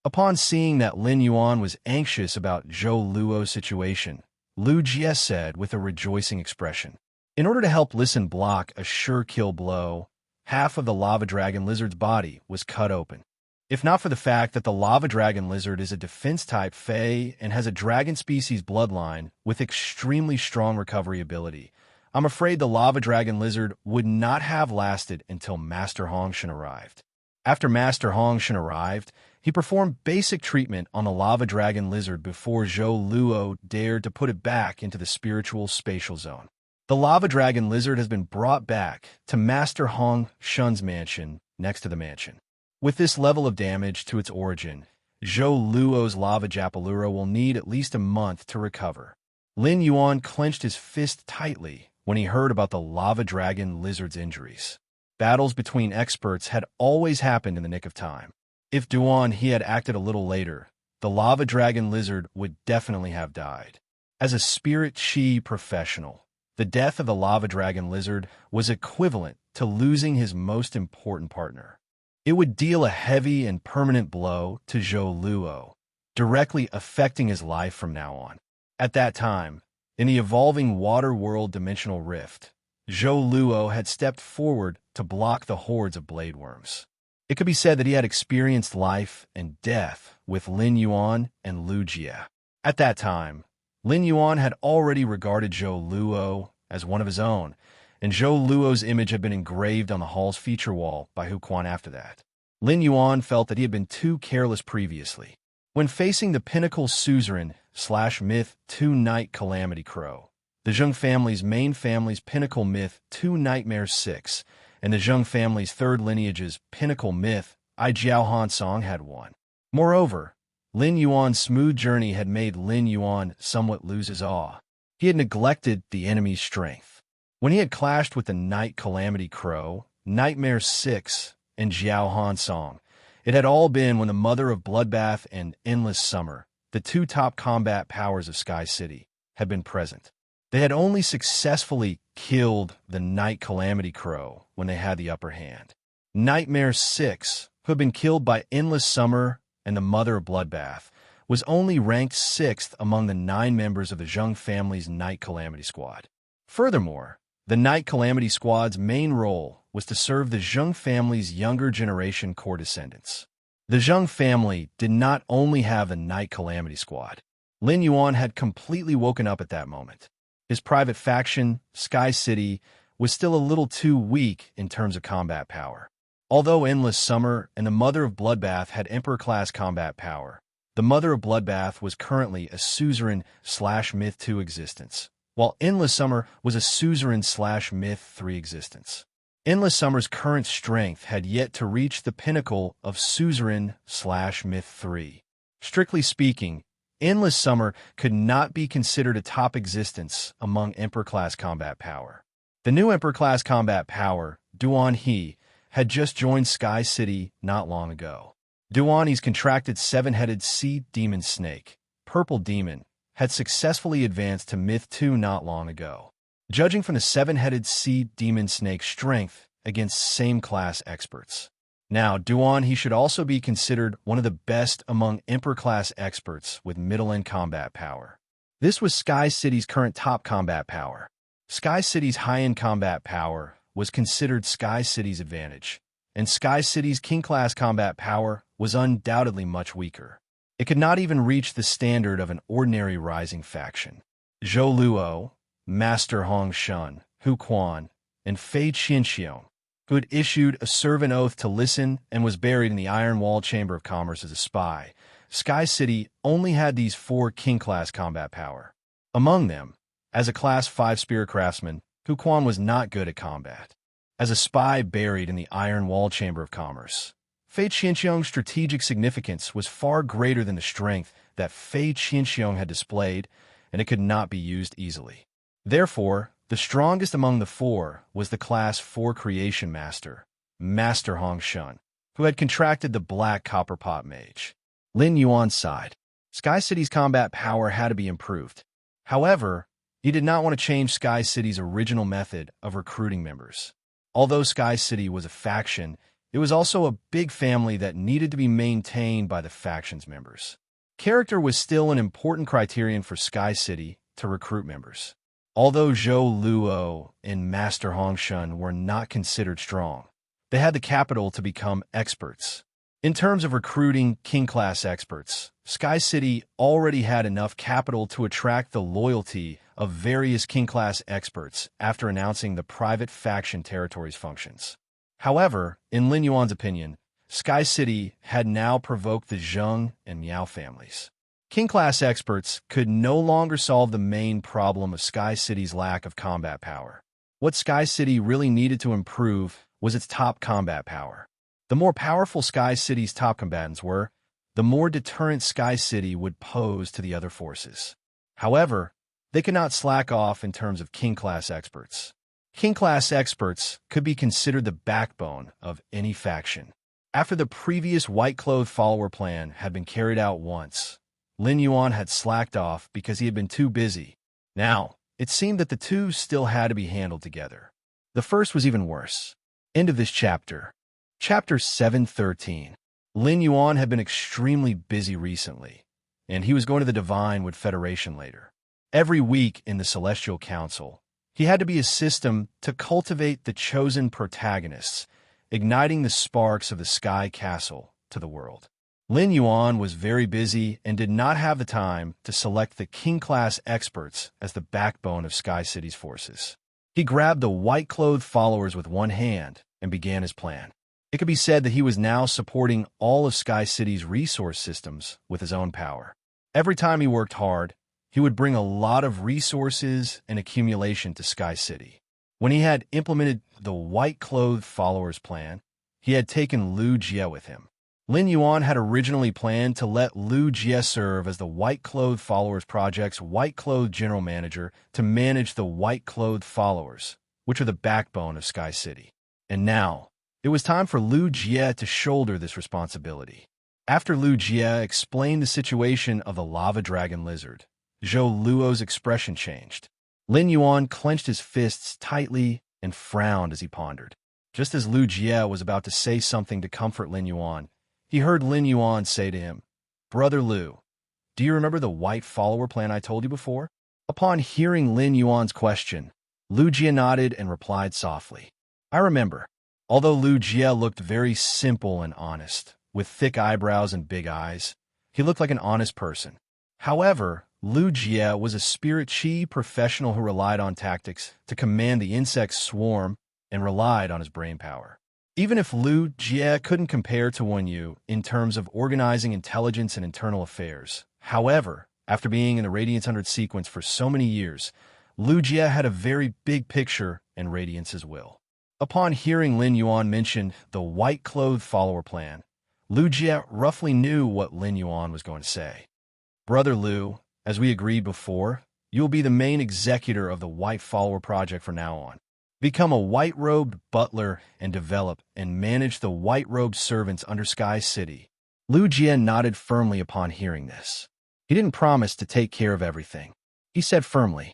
Upon seeing that Lin Yuan was anxious about Zhou Luo's situation, Lu Jie said with a rejoicing expression, "In order to help Listen block a sure kill blow, half of the lava dragon lizard's body was cut open. If not for the fact that the lava dragon lizard is a defense-type Fey and has a dragon species bloodline with extremely strong recovery ability, I'm afraid the lava dragon lizard would not have lasted until Master Hongshan arrived." After Master Hongshan arrived, he performed basic treatment on the lava dragon lizard before Zhou Luo dared to put it back into the spiritual spatial zone. The lava dragon lizard has been brought back to Master Hongshan's mansion next to the mansion. With this level of damage to its origin, Zhou Luo's lava Japalura will need at least a month to recover. Lin Yuan clenched his fist tightly when he heard about the lava dragon lizard's injuries. Battles between experts had always happened in the nick of time. If Duan He had acted a little later, the lava dragon lizard would definitely have died. As a spirit chi professional, the death of the lava dragon lizard was equivalent to losing his most important partner. It would deal a heavy and permanent blow to Zhou Luo, directly affecting his life from now on. At that time, in the evolving water world dimensional rift, Zhou Luo had stepped forward to block the hordes of blade worms. It could be said that he had experienced life and death with Lin Yuan and Lu Jie. At that time, Lin Yuan had already regarded Zhou Luo as one of his own, and Zhou Luo's image had been engraved on the hall's feature wall by Hu Quan after that. Lin Yuan felt that he had been too careless previously. When facing the pinnacle suzerain/myth 2 Night Calamity Crow, the Zheng family's main family's pinnacle myth 2 Nightmare 6, and the Zheng family's third lineage's pinnacle myth, I Jiao Han Song had won. Moreover, Lin Yuan's smooth journey had made Lin Yuan somewhat lose his awe. He had neglected the enemy's strength. When he had clashed with the Night Calamity Crow, Nightmare 6, and Jiao Han Song, it had all been when the Mother of Bloodbath and Endless Summer, the two top combat powers of Sky City, had been present. They had only successfully killed the Night Calamity Crow when they had the upper hand. Nightmare 6, who had been killed by Endless Summer and the Mother of Bloodbath, was only ranked 6th among the 9 members of the Zheng family's Night Calamity Squad. Furthermore, the Night Calamity Squad's main role was to serve the Zheng family's younger generation core descendants. The Zheng family did not only have the Night Calamity Squad. Lin Yuan had completely woken up at that moment. His private faction, Sky City, was still a little too weak in terms of combat power. Although Endless Summer and the Mother of Bloodbath had Emperor-class combat power, the Mother of Bloodbath was currently a suzerain/Myth 2 existence, while Endless Summer was a suzerain/Myth 3 existence. Endless Summer's current strength had yet to reach the pinnacle of suzerain/Myth 3. Strictly speaking, Endless Summer could not be considered a top existence among Emperor-class combat power. The new Emperor-class combat power, Duan He, had just joined Sky City not long ago. Duani's contracted seven-headed sea demon snake, Purple Demon, had successfully advanced to Myth 2 not long ago. Judging from the seven-headed sea demon snake's strength against same-class experts. Now, Duan He should also be considered one of the best among Emperor-class experts with middle-end combat power. This was Sky City's current top combat power. Sky City's high-end combat power was considered Sky City's advantage, and Sky City's king-class combat power was undoubtedly much weaker. It could not even reach the standard of an ordinary rising faction. Zhou Luo, Master Hong Shun, Hu Quan, and Fei Qianxiong, who had issued a servant oath to listen and was buried in the Iron Wall Chamber of Commerce as a spy, Sky City only had these 4 king-class combat power. Among them, as a Class 5 Spirit Craftsman, Hu Quan was not good at combat. As a spy buried in the Iron Wall Chamber of Commerce, Fei Qianxiong's strategic significance was far greater than the strength that Fei Qianxiong had displayed, and it could not be used easily. Therefore, the strongest among the 4 was the Class 4 Creation Master, Master Hong Shun, who had contracted the Black Copperpot Mage. Lin Yuan sighed. Sky City's combat power had to be improved. However, he did not want to change Sky City's original method of recruiting members. Although Sky City was a faction, it was also a big family that needed to be maintained by the faction's members. Character was still an important criterion for Sky City to recruit members. Although Zhou Luo and Master Hong Shun were not considered strong, they had the capital to become experts. In terms of recruiting king-class experts, Sky City already had enough capital to attract the loyalty of various king-class experts after announcing the private faction territories functions. However, in Lin Yuan's opinion, Sky City had now provoked the Zheng and Miao families. King-class experts could no longer solve the main problem of Sky City's lack of combat power. What Sky City really needed to improve was its top combat power. The more powerful Sky City's top combatants were, the more deterrent Sky City would pose to the other forces. However, they could not slack off in terms of king-class experts. King-class experts could be considered the backbone of any faction. After the previous white-clothed follower plan had been carried out once, Lin Yuan had slacked off because he had been too busy. Now, it seemed that the two still had to be handled together. The first was even worse. End of this chapter. Chapter 713. Lin Yuan had been extremely busy recently, and he was going to the Divine Wood Federation later. Every week in the Celestial Council, he had to be a system to cultivate the chosen protagonists, igniting the sparks of the Sky Castle to the world. Lin Yuan was very busy and did not have the time to select the king-class experts as the backbone of Sky City's forces. He grabbed the white-clothed followers with one hand and began his plan. It could be said that he was now supporting all of Sky City's resource systems with his own power. Every time he worked hard, he would bring a lot of resources and accumulation to Sky City. When he had implemented the white-clothed followers plan, he had taken Lu Jie with him. Lin Yuan had originally planned to let Lu Jie serve as the White-Clothed Followers Project's White-Clothed General Manager to manage the White-Clothed Followers, which are the backbone of Sky City. And now, it was time for Lu Jie to shoulder this responsibility. After Lu Jie explained the situation of the Lava Dragon Lizard, Zhou Luo's expression changed. Lin Yuan clenched his fists tightly and frowned as he pondered. Just as Lu Jie was about to say something to comfort Lin Yuan, he heard Lin Yuan say to him, "Brother Lu, do you remember the white follower plan I told you before?" Upon hearing Lin Yuan's question, Lu Jie nodded and replied softly, "I remember." Although Lu Jie looked very simple and honest, with thick eyebrows and big eyes, he looked like an honest person. However, Lu Jie was a spirit chi professional who relied on tactics to command the insect swarm and relied on his brain power. Even if Lu Jie couldn't compare to Wen Yu in terms of organizing intelligence and internal affairs. However, after being in the Radiance 100 sequence for so many years, Lu Jie had a very big picture and radiance as well. Upon hearing Lin Yuan mention the white-clothed follower plan, Lu Jie roughly knew what Lin Yuan was going to say. Brother Lu, as we agreed before, you will be the main executor of the White Follower Project from now on. Become a white-robed butler and develop and manage the white-robed servants under Sky City. Lu Jie nodded firmly upon hearing this. He didn't promise to take care of everything. He said firmly,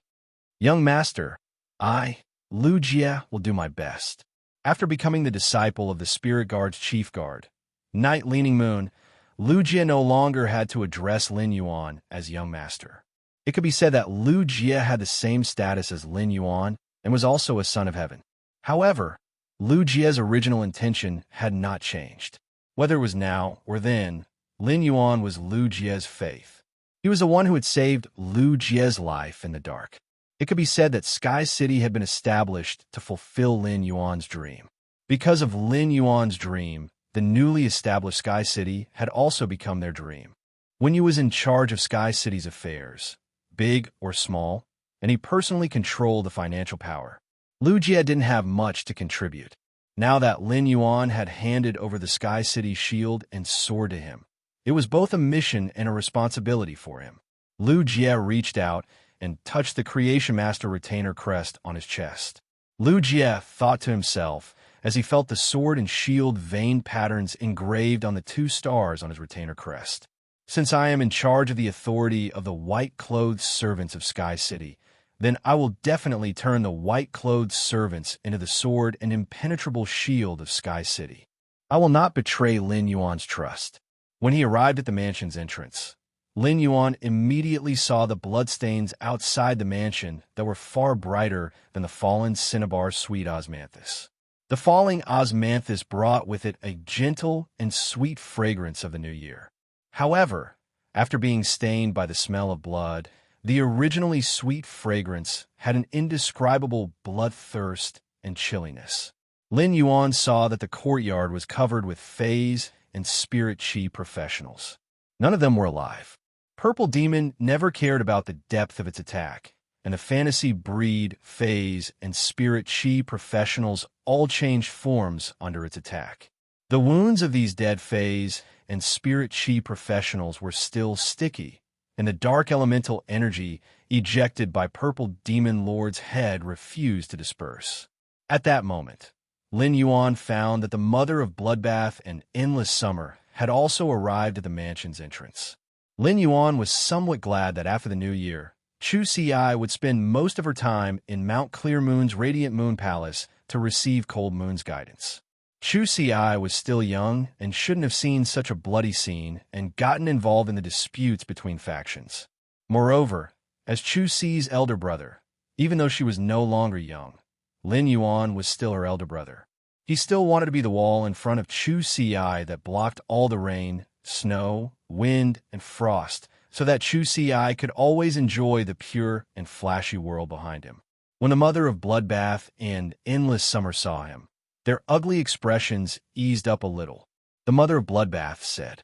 Young master, I, Lu Jie, will do my best. After becoming the disciple of the Spirit Guard's chief guard, Night Leaning Moon, Lu Jie no longer had to address Lin Yuan as young master. It could be said that Lu Jie had the same status as Lin Yuan and was also a son of heaven. However, Lu Jie's original intention had not changed. Whether it was now or then, Lin Yuan was Lu Jie's faith. He was the one who had saved Lu Jie's life in the dark. It could be said that Sky City had been established to fulfill Lin Yuan's dream. Because of Lin Yuan's dream, the newly established Sky City had also become their dream. Wen Yu was in charge of Sky City's affairs, big or small, and he personally controlled the financial power. Lu Jie didn't have much to contribute. Now that Lin Yuan had handed over the Sky City shield and sword to him, it was both a mission and a responsibility for him. Lu Jie reached out and touched the Creation Master retainer crest on his chest. Lu Jie thought to himself as he felt the sword and shield vein patterns engraved on the 2 stars on his retainer crest. Since I am in charge of the authority of the white-clothed servants of Sky City, then I will definitely turn the white-clothed servants into the sword and impenetrable shield of Sky City. I will not betray Lin Yuan's trust. When he arrived at the mansion's entrance, Lin Yuan immediately saw the bloodstains outside the mansion that were far brighter than the fallen cinnabar sweet osmanthus. The falling osmanthus brought with it a gentle and sweet fragrance of the new year. However, after being stained by the smell of blood, the originally sweet fragrance had an indescribable bloodthirst and chilliness. Lin Yuan saw that the courtyard was covered with fays and spirit chi professionals. None of them were alive. Purple Demon never cared about the depth of its attack, and the fantasy breed, phase, and spirit chi professionals all changed forms under its attack. The wounds of these dead phase and spirit chi professionals were still sticky, and the dark elemental energy ejected by Purple Demon Lord's head refused to disperse. At that moment, Lin Yuan found that the mother of Bloodbath and Endless Summer had also arrived at the mansion's entrance. Lin Yuan was somewhat glad that after the new year, Chu Ci would spend most of her time in Mount Clear Moon's Radiant Moon Palace to receive Cold Moon's guidance. Chu Ci was still young and shouldn't have seen such a bloody scene and gotten involved in the disputes between factions. Moreover, as Chu Ci's elder brother, even though she was no longer young, Lin Yuan was still her elder brother. He still wanted to be the wall in front of Chu Ci that blocked all the rain, snow, wind, and frost, so that Chu Ci could always enjoy the pure and flashy world behind him. When the mother of Bloodbath and Endless Summer saw him, their ugly expressions eased up a little. The mother of Bloodbath said,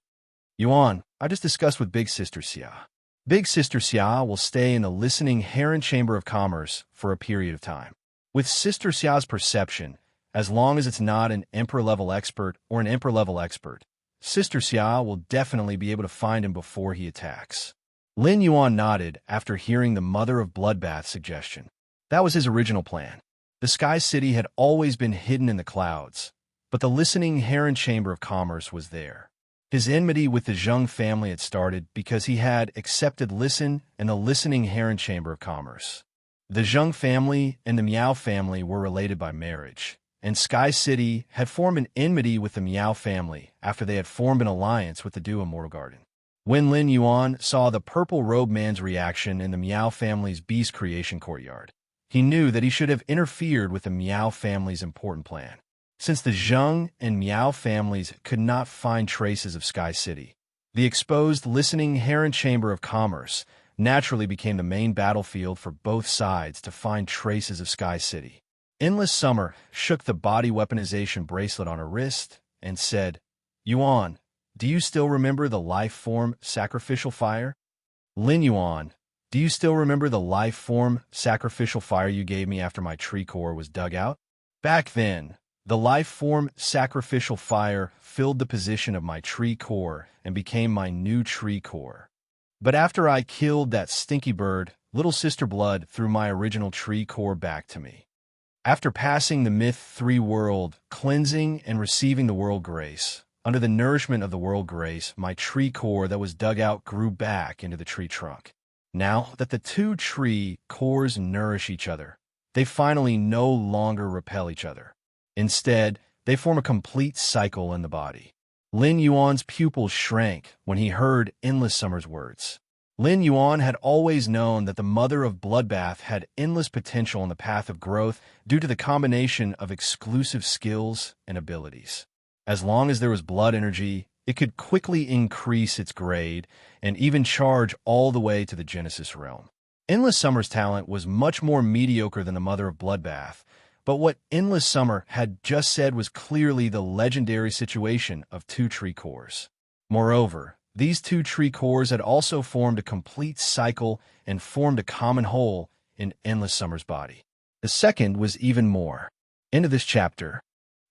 Yuan, I just discussed with Big Sister Xia. Big Sister Xia will stay in the listening Heron Chamber of Commerce for a period of time. With Sister Xia's perception, as long as it's not an Emperor-level expert or an Emperor-level expert, Sister Xia will definitely be able to find him before he attacks. Lin Yuan nodded after hearing the Mother of Bloodbath's suggestion. That was his original plan. The Sky City had always been hidden in the clouds, but the listening Heron Chamber of Commerce was there. His enmity with the Zheng family had started because he had accepted Listen and the listening Heron Chamber of Commerce. The Zheng family and the Miao family were related by marriage, and Sky City had formed an enmity with the Miao family after they had formed an alliance with the Du Immortal Garden. When Lin Yuan saw the purple robe man's reaction in the Miao family's beast creation courtyard, he knew that he should have interfered with the Miao family's important plan. Since the Zheng and Miao families could not find traces of Sky City, the exposed listening Heron Chamber of Commerce naturally became the main battlefield for both sides to find traces of Sky City. Endless Summer shook the body weaponization bracelet on her wrist and said, Yuan, do you still remember the life form sacrificial fire? Lin Yuan, do you still remember the life form sacrificial fire you gave me after my tree core was dug out? Back then, the life form sacrificial fire filled the position of my tree core and became my new tree core. But after I killed that stinky bird, Little Sister Blood threw my original tree core back to me. After passing the Myth 3 world, cleansing and receiving the world grace, under the nourishment of the world grace, my tree core that was dug out grew back into the tree trunk. Now that the two tree cores nourish each other, they finally no longer repel each other. Instead, they form a complete cycle in the body. Lin Yuan's pupils shrank when he heard Endless Summer's words. Lin Yuan had always known that the Mother of Bloodbath had endless potential on the path of growth due to the combination of exclusive skills and abilities. As long as there was blood energy, it could quickly increase its grade and even charge all the way to the Genesis realm. Endless Summer's talent was much more mediocre than the Mother of Bloodbath, but what Endless Summer had just said was clearly the legendary situation of two tree cores. Moreover, these two tree cores had also formed a complete cycle and formed a common whole in Endless Summer's body. The second was even more. End of this chapter.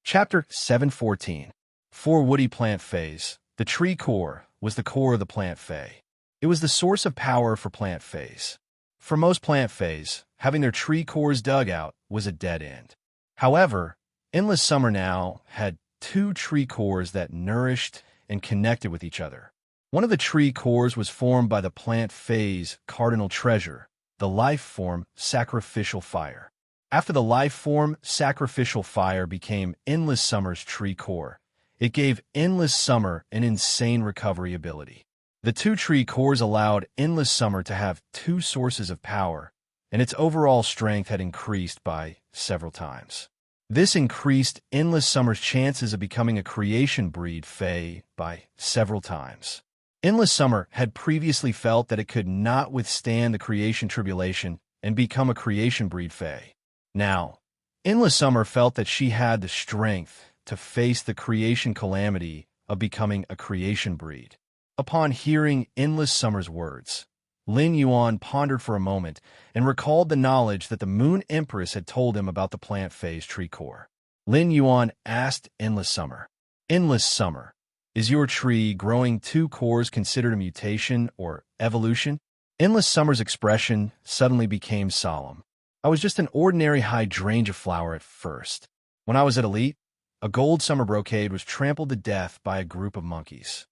Chapter 714. For Woody Plant Phase, the tree core was the core of the plant phase. It was the source of power for plant phase. For most plant phase, having their tree cores dug out was a dead end. However, Endless Summer now had two tree cores that nourished and connected with each other. One of the tree cores was formed by the plant phase cardinal treasure, the life form sacrificial fire. After the life form sacrificial fire became Endless Summer's tree core, it gave Endless Summer an insane recovery ability. The two tree cores allowed Endless Summer to have two sources of power, and its overall strength had increased by several times. This increased Endless Summer's chances of becoming a creation breed Fae by several times. Endless Summer had previously felt that it could not withstand the creation tribulation and become a creation breed Fae. Now, Endless Summer felt that she had the strength to face the creation calamity of becoming a creation breed. Upon hearing Endless Summer's words, Lin Yuan pondered for a moment and recalled the knowledge that the Moon Empress had told him about the plant phase tree core. Lin Yuan asked Endless Summer, Endless Summer, is your tree growing two cores considered a mutation or evolution? Endless Summer's expression suddenly became solemn. I was just an ordinary hydrangea flower at first. When I was at Elite, a gold summer brocade was trampled to death by a group of monkeys.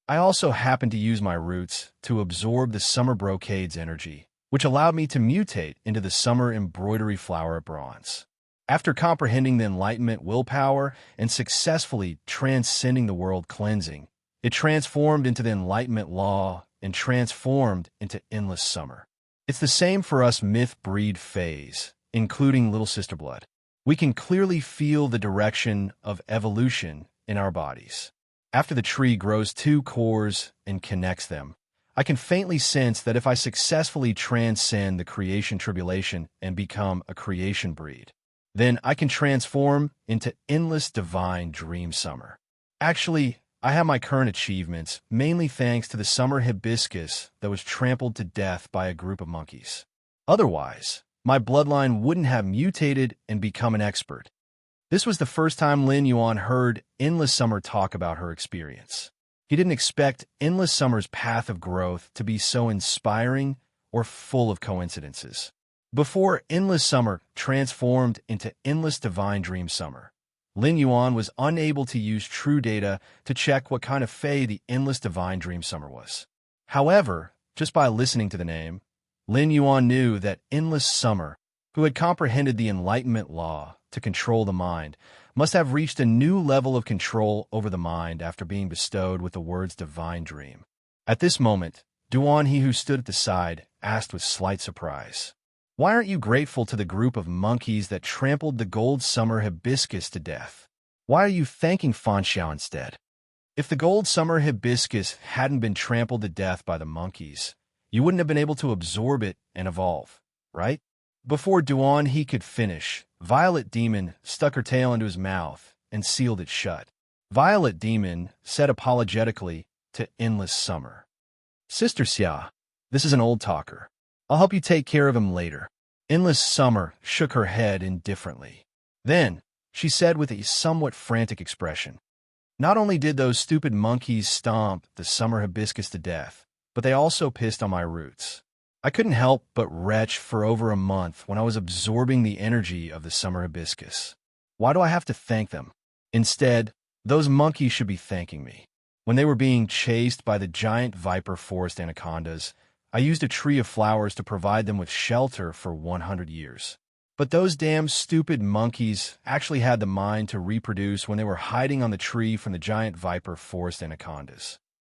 I also happened to use my roots to absorb the summer brocade's energy, which allowed me to mutate into the summer embroidery flower at bronze. After comprehending the enlightenment willpower and successfully transcending the world cleansing, it transformed into the enlightenment law and transformed into Endless Summer. It's the same for us myth breed phase, including Little Sister Blood. We can clearly feel the direction of evolution in our bodies. After the tree grows two cores and connects them, I can faintly sense that if I successfully transcend the creation tribulation and become a creation breed, then I can transform into Endless Divine Dream Summer. Actually, I have my current achievements mainly thanks to the summer hibiscus that was trampled to death by a group of monkeys. Otherwise, my bloodline wouldn't have mutated and become an expert. This was the first time Lin Yuan heard Endless Summer talk about her experience. He didn't expect Endless Summer's path of growth to be so inspiring or full of coincidences. Before Endless Summer transformed into Endless Divine Dream Summer, Lin Yuan was unable to use true data to check what kind of Fae the Endless Divine Dream Summer was. However, just by listening to the name, Lin Yuan knew that Endless Summer, who had comprehended the Enlightenment Law to control the mind, must have reached a new level of control over the mind after being bestowed with the words Divine Dream. At this moment, Duan, he who stood at the side, asked with slight surprise, Why aren't you grateful to the group of monkeys that trampled the gold summer hibiscus to death? Why are you thanking Fan Xiao instead? If the gold summer hibiscus hadn't been trampled to death by the monkeys, you wouldn't have been able to absorb it and evolve, right? Before Duan he could finish, Violet Demon stuck her tail into his mouth and sealed it shut. Violet Demon said apologetically to Endless Summer, "Sister Xia, this is an old talker. I'll help you take care of him later." Endless Summer shook her head indifferently. Then, she said with a somewhat frantic expression, "Not only did those stupid monkeys stomp the summer hibiscus to death, but they also pissed on my roots. I couldn't help but retch for over a month when I was absorbing the energy of the summer hibiscus. Why do I have to thank them? Instead, those monkeys should be thanking me. When they were being chased by the giant viper forest anacondas, I used a tree of flowers to provide them with shelter for 100 years. But those damn stupid monkeys actually had the mind to reproduce when they were hiding on the tree from the giant viper forest anacondas."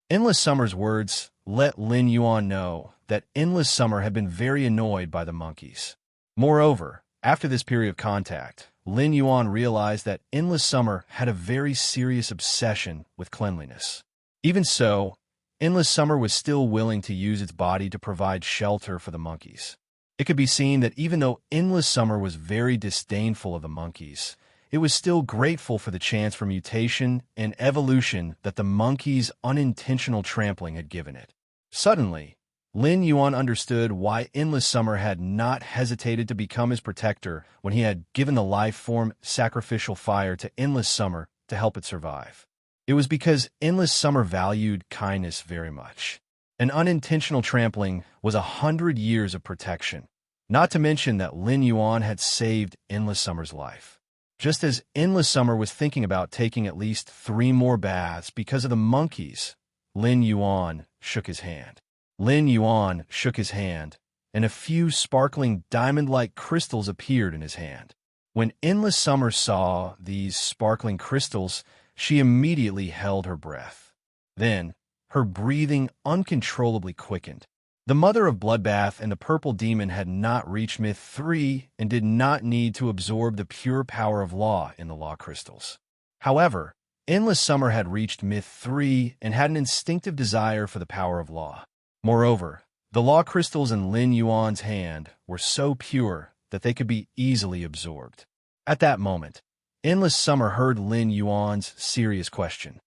Endless Summer's words let Lin Yuan know that Endless Summer had been very annoyed by the monkeys. Moreover, after this period of contact, Lin Yuan realized that Endless Summer had a very serious obsession with cleanliness. Even so, Endless Summer was still willing to use its body to provide shelter for the monkeys. It could be seen that even though Endless Summer was very disdainful of the monkeys, it was still grateful for the chance for mutation and evolution that the monkey's unintentional trampling had given it. Suddenly, Lin Yuan understood why Endless Summer had not hesitated to become his protector when he had given the life form sacrificial fire to Endless Summer to help it survive. It was because Endless Summer valued kindness very much. An unintentional trampling was 100 years of protection, not to mention that Lin Yuan had saved Endless Summer's life. Just as Endless Summer was thinking about taking at least 3 more baths because of the monkeys, Lin Yuan shook his hand. Lin Yuan shook his hand, and a few sparkling diamond-like crystals appeared in his hand. When Endless Summer saw these sparkling crystals, she immediately held her breath. Then, her breathing uncontrollably quickened. The mother of Bloodbath and the purple demon had not reached Myth 3 and did not need to absorb the pure power of law in the law crystals. However, Endless Summer had reached Myth 3 and had an instinctive desire for the power of law. Moreover, the law crystals in Lin Yuan's hand were so pure that they could be easily absorbed. At that moment, Endless Summer heard Lin Yuan's serious question.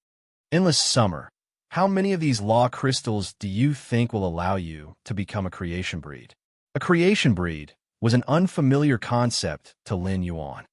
"Endless Summer, how many of these law crystals do you think will allow you to become a creation breed?" A creation breed was an unfamiliar concept to Lin Yuan.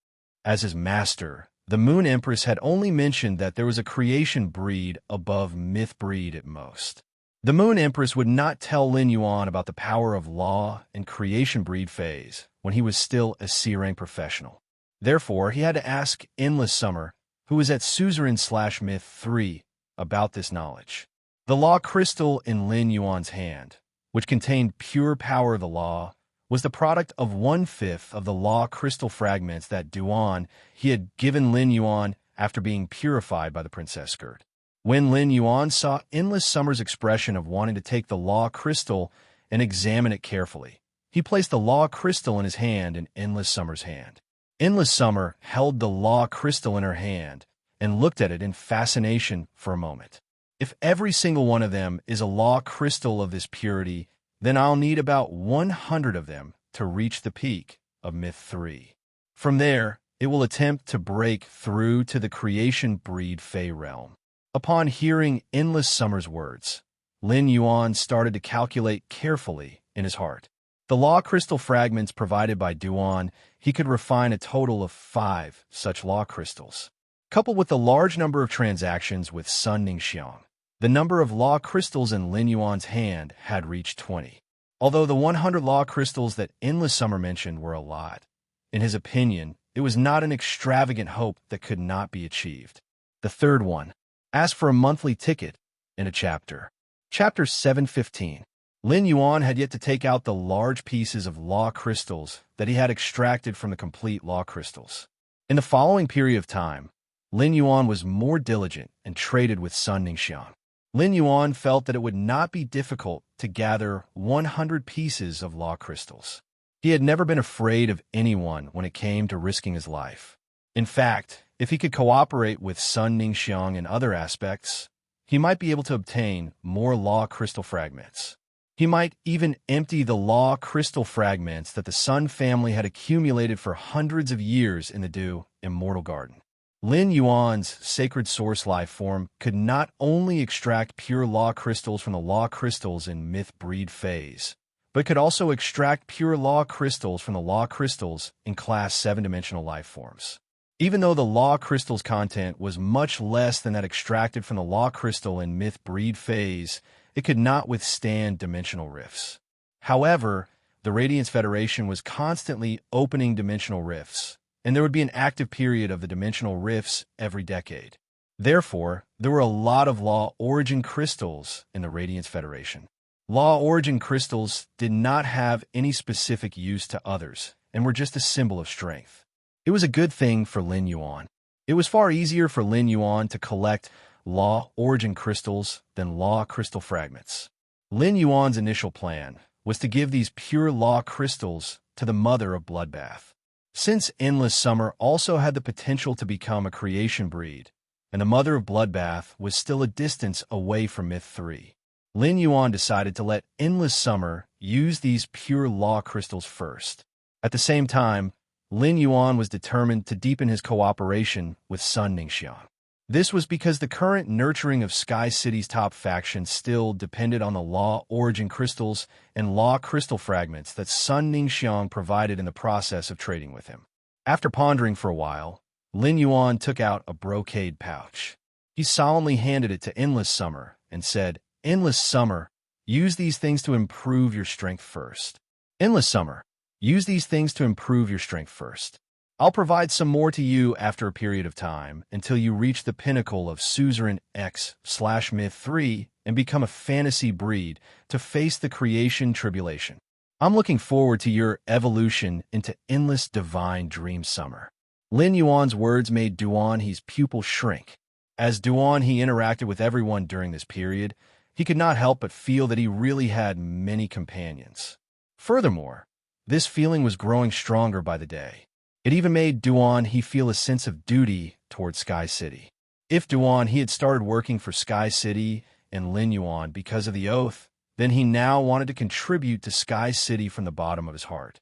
As his master, the Moon Empress had only mentioned that there was a creation breed above myth breed at most. The Moon Empress would not tell Lin Yuan about the power of law and creation breed phase when he was still a C-rank professional. Therefore, he had to ask Endless Summer, who was at Suzerain/Myth 3, about this knowledge. The law crystal in Lin Yuan's hand, which contained pure power of the law, was the product of 1/5 of the law crystal fragments that Duan he had given Lin Yuan after being purified by the Princess Skirt. When Lin Yuan saw Endless Summer's expression of wanting to take the law crystal and examine it carefully, he placed the law crystal in his hand and Endless Summer's hand. Endless Summer held the law crystal in her hand and looked at it in fascination for a moment. "If every single one of them is a law crystal of this purity, then I'll need about 100 of them to reach the peak of Myth 3. From there, it will attempt to break through to the creation breed Fey realm." Upon hearing Endless Summer's words, Lin Yuan started to calculate carefully in his heart. The law crystal fragments provided by Duan, he could refine a total of 5 such law crystals. Coupled with the large number of transactions with Sun Ningxiang, the number of law crystals in Lin Yuan's hand had reached 20. Although the 100 law crystals that Endless Summer mentioned were a lot, in his opinion, it was not an extravagant hope that could not be achieved. The third one asked for a monthly ticket in a chapter. Chapter 715. Lin Yuan had yet to take out the large pieces of law crystals that he had extracted from the complete law crystals. In the following period of time, Lin Yuan was more diligent and traded with Sun Ningxiang. Lin Yuan felt that it would not be difficult to gather 100 pieces of law crystals. He had never been afraid of anyone when it came to risking his life. In fact, if he could cooperate with Sun Ningxiang in other aspects, he might be able to obtain more law crystal fragments. He might even empty the law crystal fragments that the Sun family had accumulated for hundreds of years in the Dew Immortal Garden. Lin Yuan's sacred source life form could not only extract pure law crystals from the law crystals in myth-breed phase, but could also extract pure law crystals from the law crystals in class 7-dimensional life forms. Even though the law crystal's content was much less than that extracted from the law crystal in myth-breed phase, it could not withstand dimensional rifts. However, the Radiance Federation was constantly opening dimensional rifts, and there would be an active period of the dimensional rifts every decade. Therefore, there were a lot of Law Origin crystals in the Radiance Federation. Law Origin crystals did not have any specific use to others, and were just a symbol of strength. It was a good thing for Lin Yuan. It was far easier for Lin Yuan to collect Law Origin crystals than Law crystal fragments. Lin Yuan's initial plan was to give these pure Law crystals to the Mother of Bloodbath. Since Endless Summer also had the potential to become a creation breed, and the Mother of Bloodbath was still a distance away from Myth 3, Lin Yuan decided to let Endless Summer use these pure Law crystals first. At the same time, Lin Yuan was determined to deepen his cooperation with Sun Ningxiang. This was because the current nurturing of Sky City's top faction still depended on the Law Origin crystals and Law crystal fragments that Sun Ningxiang provided in the process of trading with him. After pondering for a while, Lin Yuan took out a brocade pouch. He solemnly handed it to Endless Summer and said, "Endless Summer, use these things to improve your strength first. Endless Summer, use these things to improve your strength first. I'll provide some more to you after a period of time until you reach the pinnacle of Suzerain X/Myth 3 and become a fantasy breed to face the creation tribulation. I'm looking forward to your evolution into endless divine dream summer." Lin Yuan's words made Duan He's pupil shrink. As Duan He interacted with everyone during this period, he could not help but feel that he really had many companions. Furthermore, this feeling was growing stronger by the day. It even made Duan He feel a sense of duty toward Sky City. If Duan He had started working for Sky City and Lin Yuan because of the oath, then he now wanted to contribute to Sky City from the bottom of his heart.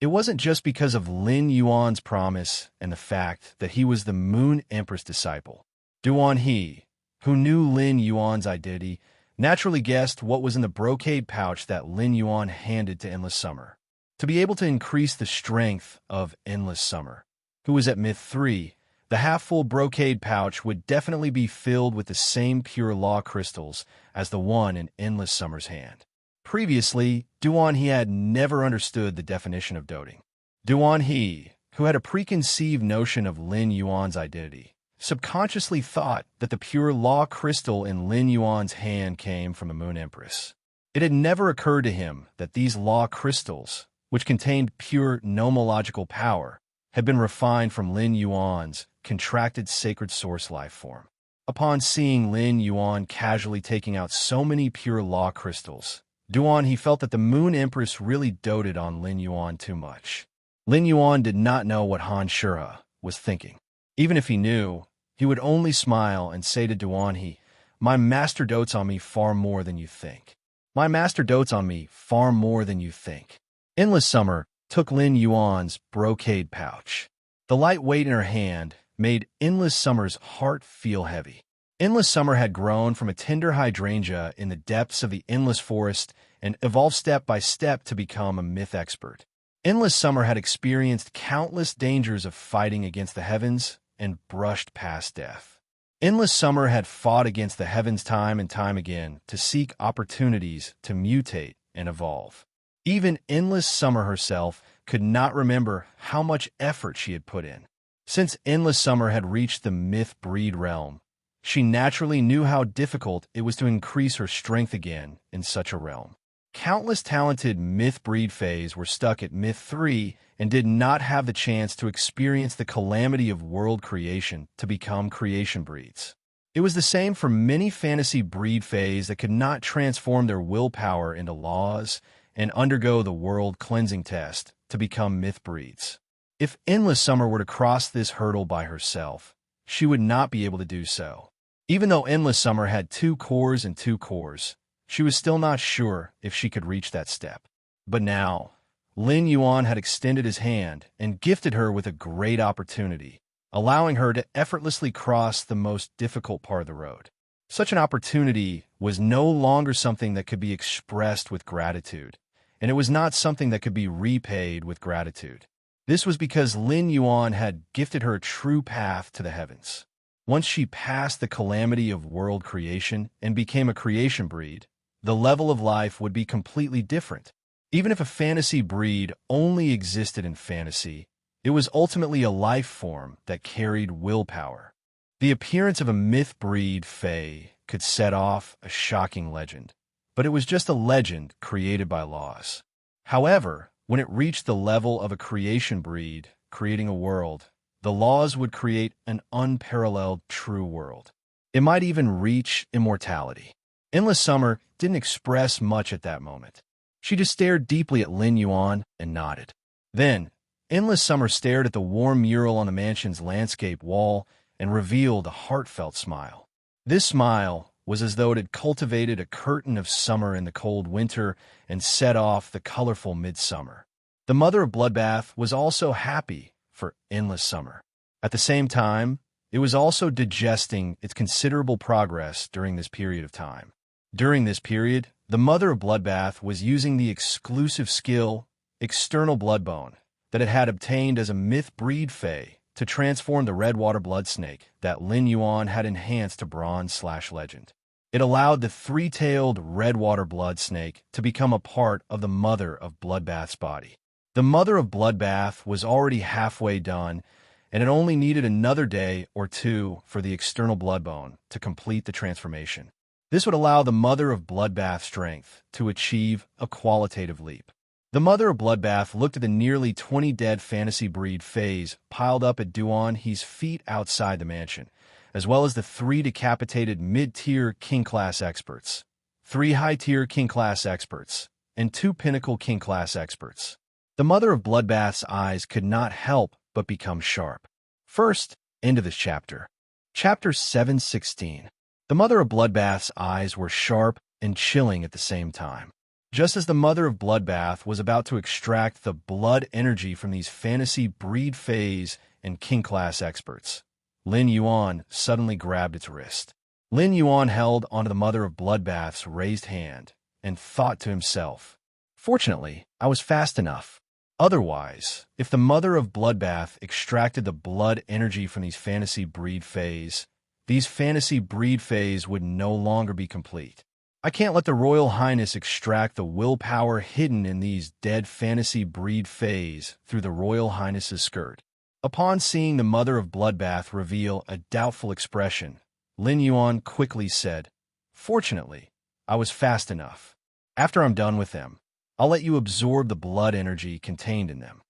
It wasn't just because of Lin Yuan's promise and the fact that he was the Moon Empress disciple. Duan He, who knew Lin Yuan's identity, naturally guessed what was in the brocade pouch that Lin Yuan handed to Endless Summer. To be able to increase the strength of Endless Summer, who was at Myth 3, the half-full brocade pouch would definitely be filled with the same pure Law crystals as the one in Endless Summer's hand. Previously, Duan He had never understood the definition of doting. Duan He, who had a preconceived notion of Lin Yuan's identity, subconsciously thought that the pure Law crystal in Lin Yuan's hand came from the Moon Empress. It had never occurred to him that these Law crystals, which contained pure nomological power, had been refined from Lin Yuan's contracted sacred source life form. Upon seeing Lin Yuan casually taking out so many pure Law crystals, Duan He felt that the Moon Empress really doted on Lin Yuan too much. Lin Yuan did not know what Han Shura was thinking. Even if he knew, he would only smile and say to Duan He, "My master dotes on me far more than you think. My master dotes on me far more than you think." Endless Summer took Lin Yuan's brocade pouch. The light weight in her hand made Endless Summer's heart feel heavy. Endless Summer had grown from a tender hydrangea in the depths of the Endless Forest and evolved step by step to become a myth expert. Endless Summer had experienced countless dangers of fighting against the heavens and brushed past death. Endless Summer had fought against the heavens time and time again to seek opportunities to mutate and evolve. Even Endless Summer herself could not remember how much effort she had put in. Since Endless Summer had reached the myth breed realm, she naturally knew how difficult it was to increase her strength again in such a realm. Countless talented myth breed phase were stuck at Myth 3 and did not have the chance to experience the calamity of world creation to become creation breeds. It was the same for many fantasy breed phase that could not transform their willpower into laws and undergo the world cleansing test to become myth breeds. If Endless Summer were to cross this hurdle by herself, she would not be able to do so. Even though Endless Summer had 2 cores and 2 cores, she was still not sure if she could reach that step. But now, Lin Yuan had extended his hand and gifted her with a great opportunity, allowing her to effortlessly cross the most difficult part of the road. Such an opportunity was no longer something that could be expressed with gratitude, and it was not something that could be repaid with gratitude. This was because Lin Yuan had gifted her a true path to the heavens. Once she passed the calamity of world creation and became a creation breed, the level of life would be completely different. Even if a fantasy breed only existed in fantasy, it was ultimately a life form that carried willpower. The appearance of a myth breed fae could set off a shocking legend, but it was just a legend created by laws. However, when it reached the level of a creation breed, creating a world, the laws would create an unparalleled true world. It might even reach immortality. Endless Summer didn't express much at that moment. She just stared deeply at Lin Yuan and nodded. Then, Endless Summer stared at the warm mural on the mansion's landscape wall and revealed a heartfelt smile. This smile was as though it had cultivated a curtain of summer in the cold winter and set off the colorful midsummer. The mother of Bloodbath was also happy for Endless Summer. At the same time, it was also digesting its considerable progress during this period of time. During this period, the mother of Bloodbath was using the exclusive skill, External Bloodbone, that it had obtained as a myth breed fae to transform the Redwater Blood Snake that Lin Yuan had enhanced to bronze/legend. It allowed the three-tailed Redwater Blood Snake to become a part of the mother of Bloodbath's body. The mother of Bloodbath was already halfway done, and it only needed another day or two for the External Bloodbone to complete the transformation. This would allow the mother of Bloodbath's strength to achieve a qualitative leap. The mother of Bloodbath looked at the nearly 20 dead fantasy breed fays piled up at Duan He's feet outside the mansion, as well as the 3 decapitated mid-tier king-class experts, 3 high-tier king-class experts, and 2 pinnacle king-class experts. The mother of Bloodbath's eyes could not help but become sharp. First, end of this chapter. Chapter 716. The mother of Bloodbath's eyes were sharp and chilling at the same time. Just as the mother of Bloodbath was about to extract the blood energy from these fantasy breed fays and king-class experts, Lin Yuan suddenly grabbed its wrist. Lin Yuan held onto the mother of Bloodbath's raised hand and thought to himself, "Fortunately, I was fast enough. Otherwise, if the mother of Bloodbath extracted the blood energy from these fantasy breed fays, these fantasy breed fays would no longer be complete. I can't let the Royal Highness extract the willpower hidden in these dead fantasy breed fays through the Royal Highness's skirt." Upon seeing the mother of Bloodbath reveal a doubtful expression, Lin Yuan quickly said, "Fortunately, I was fast enough. After I'm done with them, I'll let you absorb the blood energy contained in them.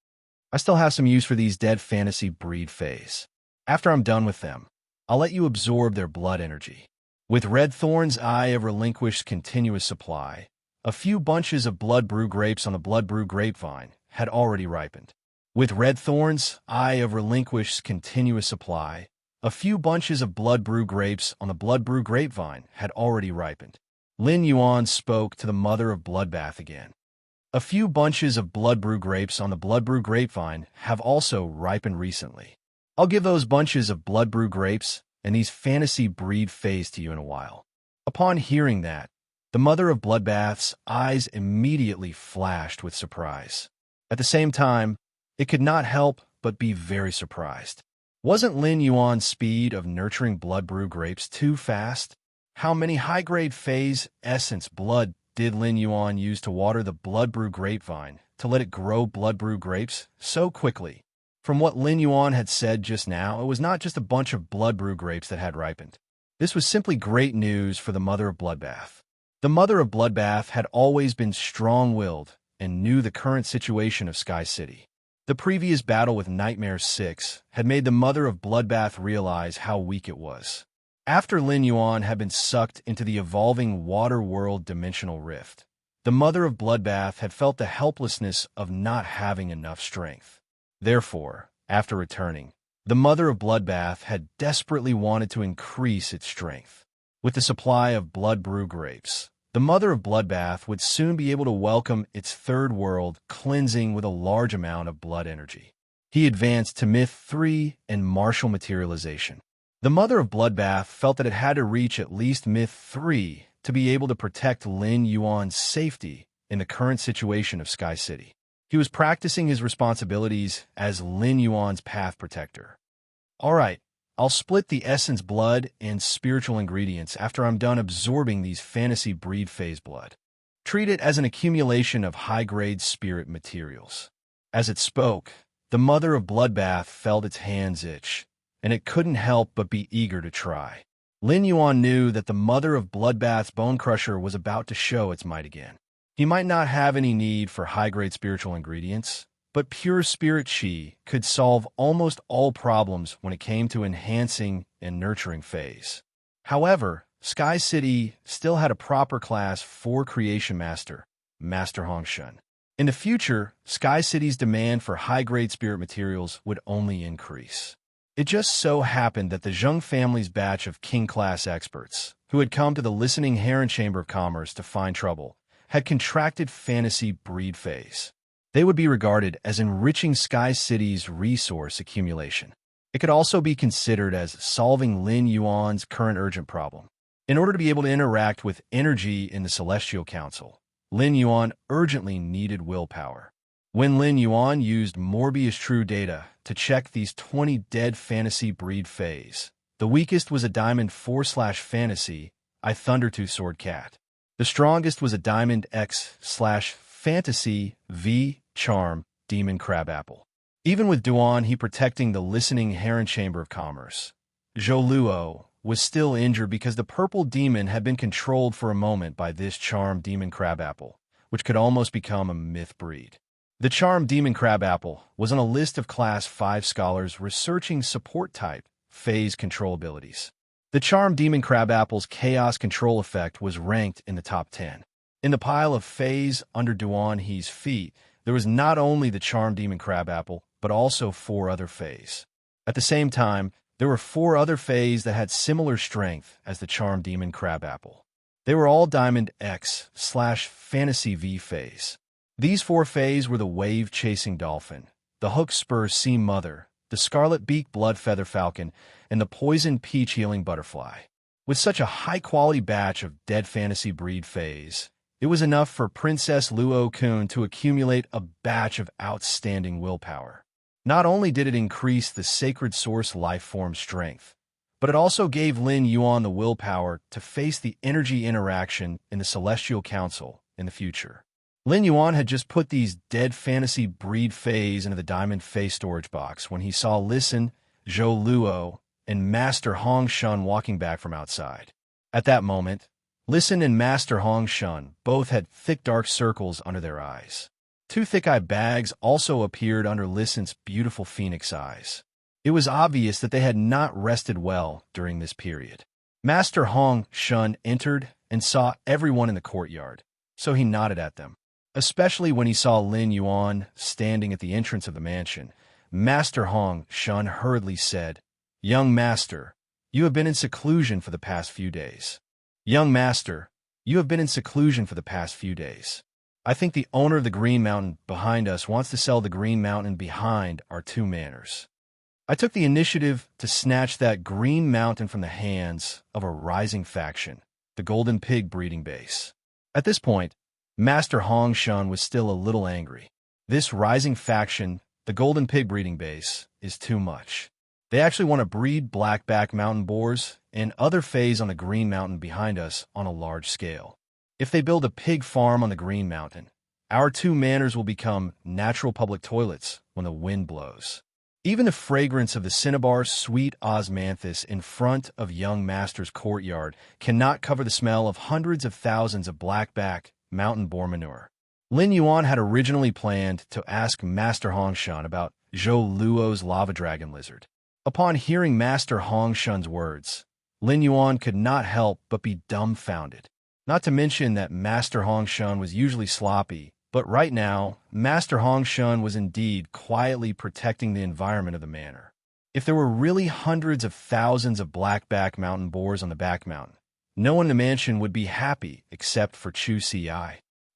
I still have some use for these dead fantasy breed fays. After I'm done with them, I'll let you absorb their blood energy." With Redthorn's eye of relinquished continuous supply, a few bunches of blood brew grapes on the blood brew grapevine had already ripened. With Redthorn's eye of relinquished continuous supply, a few bunches of blood brew grapes on the blood brew grapevine had already ripened. Lin Yuan spoke to the mother of Bloodbath again. "A few bunches of blood brew grapes on the blood brew grapevine have also ripened recently. I'll give those bunches of blood brew grapes and these fantasy breed fays to you in a while." Upon hearing that, the mother of Bloodbath's eyes immediately flashed with surprise. At the same time, it could not help but be very surprised. Wasn't Lin Yuan's speed of nurturing blood brew grapes too fast? How many high-grade fays essence blood did Lin Yuan use to water the blood brew grapevine to let it grow blood brew grapes so quickly? From what Lin Yuan had said just now, it was not just a bunch of blood brew grapes that had ripened. This was simply great news for the mother of Bloodbath. The mother of Bloodbath had always been strong-willed and knew the current situation of Sky City. The previous battle with Nightmare 6 had made the mother of Bloodbath realize how weak it was. After Lin Yuan had been sucked into the evolving water world dimensional rift, the mother of Bloodbath had felt the helplessness of not having enough strength. Therefore, after returning, the mother of Bloodbath had desperately wanted to increase its strength. With the supply of blood brew grapes, The mother of bloodbath would soon be able to welcome its third world, cleansing with a large amount of blood energy. He advanced to Myth 3 and martial materialization. The mother of bloodbath felt that it had to reach at least Myth 3 to be able to protect Lin Yuan's safety in the current situation of Sky City. He was practicing his responsibilities as Lin Yuan's path protector. All right, I'll split the essence blood and spiritual ingredients after I'm done absorbing these fantasy breed phase blood. Treat it as an accumulation of high-grade spirit materials. As it spoke, the mother of bloodbath felt its hands itch, and it couldn't help but be eager to try. Lin Yuan knew that the mother of bloodbath's bone crusher was about to show its might again. He might not have any need for high-grade spiritual ingredients, but pure spirit qi could solve almost all problems when it came to enhancing and nurturing phase. However, Sky City still had a proper class 4 creation master, Master Hongshun. In the future, Sky City's demand for high-grade spirit materials would only increase. It just so happened that the Zheng family's batch of king-class experts, who had come to the Listening Heron Chamber of Commerce to find trouble, had contracted fantasy breed phase. They would be regarded as enriching Sky City's resource accumulation. It could also be considered as solving Lin Yuan's current urgent problem. In order to be able to interact with energy in the Celestial Council, Lin Yuan urgently needed willpower. When Lin Yuan used Morbius True data to check these 20 dead fantasy breed phase, the weakest was a Diamond 4/Fantasy, I Thundertooth Sword Cat. The strongest was a Diamond X/Fantasy V Charm Demon Crabapple. Even with Duan he protecting the Listening Heron Chamber of Commerce, Zhou Luo was still injured because the purple demon had been controlled for a moment by this Charm Demon Crabapple, which could almost become a myth breed. The Charm Demon Crabapple was on a list of Class 5 scholars researching support type phase control abilities. The Charm Demon Crabapple's Chaos Control effect was ranked in the top 10. In the pile of phase under Duan He's feet, there was not only the Charm Demon Crabapple, but also 4 other phase. At the same time, there were 4 other phase that had similar strength as the Charm Demon Crabapple. They were all Diamond X/Fantasy V phase. These 4 phase were the Wave-Chasing Dolphin, the Hook Spur Sea Mother, the Scarlet Beak Blood Feather Falcon, and the Poison Peach Healing Butterfly. With such a high-quality batch of dead fantasy breed phase, it was enough for Princess Luo Kun to accumulate a batch of outstanding willpower. Not only did it increase the sacred source life form strength, but it also gave Lin Yuan the willpower to face the energy interaction in the Celestial Council in the future. Lin Yuan had just put these dead fantasy breed phase into the Diamond Phase storage box when he saw Listen, Zhou Luo, and Master Hongshun walking back from outside. At that moment, Listen and Master Hongshun both had thick dark circles under their eyes. 2 thick eye bags also appeared under Listen's beautiful phoenix eyes. It was obvious that they had not rested well during this period. Master Hongshun entered and saw everyone in the courtyard, so he nodded at them. Especially when he saw Lin Yuan standing at the entrance of the mansion, Master Hongshun hurriedly said, "Young Master, you have been in seclusion for the past few days. Young Master, you have been in seclusion for the past few days. I think the owner of the Green Mountain behind us wants to sell the Green Mountain behind our 2 manors. I took the initiative to snatch that Green Mountain from the hands of a rising faction, the Golden Pig breeding base." At this point, Master Hongshun was still a little angry. This rising faction, the Golden Pig breeding base, is too much. They actually want to breed blackback mountain boars and other phase on the Green Mountain behind us on a large scale. If they build a pig farm on the Green Mountain, our 2 manors will become natural public toilets when the wind blows. Even the fragrance of the cinnabar sweet osmanthus in front of young Master's courtyard cannot cover the smell of hundreds of thousands of blackback mountain boar manure. Lin Yuan had originally planned to ask Master Hongshun about Zhou Luo's lava dragon lizard. Upon hearing Master Hongshun's words, Lin Yuan could not help but be dumbfounded. Not to mention that Master Hongshun was usually sloppy, but right now, Master Hongshun was indeed quietly protecting the environment of the manor. If there were really hundreds of thousands of blackback mountain boars on the back mountain, no one in the mansion would be happy except for Chu Ci.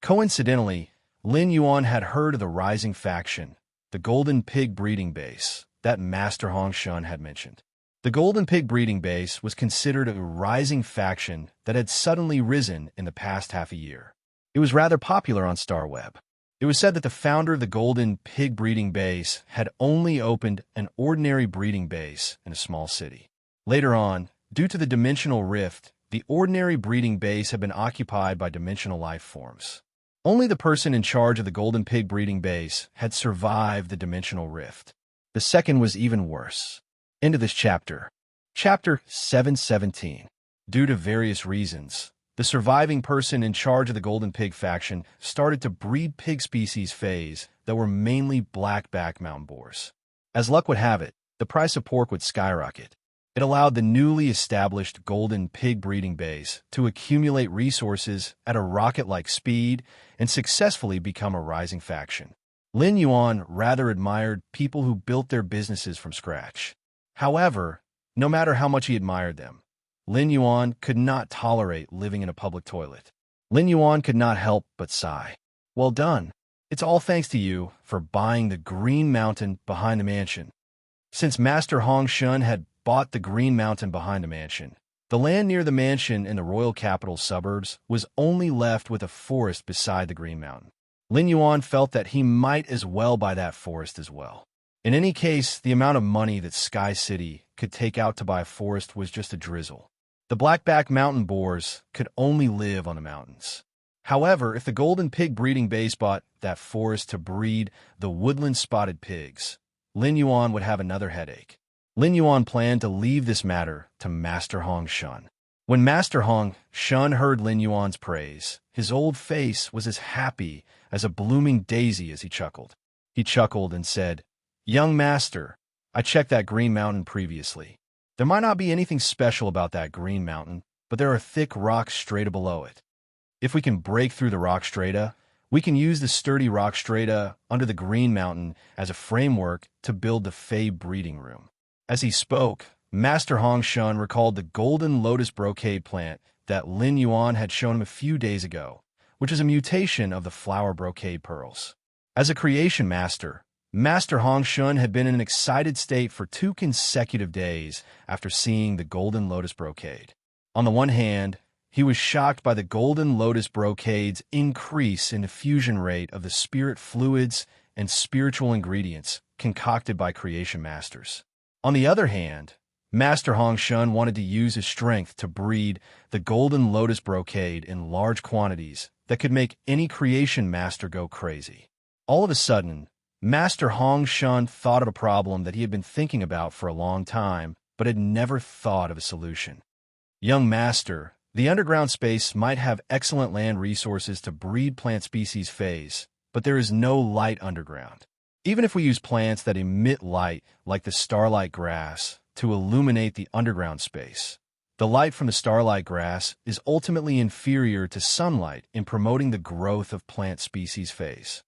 Coincidentally, Lin Yuan had heard of the rising faction, the Golden Pig breeding base, that Master Hong Shun had mentioned. The Golden Pig breeding base was considered a rising faction that had suddenly risen in the past half a year. It was rather popular on StarWeb. It was said that the founder of the Golden Pig breeding base had only opened an ordinary breeding base in a small city. Later on, due to the dimensional rift, the ordinary breeding base had been occupied by dimensional life forms. Only the person in charge of the Golden Pig breeding base had survived the dimensional rift. The second was even worse. End of this chapter. Chapter 717. Due to various reasons, the surviving person in charge of the Golden Pig faction started to breed pig species phase that were mainly blackback mountain boars. As luck would have it, the price of pork would skyrocket. It allowed the newly established Golden Pig breeding base to accumulate resources at a rocket-like speed and successfully become a rising faction. Lin Yuan rather admired people who built their businesses from scratch. However, no matter how much he admired them, Lin Yuan could not tolerate living in a public toilet. Lin Yuan could not help but sigh. Well done. It's all thanks to you for buying the Green Mountain behind the mansion. Since Master Hong Shun had bought the Green Mountain behind the mansion, the land near the mansion in the royal capital suburbs was only left with a forest beside the Green Mountain. Lin Yuan felt that he might as well buy that forest as well. In any case, the amount of money that Sky City could take out to buy a forest was just a drizzle. The blackback mountain boars could only live on the mountains. However, if the Golden Pig breeding base bought that forest to breed the woodland spotted pigs, Lin Yuan would have another headache. Lin Yuan planned to leave this matter to Master Hong Shun. When Master Hong Shun heard Lin Yuan's praise, his old face was as happy as a blooming daisy as he chuckled. He chuckled and said, "Young master, I checked that Green Mountain previously. There might not be anything special about that Green Mountain, but there are thick rock strata below it. If we can break through the rock strata, we can use the sturdy rock strata under the Green Mountain as a framework to build the Fey breeding room." As he spoke, Master Hong Shun recalled the golden lotus brocade plant that Lin Yuan had shown him a few days ago, which is a mutation of the flower brocade pearls. As a creation master, Master Hong Shun had been in an excited state for 2 consecutive days after seeing the golden lotus brocade. On the one hand, he was shocked by the golden lotus brocade's increase in the fusion rate of the spirit fluids and spiritual ingredients concocted by creation masters. On the other hand, Master Hong Shun wanted to use his strength to breed the golden lotus brocade in large quantities that could make any creation master go crazy. All of a sudden, Master Hong Shun thought of a problem that he had been thinking about for a long time, but had never thought of a solution. "Young master, the underground space might have excellent land resources to breed plant species phase, but there is no light underground. Even if we use plants that emit light, like the starlight grass, to illuminate the underground space, the light from the starlight grass is ultimately inferior to sunlight in promoting the growth of plant species phase."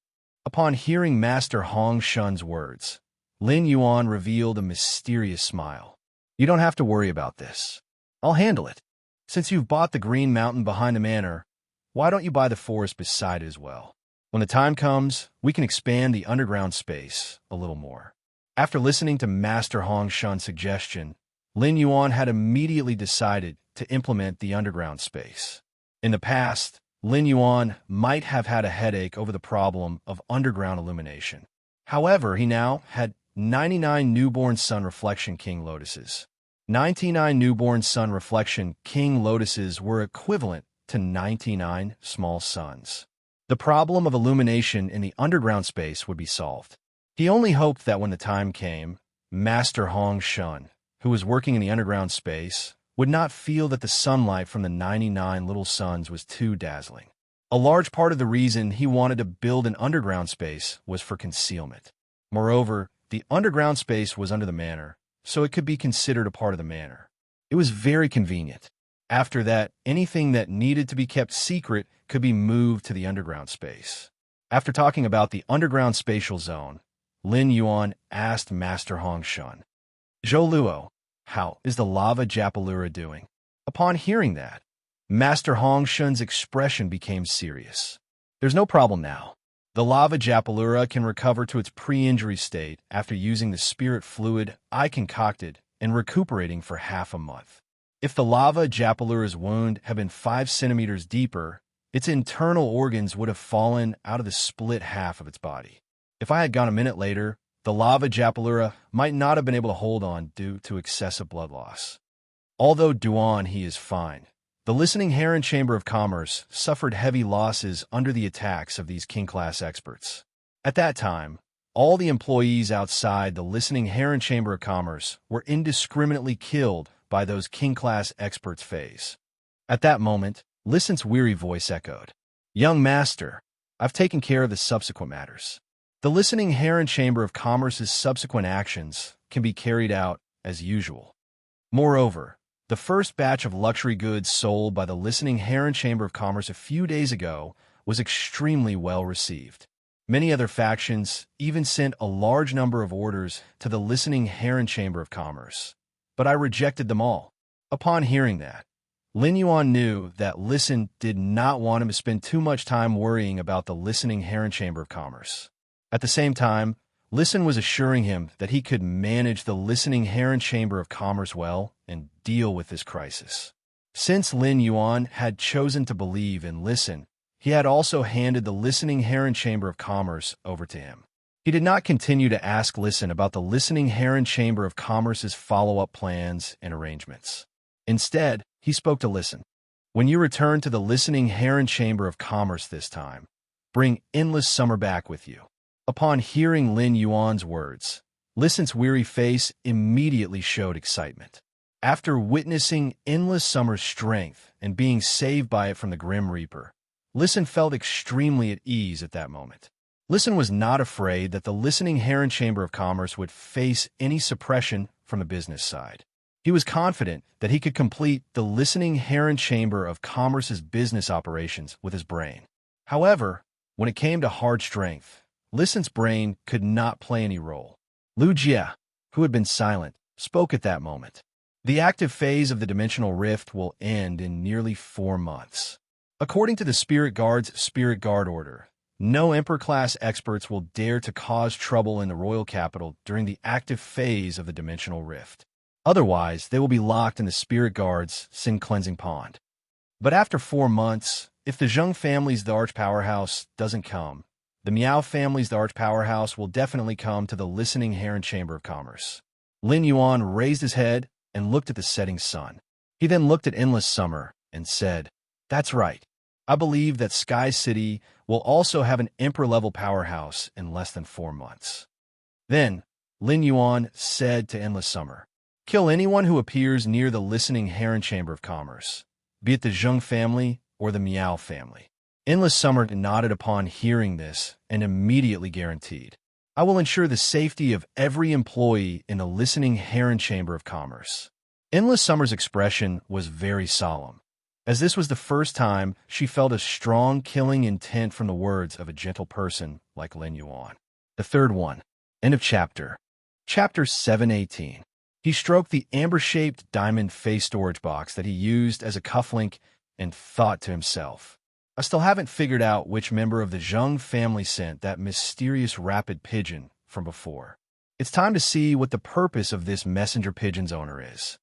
Upon hearing Master Hong Shun's words, Lin Yuan revealed a mysterious smile. "You don't have to worry about this. I'll handle it. Since you've bought the Green Mountain behind the manor, why don't you buy the forest beside it as well? When the time comes, we can expand the underground space a little more." After listening to Master Hong Shun's suggestion, Lin Yuan had immediately decided to implement the underground space. In the past, Lin Yuan might have had a headache over the problem of underground illumination. However, he now had 99 newborn sun reflection king lotuses. 99 newborn sun reflection king lotuses were equivalent to 99 small suns. The problem of illumination in the underground space would be solved. He only hoped that when the time came, Master Hong Shun, who was working in the underground space, would not feel that the sunlight from the 99 little suns was too dazzling. A large part of the reason he wanted to build an underground space was for concealment. Moreover, the underground space was under the manor, so it could be considered a part of the manor. It was very convenient. After that, anything that needed to be kept secret could be moved to the underground space. After talking about the underground spatial zone, Lin Yuan asked Master Hong Shun, "Zhou Luo, how is the lava Japalura doing?" Upon hearing that, Master Hong Shun's expression became serious. There's no problem now. The lava Japalura can recover to its pre-injury state after using the spirit fluid I concocted and recuperating for half a month. If the lava Japalura's wound had been 5 centimeters deeper, its internal organs would have fallen out of the split half of its body. If I had gone a minute later, the lava Japalura might not have been able to hold on due to excessive blood loss. Although Duan he is fine, the listening Heron Chamber of Commerce suffered heavy losses under the attacks of these king-class experts. At that time, all the employees outside the listening Heron Chamber of Commerce were indiscriminately killed by those king-class experts' phase. At that moment, Listen's weary voice echoed, "Young master, I've taken care of the subsequent matters." The listening Heron Chamber of Commerce's subsequent actions can be carried out as usual. Moreover, the first batch of luxury goods sold by the listening Heron Chamber of Commerce a few days ago was extremely well received. Many other factions even sent a large number of orders to the listening Heron Chamber of Commerce, but I rejected them all. Upon hearing that, Lin Yuan knew that Listen did not want him to spend too much time worrying about the listening Heron Chamber of Commerce. At the same time, Listen was assuring him that he could manage the listening Heron Chamber of Commerce well and deal with this crisis. Since Lin Yuan had chosen to believe in Listen, he had also handed the listening Heron Chamber of Commerce over to him. He did not continue to ask Listen about the listening Heron Chamber of Commerce's follow-up plans and arrangements. Instead, he spoke to Listen. "When you return to the listening Heron Chamber of Commerce this time, bring Endless Summer back with you." Upon hearing Lin Yuan's words, Listen's weary face immediately showed excitement. After witnessing Endless Summer's strength and being saved by it from the Grim Reaper, Listen felt extremely at ease at that moment. Listen was not afraid that the listening Heron Chamber of Commerce would face any suppression from the business side. He was confident that he could complete the listening Heron Chamber of Commerce's business operations with his brain. However, when it came to hard strength, Listen's brain could not play any role. Lu Jia, who had been silent, spoke at that moment. The active phase of the dimensional rift will end in nearly 4 months. According to the Spirit Guard's Spirit Guard order, no Emperor-class experts will dare to cause trouble in the royal capital during the active phase of the dimensional rift. Otherwise, they will be locked in the Spirit Guard's Sin Cleansing Pond. But after 4 months, if the Zheng family's the Arch Powerhouse doesn't come, the Miao family's the Arch Powerhouse will definitely come to the listening Heron Chamber of Commerce. Lin Yuan raised his head and looked at the setting sun. He then looked at Endless Summer and said, "That's right. I believe that Sky City will also have an Emperor-level powerhouse in less than 4 months." Then, Lin Yuan said to Endless Summer, "Kill anyone who appears near the listening Heron Chamber of Commerce, be it the Zheng family or the Miao family." Endless Summer nodded upon hearing this and immediately guaranteed, "I will ensure the safety of every employee in the listening Heron Chamber of Commerce." Endless Summer's expression was very solemn, as this was the first time she felt a strong killing intent from the words of a gentle person like Lin Yuan. The third one. End of chapter. Chapter 718. He stroked the amber-shaped diamond face storage box that he used as a cufflink and thought to himself, "I still haven't figured out which member of the Zheng family sent that mysterious rapid pigeon from before. It's time to see what the purpose of this messenger pigeon's owner is."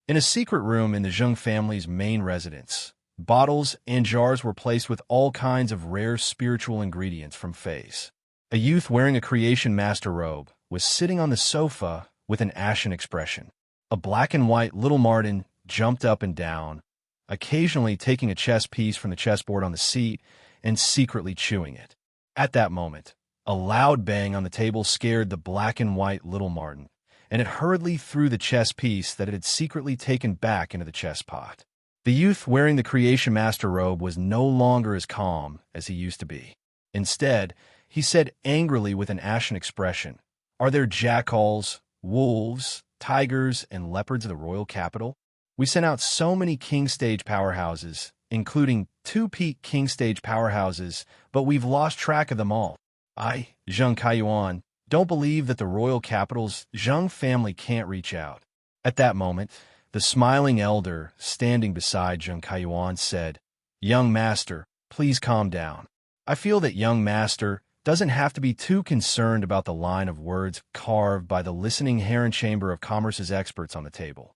In a secret room in the Zheng family's main residence, bottles and jars were placed with all kinds of rare spiritual ingredients from Fays. A youth wearing a creation master robe was sitting on the sofa with an ashen expression. A black and white little Martin jumped up and down, occasionally taking a chess piece from the chessboard on the seat and secretly chewing it. At that moment, a loud bang on the table scared the black and white little Martin, and it hurriedly threw the chess piece that it had secretly taken back into the chess pot. The youth wearing the creation master robe was no longer as calm as he used to be. Instead, he said angrily with an ashen expression, "Are there jackals, wolves, tigers, and leopards of the royal capital? We sent out so many king stage powerhouses, including 2 peak king stage powerhouses, but we've lost track of them all. I, Zheng Kaiyuan, don't believe that the royal capital's Zheng family can't reach out." At that moment, The smiling elder, standing beside Zheng Kaiyuan, said, "Young master, please calm down. I feel that young master doesn't have to be too concerned about the line of words carved by the listening Heron Chamber of Commerce's experts on the table.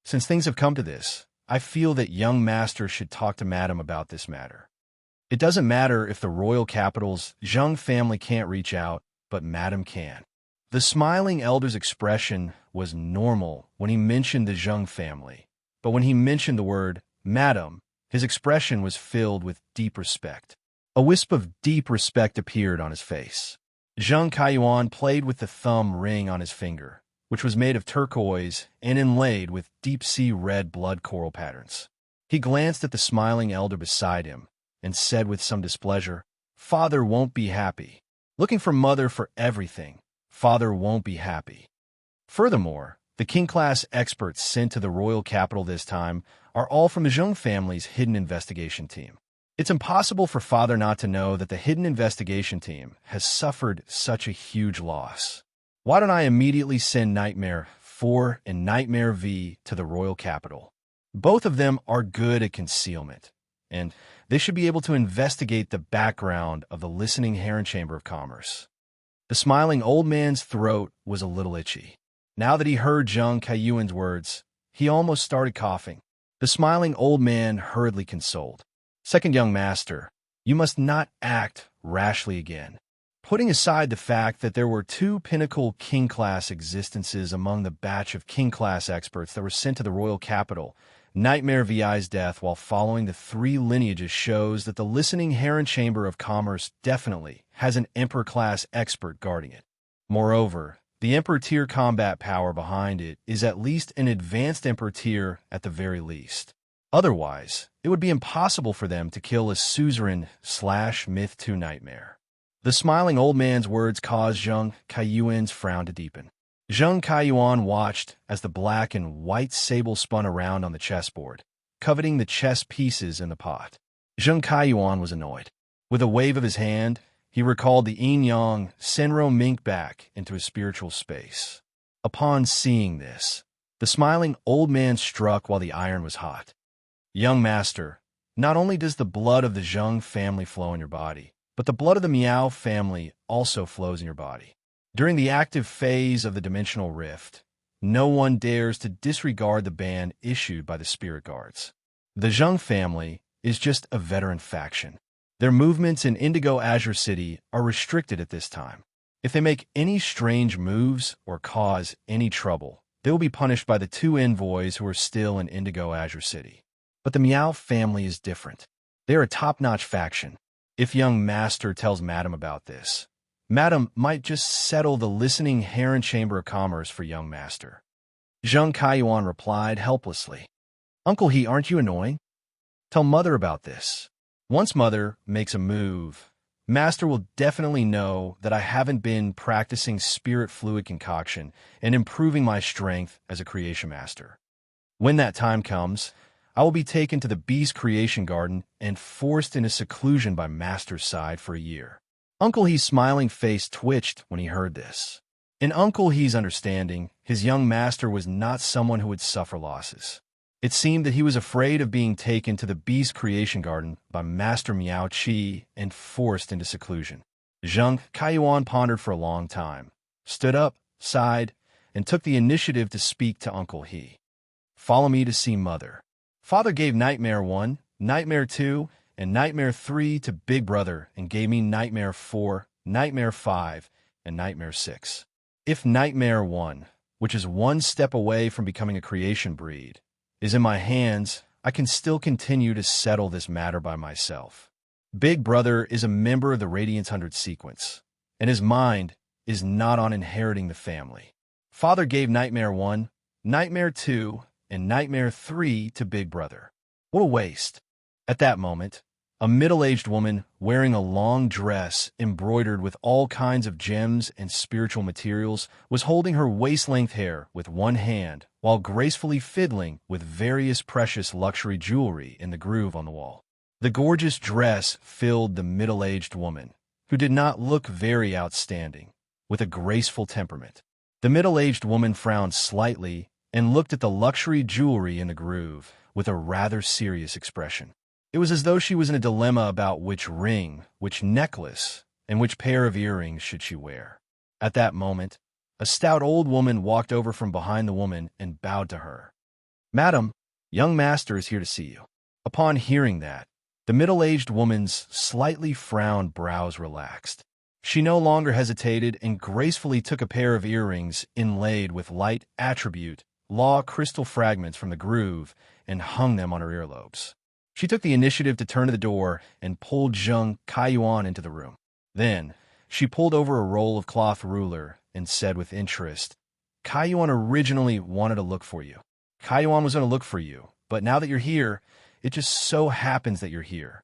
Since things have come to this, I feel that young master should talk to Madam about this matter. It doesn't matter if the royal capital's Zheng family can't reach out, but Madam can." The smiling elder's expression was normal when he mentioned the Zheng family, but when he mentioned the word Madam, his expression was filled with deep respect. A wisp of deep respect appeared on his face. Zheng Kaiyuan played with the thumb ring on his finger, which was made of turquoise and inlaid with deep-sea red blood coral patterns. He glanced at the smiling elder beside him and said with some displeasure, "Father won't be happy. Looking for mother for everything. Father won't be happy." Furthermore, the king-class experts sent to the royal capital this time are all from the Zheng family's hidden investigation team. It's impossible for Father not to know that the hidden investigation team has suffered such a huge loss. Why don't I immediately send Nightmare 4 and Nightmare V to the royal capital? Both of them are good at concealment, and they should be able to investigate the background of the listening Heron Chamber of Commerce. The smiling old man's throat was a little itchy. Now that he heard Zheng Kaiyuan's words, he almost started coughing. The smiling old man hurriedly consoled, "Second young master, you must not act rashly again." Putting aside the fact that there were 2 pinnacle king-class existences among the batch of king-class experts that were sent to the royal capital, Nightmare VI's death while following the 3 lineages shows that the listening Heron Chamber of Commerce definitely has an Emperor-class expert guarding it. Moreover, the Emperor tier combat power behind it is at least an advanced Emperor tier at the very least. Otherwise, it would be impossible for them to kill a suzerain/Myth 2 Nightmare. The smiling old man's words caused Zheng Kaiyuan's frown to deepen. Zheng Kaiyuan watched as the black and white sable spun around on the chessboard, coveting the chess pieces in the pot. Zheng Kaiyuan was annoyed. With a wave of his hand, he recalled the yin-yang Senro Mink back into his spiritual space. Upon seeing this, the smiling old man struck while the iron was hot. "Young master, not only does the blood of the Zheng family flow in your body, but the blood of the Miao family also flows in your body. During the active phase of the dimensional rift, no one dares to disregard the ban issued by the spirit guards. The Zheng family is just a veteran faction. Their movements in Indigo Azure City are restricted at this time. If they make any strange moves or cause any trouble, they will be punished by the 2 envoys who are still in Indigo Azure City. But the Miao family is different. They are a top-notch faction. If young master tells Madam about this, Madam might just settle the listening Heron Chamber of Commerce for young master." Zheng Kaiyuan replied helplessly, "Uncle He, aren't you annoying? Tell Mother about this. Once Mother makes a move, Master will definitely know that I haven't been practicing spirit fluid concoction and improving my strength as a creation master. When that time comes, I will be taken to the Beast Creation Garden and forced into seclusion by Master's side for a year." Uncle He's smiling face twitched when he heard this. In Uncle He's understanding, his young master was not someone who would suffer losses. It seemed that he was afraid of being taken to the Beast Creation Garden by Master Miao Qi and forced into seclusion. Zheng Kaiyuan pondered for a long time, stood up, sighed, and took the initiative to speak to Uncle He. "Follow me to see Mother." Father gave Nightmare 1, Nightmare 2, and Nightmare 3 to Big Brother and gave me Nightmare 4, Nightmare 5, and Nightmare 6. If Nightmare 1, which is 1 step away from becoming a creation breed, is in my hands, I can still continue to settle this matter by myself. Big Brother is a member of the Radiance 100 sequence, and his mind is not on inheriting the family. Father gave Nightmare 1, Nightmare 2, and Nightmare 3 to Big Brother. What a waste. At that moment, a middle-aged woman wearing a long dress embroidered with all kinds of gems and spiritual materials was holding her waist-length hair with one hand while gracefully fiddling with various precious luxury jewelry in the groove on the wall. The gorgeous dress filled the middle-aged woman, who did not look very outstanding, with a graceful temperament. The middle-aged woman frowned slightly and looked at the luxury jewelry in the groove with a rather serious expression. It was as though she was in a dilemma about which ring, which necklace, and which pair of earrings should she wear. At that moment, a stout old woman walked over from behind the woman and bowed to her. "Madam, young master is here to see you." Upon hearing that, the middle-aged woman's slightly frowned brows relaxed. She no longer hesitated and gracefully took a pair of earrings inlaid with light attribute, law crystal fragments from the groove and hung them on her earlobes. She took the initiative to turn to the door and pulled Zheng Kaiyuan into the room. Then, she pulled over a roll of cloth ruler and said with interest, "Kaiyuan originally wanted to look for you. Kaiyuan was going to look for you, but now that you're here, it just so happens that you're here.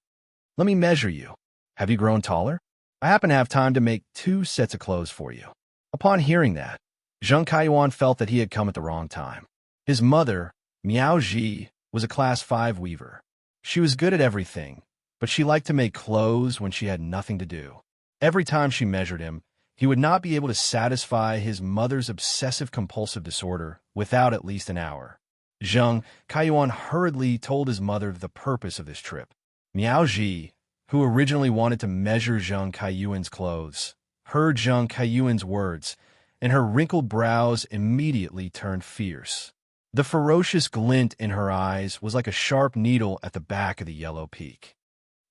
Let me measure you. Have you grown taller? I happen to have time to make 2 sets of clothes for you." Upon hearing that, Zheng Kaiyuan felt that he had come at the wrong time. His mother, Miao Ji, was a Class 5 weaver. She was good at everything, but she liked to make clothes when she had nothing to do. Every time she measured him, he would not be able to satisfy his mother's obsessive-compulsive disorder without at least an hour. Zheng Kaiyuan hurriedly told his mother the purpose of this trip. Miao Ji, who originally wanted to measure Zheng Kaiyuan's clothes, heard Zheng Kaiyuan's words, and her wrinkled brows immediately turned fierce. The ferocious glint in her eyes was like a sharp needle at the back of the yellow peak.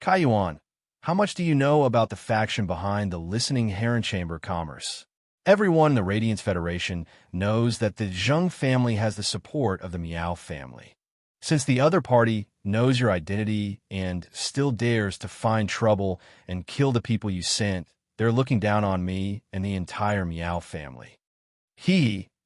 "Kaiyuan, how much do you know about the faction behind the Listening Heron Chamber Commerce? Everyone in the Radiance Federation knows that the Zheng family has the support of the Miao family. Since the other party knows your identity and still dares to find trouble and kill the people you sent, they're looking down on me and the entire Miao family.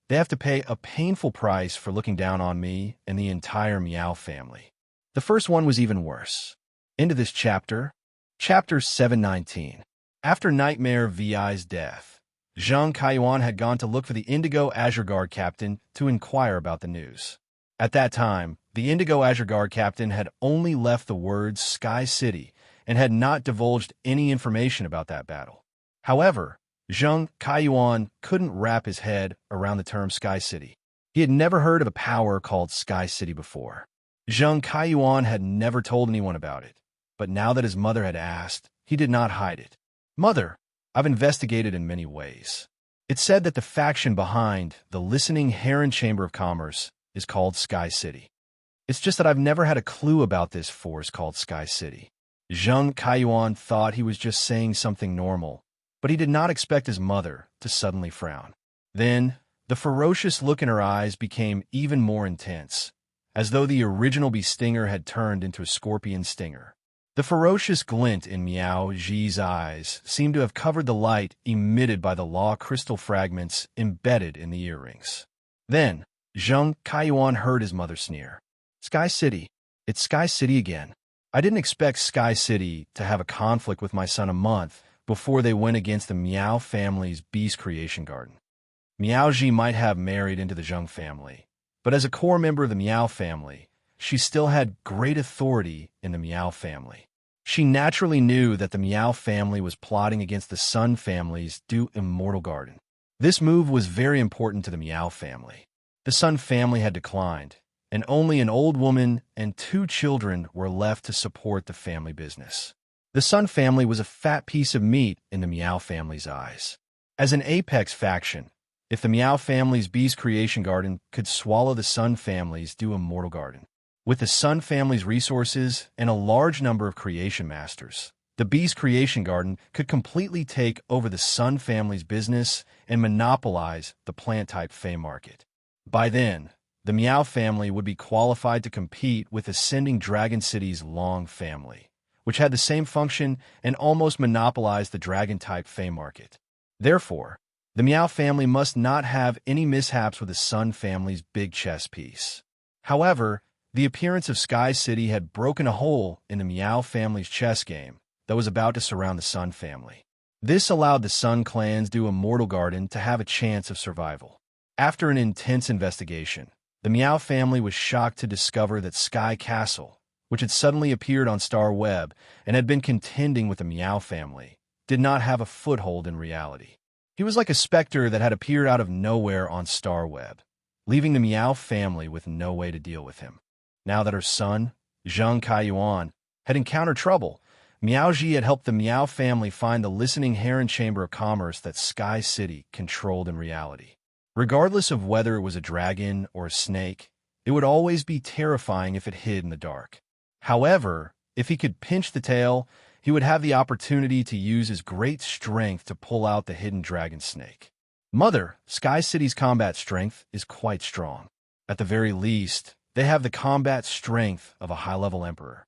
They have to pay a painful price for looking down on me and the entire Miao family." The first one was even worse. Into this chapter, Chapter 719. After Nightmare VI's death, Zheng Kaiyuan had gone to look for the Indigo Azure Guard captain to inquire about the news. At that time, the Indigo Azure Guard captain had only left the words Sky City and had not divulged any information about that battle. However, Zheng Kaiyuan couldn't wrap his head around the term Sky City. He had never heard of a power called Sky City before. Zheng Kaiyuan had never told anyone about it, but now that his mother had asked, he did not hide it. "Mother, I've investigated in many ways. It's said that the faction behind the Listening Heron Chamber of Commerce is called Sky City. It's just that I've never had a clue about this force called Sky City." Zheng Kaiyuan thought he was just saying something normal, but he did not expect his mother to suddenly frown. Then, the ferocious look in her eyes became even more intense, as though the original bee stinger had turned into a scorpion stinger. The ferocious glint in Miao Ji's eyes seemed to have covered the light emitted by the law crystal fragments embedded in the earrings. Then, Zheng Kaiyuan heard his mother sneer. "Sky City. It's Sky City again. I didn't expect Sky City to have a conflict with my son a month before they went against the Miao family's Beast Creation Garden. Miao Ji might have married into the Zheng family, but as a core member of the Miao family, she still had great authority in the Miao family. She naturally knew that the Miao family was plotting against the Sun family's Du Immortal Garden. This move was very important to the Miao family. The Sun family had declined, and only an old woman and 2 children were left to support the family business. The Sun family was a fat piece of meat in the Miao family's eyes. As an apex faction, if the Miao family's Beast Creation Garden could swallow the Sun family's Du Immortal Garden, with the Sun family's resources and a large number of creation masters, the Beast Creation Garden could completely take over the Sun family's business and monopolize the plant-type Fey market. By then, the Miao family would be qualified to compete with Ascending Dragon City's Long family, which had the same function and almost monopolized the Dragon-type Fey market. Therefore, the Miao family must not have any mishaps with the Sun family's big chess piece. However, the appearance of Sky City had broken a hole in the Miao family's chess game that was about to surround the Sun family. This allowed the Sun clan's Du Immortal Garden to have a chance of survival. After an intense investigation, the Miao family was shocked to discover that Sky Castle, which had suddenly appeared on Star Web and had been contending with the Miao family, did not have a foothold in reality. He was like a specter that had appeared out of nowhere on Star Web. leaving the Miao family with no way to deal with him. Now that her son, Zheng Kaiyuan, had encountered trouble, Miao Ji had helped the Miao family find the listening heron chamber of commerce that Sky City controlled in reality. Regardless of whether it was a dragon or a snake, it would always be terrifying if it hid in the dark. However, if he could pinch the tail, he would have the opportunity to use his great strength to pull out the hidden dragon snake. Mother, Sky City's combat strength is quite strong. At the very least, they have the combat strength of a high-level emperor.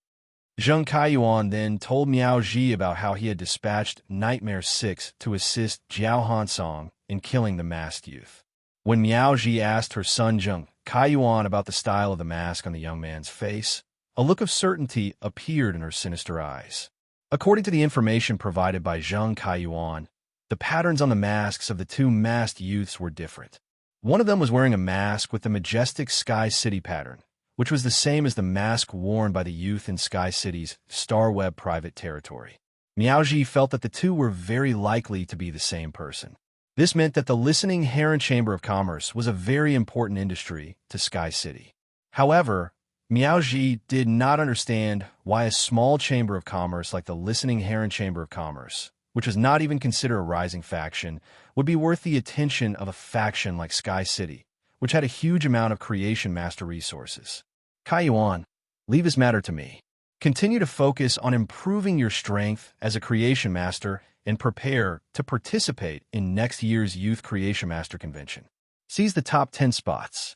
Zheng Kaiyuan then told Miao Ji about how he had dispatched Nightmare 6 to assist Jiao Hansong in killing the masked youth. When Miao Ji asked her son Zheng Kaiyuan about the style of the mask on the young man's face, a look of certainty appeared in her sinister eyes. According to the information provided by Zheng Kaiyuan, the patterns on the masks of the two masked youths were different. One of them was wearing a mask with the majestic Sky City pattern, which was the same as the mask worn by the youth in Sky City's Starweb private territory. Miao Ji felt that the two were very likely to be the same person. This meant that the listening heron chamber of commerce was a very important industry to Sky City. However, Miao Ji did not understand why a small chamber of commerce like the listening heron chamber of commerce, which was not even considered a rising faction, would be worth the attention of a faction like Sky City, which had a huge amount of creation master resources. Kaiyuan, leave this matter to me. Continue to focus on improving your strength as a creation master and prepare to participate in next year's Youth Creation Master Convention. Seize the top 10 spots.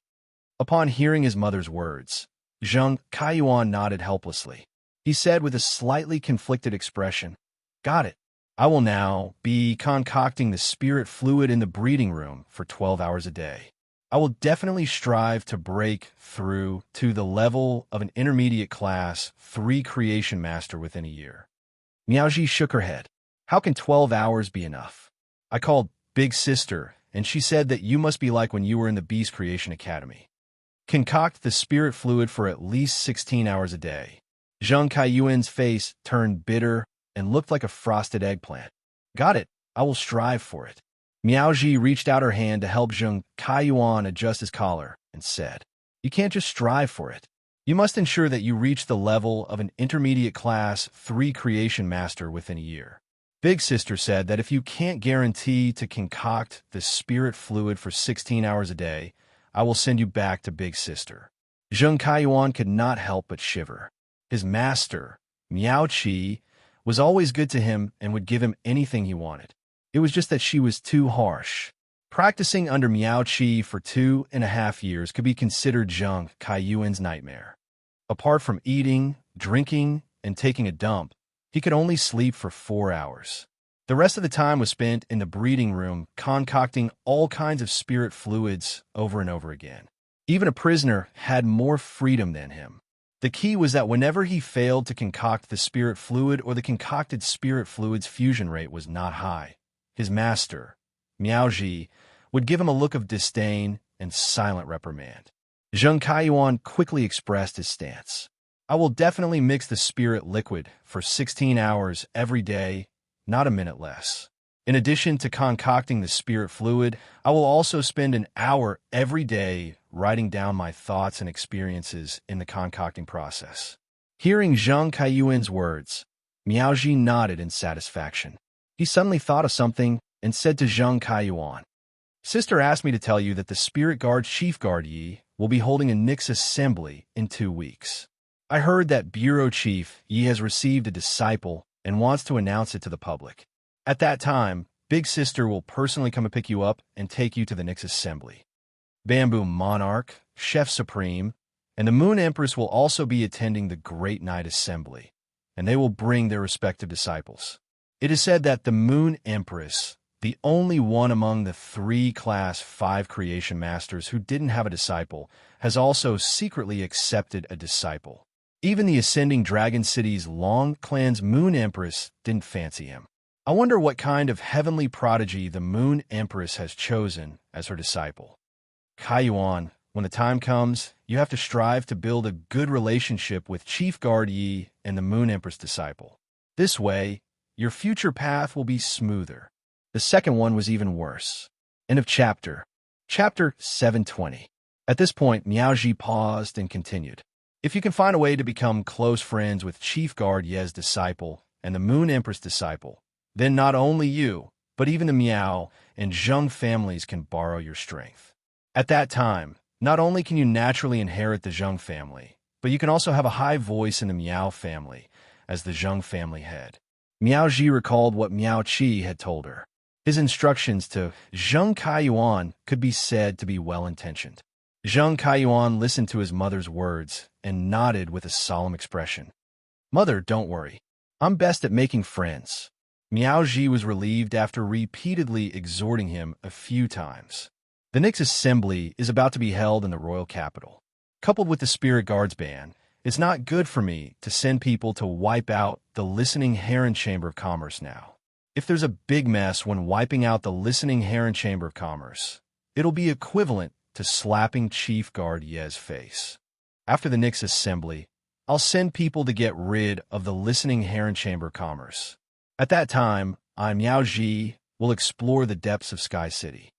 Upon hearing his mother's words, Zheng Kaiyuan nodded helplessly. He said with a slightly conflicted expression, "Got it. I will now be concocting the spirit fluid in the breeding room for 12 hours a day. I will definitely strive to break through to the level of an intermediate class 3 creation master within a year." Miaoji shook her head. "How can 12 hours be enough? I called Big Sister, and she said that you must be like when you were in the Beast Creation Academy. Concoct the spirit fluid for at least 16 hours a day." Zheng Kaiyuan's face turned bitter and looked like a frosted eggplant. "Got it. I will strive for it." Miaoji reached out her hand to help Zheng Kaiyuan adjust his collar and said, "You can't just strive for it. You must ensure that you reach the level of an intermediate class 3 creation master within a year." Big Sister said that if you can't guarantee to concoct the spirit fluid for 16 hours a day, I will send you back to Big Sister. Zheng Kaiyuan could not help but shiver. His master, Miao Qi, was always good to him and would give him anything he wanted. It was just that she was too harsh. Practicing under Miao Qi for 2.5 years could be considered Zheng Kaiyuan's nightmare. Apart from eating, drinking, and taking a dump, he could only sleep for 4 hours. The rest of the time was spent in the breeding room concocting all kinds of spirit fluids over and over again. Even a prisoner had more freedom than him. The key was that whenever he failed to concoct the spirit fluid or the concocted spirit fluid's fusion rate was not high, his master, Miaoji, would give him a look of disdain and silent reprimand. Zheng Kaiyuan quickly expressed his stance. "I will definitely mix the spirit liquid for 16 hours every day, not a minute less. In addition to concocting the spirit fluid, I will also spend an hour every day writing down my thoughts and experiences in the concocting process." Hearing Zheng Kaiyuan's words, Miaoji nodded in satisfaction. He suddenly thought of something and said to Zheng Kaiyuan, "Sister asked me to tell you that the Spirit Guard Chief Guard Yi will be holding a Nyx assembly in 2 weeks. I heard that Bureau Chief Yi has received a disciple and wants to announce it to the public. At that time, Big Sister will personally come and pick you up and take you to the Nyx assembly. Bamboo Monarch, Chef Supreme, and the Moon Empress will also be attending the Great Night Assembly, and they will bring their respective disciples. It is said that the Moon Empress, the only one among the 3 Class 5 Creation Masters who didn't have a disciple, has also secretly accepted a disciple. Even the Ascending Dragon City's Long Clan's Moon Empress didn't fancy him. I wonder what kind of heavenly prodigy the Moon Empress has chosen as her disciple. Kaiyuan, when the time comes, you have to strive to build a good relationship with Chief Guard Yi and the Moon Empress disciple. This way, your future path will be smoother." The second one was even worse. End of chapter. Chapter 720. At this point, Miaoji paused and continued. If you can find a way to become close friends with Chief Guard Ye's disciple and the Moon Empress disciple, then not only you, but even the Miao and Zheng families can borrow your strength. At that time, not only can you naturally inherit the Zheng family, but you can also have a high voice in the Miao family as the Zheng family head. Miaoji recalled what Miao Qi had told her. His instructions to Zheng Kaiyuan could be said to be well-intentioned. Zheng Kaiyuan listened to his mother's words and nodded with a solemn expression. "Mother, don't worry. I'm best at making friends." Miaoji was relieved after repeatedly exhorting him a few times. The next assembly is about to be held in the royal capital. Coupled with the Spirit Guards ban, it's not good for me to send people to wipe out the Listening Heron Chamber of Commerce now. If there's a big mess when wiping out the Listening Heron Chamber of Commerce, it'll be equivalent to slapping Chief Guard Ye's face. After the next assembly, I'll send people to get rid of the Listening Heron Chamber of Commerce. At that time, I, Miaoji, will explore the depths of Sky City.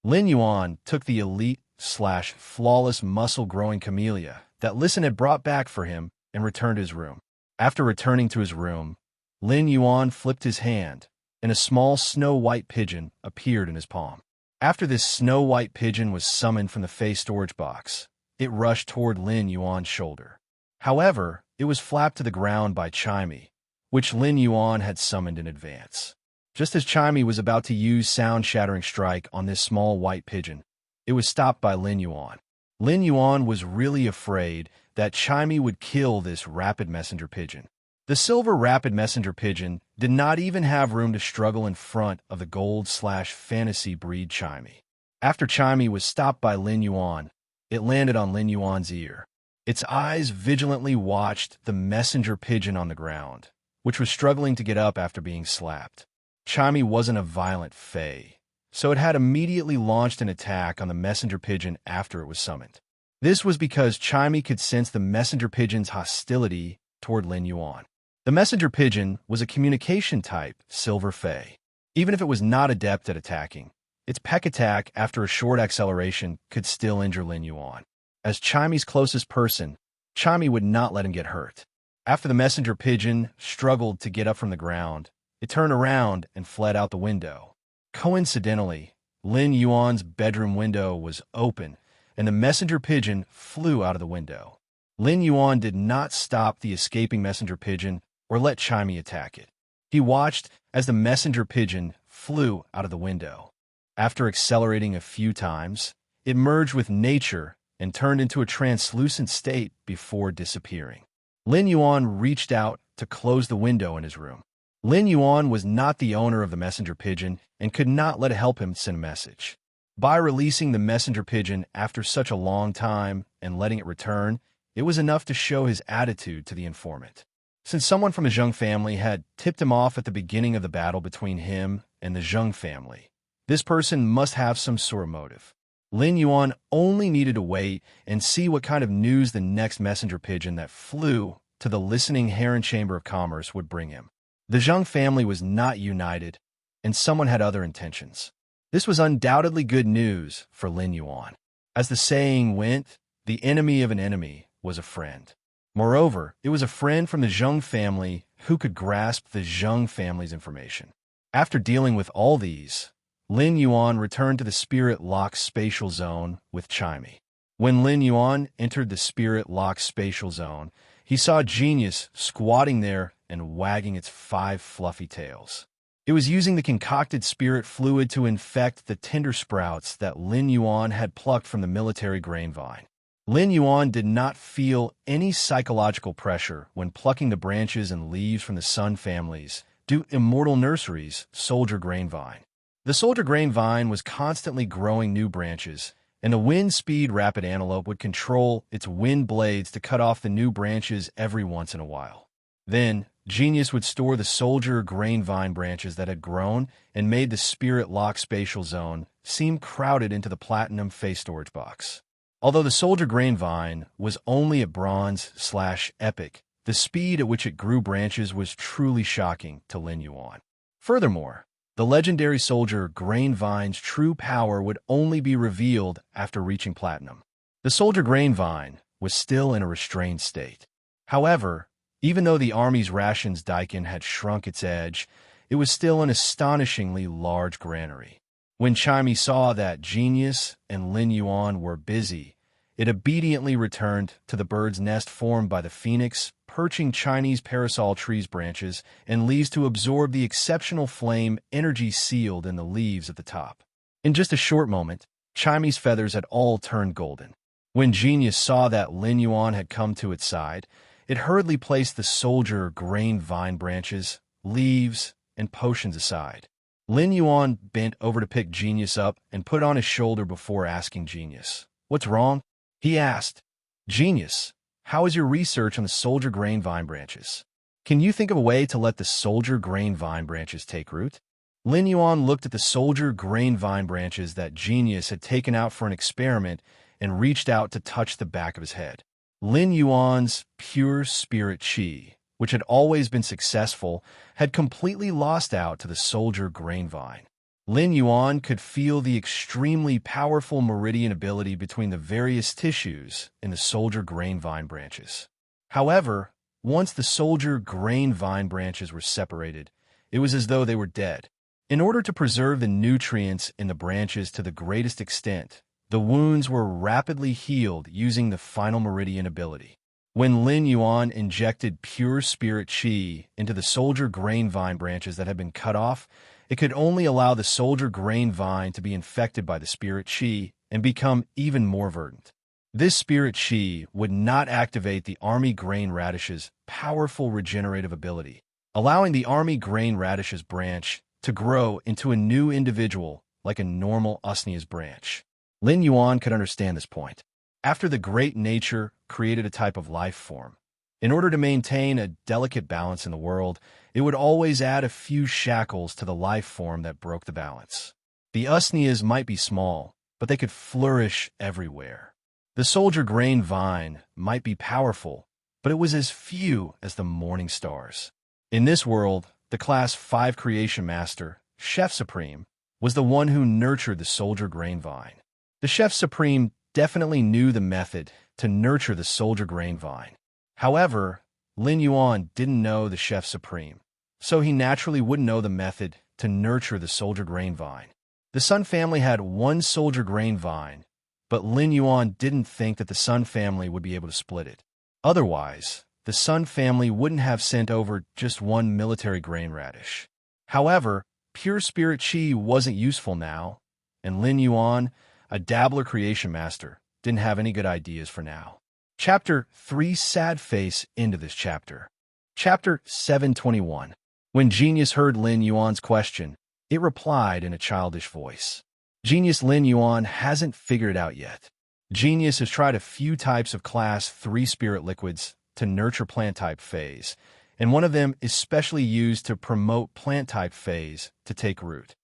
Lin Yuan took the elite/flawless muscle-growing camellia that Listen had brought back for him and returned to his room. After returning to his room, Lin Yuan flipped his hand, and a small snow-white pigeon appeared in his palm. After this snow-white pigeon was summoned from the Fey storage box, it rushed toward Lin Yuan's shoulder. However, it was flapped to the ground by Chimey, which Lin Yuan had summoned in advance. Just as Chimey was about to use sound-shattering strike on this small white pigeon, it was stopped by Lin Yuan. Lin Yuan was really afraid that Chimey would kill this rapid messenger pigeon. The silver rapid messenger pigeon did not even have room to struggle in front of the gold/fantasy breed Chimey. After Chimey was stopped by Lin Yuan, it landed on Lin Yuan's ear. Its eyes vigilantly watched the messenger pigeon on the ground, which was struggling to get up after being slapped. Chimey wasn't a violent fey, so it had immediately launched an attack on the messenger pigeon after it was summoned. This was because Chimey could sense the messenger pigeon's hostility toward Lin Yuan. The messenger pigeon was a communication-type silver fey. Even if it was not adept at attacking, its peck attack after a short acceleration could still injure Lin Yuan. As Chimey's closest person, Chimey would not let him get hurt. After the messenger pigeon struggled to get up from the ground, it turned around and fled out the window. Coincidentally, Lin Yuan's bedroom window was open, and the messenger pigeon flew out of the window. Lin Yuan did not stop the escaping messenger pigeon or let Chimey attack it. He watched as the messenger pigeon flew out of the window. After accelerating a few times, it merged with nature and turned into a translucent state before disappearing. Lin Yuan reached out to close the window in his room. Lin Yuan was not the owner of the messenger pigeon and could not let it help him send a message. By releasing the messenger pigeon after such a long time and letting it return, it was enough to show his attitude to the informant. Since someone from the Zheng family had tipped him off at the beginning of the battle between him and the Zheng family, this person must have some sort of motive. Lin Yuan only needed to wait and see what kind of news the next messenger pigeon that flew to the Listening Heron Chamber of Commerce would bring him. The Zheng family was not united, and someone had other intentions. This was undoubtedly good news for Lin Yuan. As the saying went, the enemy of an enemy was a friend. Moreover, it was a friend from the Zheng family who could grasp the Zheng family's information. After dealing with all these, Lin Yuan returned to the Spirit Lock Spatial Zone with Chimey. When Lin Yuan entered the Spirit Lock Spatial Zone, he saw Genius squatting there and wagging its 5 fluffy tails. It was using the concocted spirit fluid to infect the tender sprouts that Lin Yuan had plucked from the military grain vine. Lin Yuan did not feel any psychological pressure when plucking the branches and leaves from the Sun families due Immortal Nursery's soldier grain vine. The soldier grain vine was constantly growing new branches, and the wind speed rapid antelope would control its wind blades to cut off the new branches every once in a while. Then, Genius would store the soldier grain vine branches that had grown and made the Spirit Lock Spatial Zone seem crowded into the Platinum Face storage box. Although the soldier grain vine was only at bronze/epic, the speed at which it grew branches was truly shocking to Lin Yuan. Furthermore, the legendary soldier grain vine's true power would only be revealed after reaching platinum. The soldier grain vine was still in a restrained state. However, even though the army's rations daikin had shrunk its edge, it was still an astonishingly large granary. When Chimey saw that Genius and Lin Yuan were busy, it obediently returned to the bird's nest formed by the phoenix, perching Chinese parasol trees' branches and leaves to absorb the exceptional flame energy sealed in the leaves at the top. In just a short moment, Chimey's feathers had all turned golden. When Genius saw that Lin Yuan had come to its side, it hurriedly placed the soldier grain vine branches, leaves, and potions aside. Lin Yuan bent over to pick Genius up and put it on his shoulder before asking Genius, "What's wrong?" He asked, "Genius, how is your research on the soldier grain vine branches? Can you think of a way to let the soldier grain vine branches take root?" Lin Yuan looked at the soldier grain vine branches that Genius had taken out for an experiment and reached out to touch the back of his head. Lin Yuan's pure spirit qi, which had always been successful, had completely lost out to the soldier grain vine. Lin Yuan could feel the extremely powerful meridian ability between the various tissues in the soldier grain vine branches. However, once the soldier grain vine branches were separated, it was as though they were dead. In order to preserve the nutrients in the branches to the greatest extent, the wounds were rapidly healed using the final meridian ability. When Lin Yuan injected pure spirit qi into the soldier grain vine branches that had been cut off, it could only allow the soldier grain vine to be infected by the spirit qi and become even more verdant. This spirit qi would not activate the army grain radish's powerful regenerative ability, allowing the army grain radish's branch to grow into a new individual like a normal usnea's branch. Lin Yuan could understand this point. After the great nature created a type of life form, in order to maintain a delicate balance in the world, it would always add a few shackles to the life form that broke the balance. The usneas might be small, but they could flourish everywhere. The soldier grain vine might be powerful, but it was as few as the morning stars. In this world, the Class 5 Creation Master, Chef Supreme, was the one who nurtured the soldier grain vine. The Chef Supreme definitely knew the method to nurture the soldier grain vine. However, Lin Yuan didn't know the Chef Supreme, so he naturally wouldn't know the method to nurture the soldier grain vine. The Sun family had one soldier grain vine, but Lin Yuan didn't think that the Sun family would be able to split it. Otherwise, the Sun family wouldn't have sent over just one military grain radish. However, pure spirit qi wasn't useful now, and Lin Yuan, a dabbler creation master, didn't have any good ideas for now. Chapter 3 Sad Face into this chapter. Chapter 721. When Genius heard Lin Yuan's question, it replied in a childish voice. Genius Lin Yuan hasn't figured it out yet. Genius has tried a few types of Class 3 spirit liquids to nurture plant-type phase, and one of them is specially used to promote plant-type phase to take root.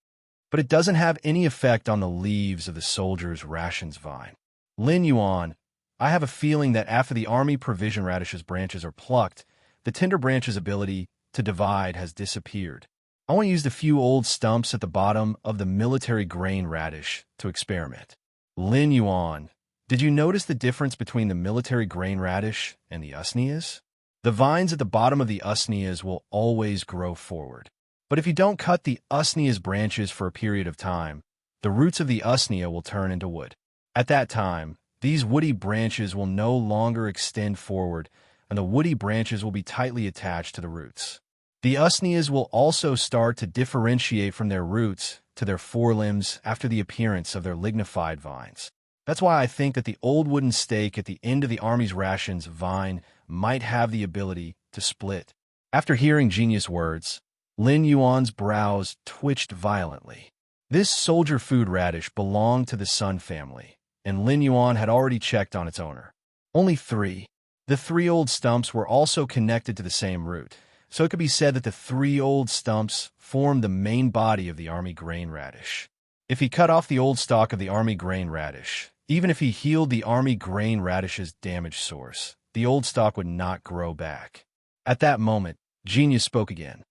But it doesn't have any effect on the leaves of the soldier's rations vine. Lin Yuan, I have a feeling that after the army provision radish's branches are plucked, the tender branch's ability to divide has disappeared. I want to use the few old stumps at the bottom of the military grain radish to experiment. Lin Yuan, did you notice the difference between the military grain radish and the usneas? The vines at the bottom of the usneas will always grow forward. But if you don't cut the usnea's branches for a period of time, the roots of the usnea will turn into wood. At that time, these woody branches will no longer extend forward, and the woody branches will be tightly attached to the roots. The usneas will also start to differentiate from their roots to their forelimbs after the appearance of their lignified vines. That's why I think that the old wooden stake at the end of the army's rations vine might have the ability to split. After hearing Genius' words, Lin Yuan's brows twitched violently. This soldier food radish belonged to the Sun family, and Lin Yuan had already checked on its owner. Only 3. The 3 old stumps were also connected to the same root, so it could be said that the 3 old stumps formed the main body of the army grain radish. If he cut off the old stalk of the army grain radish, even if he healed the army grain radish's damaged source, the old stalk would not grow back. At that moment, Genius spoke again.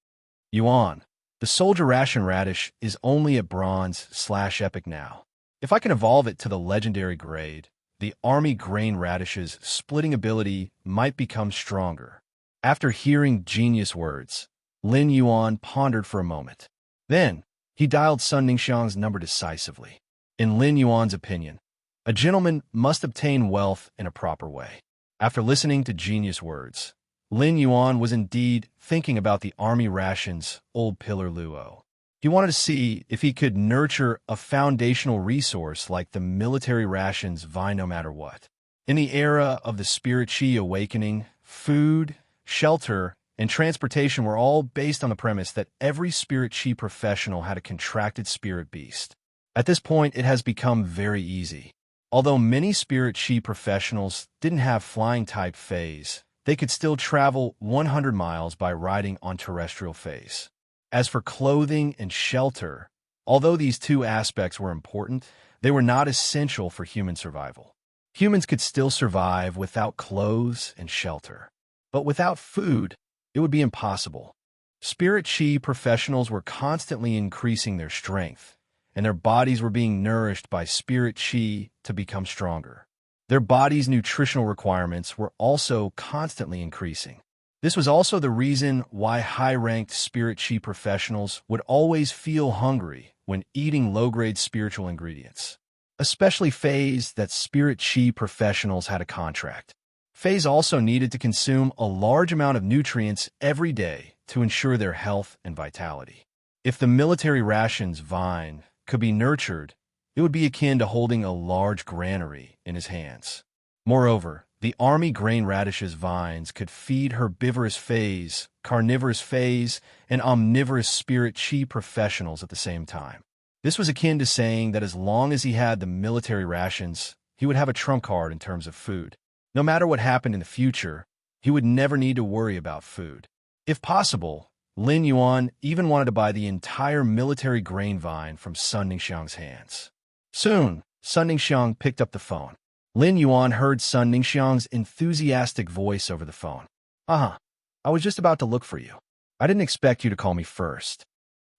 Yuan, the soldier ration radish is only at bronze/epic now. If I can evolve it to the legendary grade, the army grain radish's splitting ability might become stronger. After hearing genius words, Lin Yuan pondered for a moment. Then, he dialed Sun Ningxiang's number decisively. In Lin Yuan's opinion, a gentleman must obtain wealth in a proper way. After listening to genius words, Lin Yuan was indeed thinking about the army ration's old pillar luo. He wanted to see if he could nurture a foundational resource like the military ration's vine no matter what. In the era of the spirit chi awakening, food, shelter, and transportation were all based on the premise that every spirit chi professional had a contracted spirit beast. At this point, it has become very easy. Although many spirit chi professionals didn't have flying-type phase, they could still travel 100 miles by riding on terrestrial phase. As for clothing and shelter, although these two aspects were important, they were not essential for human survival. Humans could still survive without clothes and shelter. But without food, it would be impossible. Spirit chi professionals were constantly increasing their strength, and their bodies were being nourished by spirit chi to become stronger. Their body's nutritional requirements were also constantly increasing. This was also the reason why high-ranked spirit chi professionals would always feel hungry when eating low-grade spiritual ingredients, especially phase that spirit chi professionals had a contract. Phase also needed to consume a large amount of nutrients every day to ensure their health and vitality. If the military ration's vine could be nurtured, it would be akin to holding a large granary in his hands. Moreover, the army grain radish's vines could feed herbivorous phase, carnivorous phase, and omnivorous spirit chi professionals at the same time. This was akin to saying that as long as he had the military rations, he would have a trump card in terms of food. No matter what happened in the future, he would never need to worry about food. If possible, Lin Yuan even wanted to buy the entire military grain vine from Sun Ningxiang's hands. Soon, Sun Ningxiang picked up the phone. Lin Yuan heard Sun Ningxiang's enthusiastic voice over the phone. I was just about to look for you. I didn't expect you to call me first.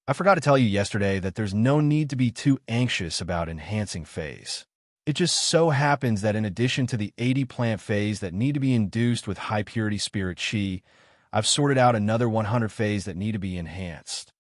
I forgot to tell you yesterday that there's no need to be too anxious about enhancing phase. It just so happens that in addition to the 80 plant phase that need to be induced with high-purity spirit chi, I've sorted out another 100 phase that need to be enhanced.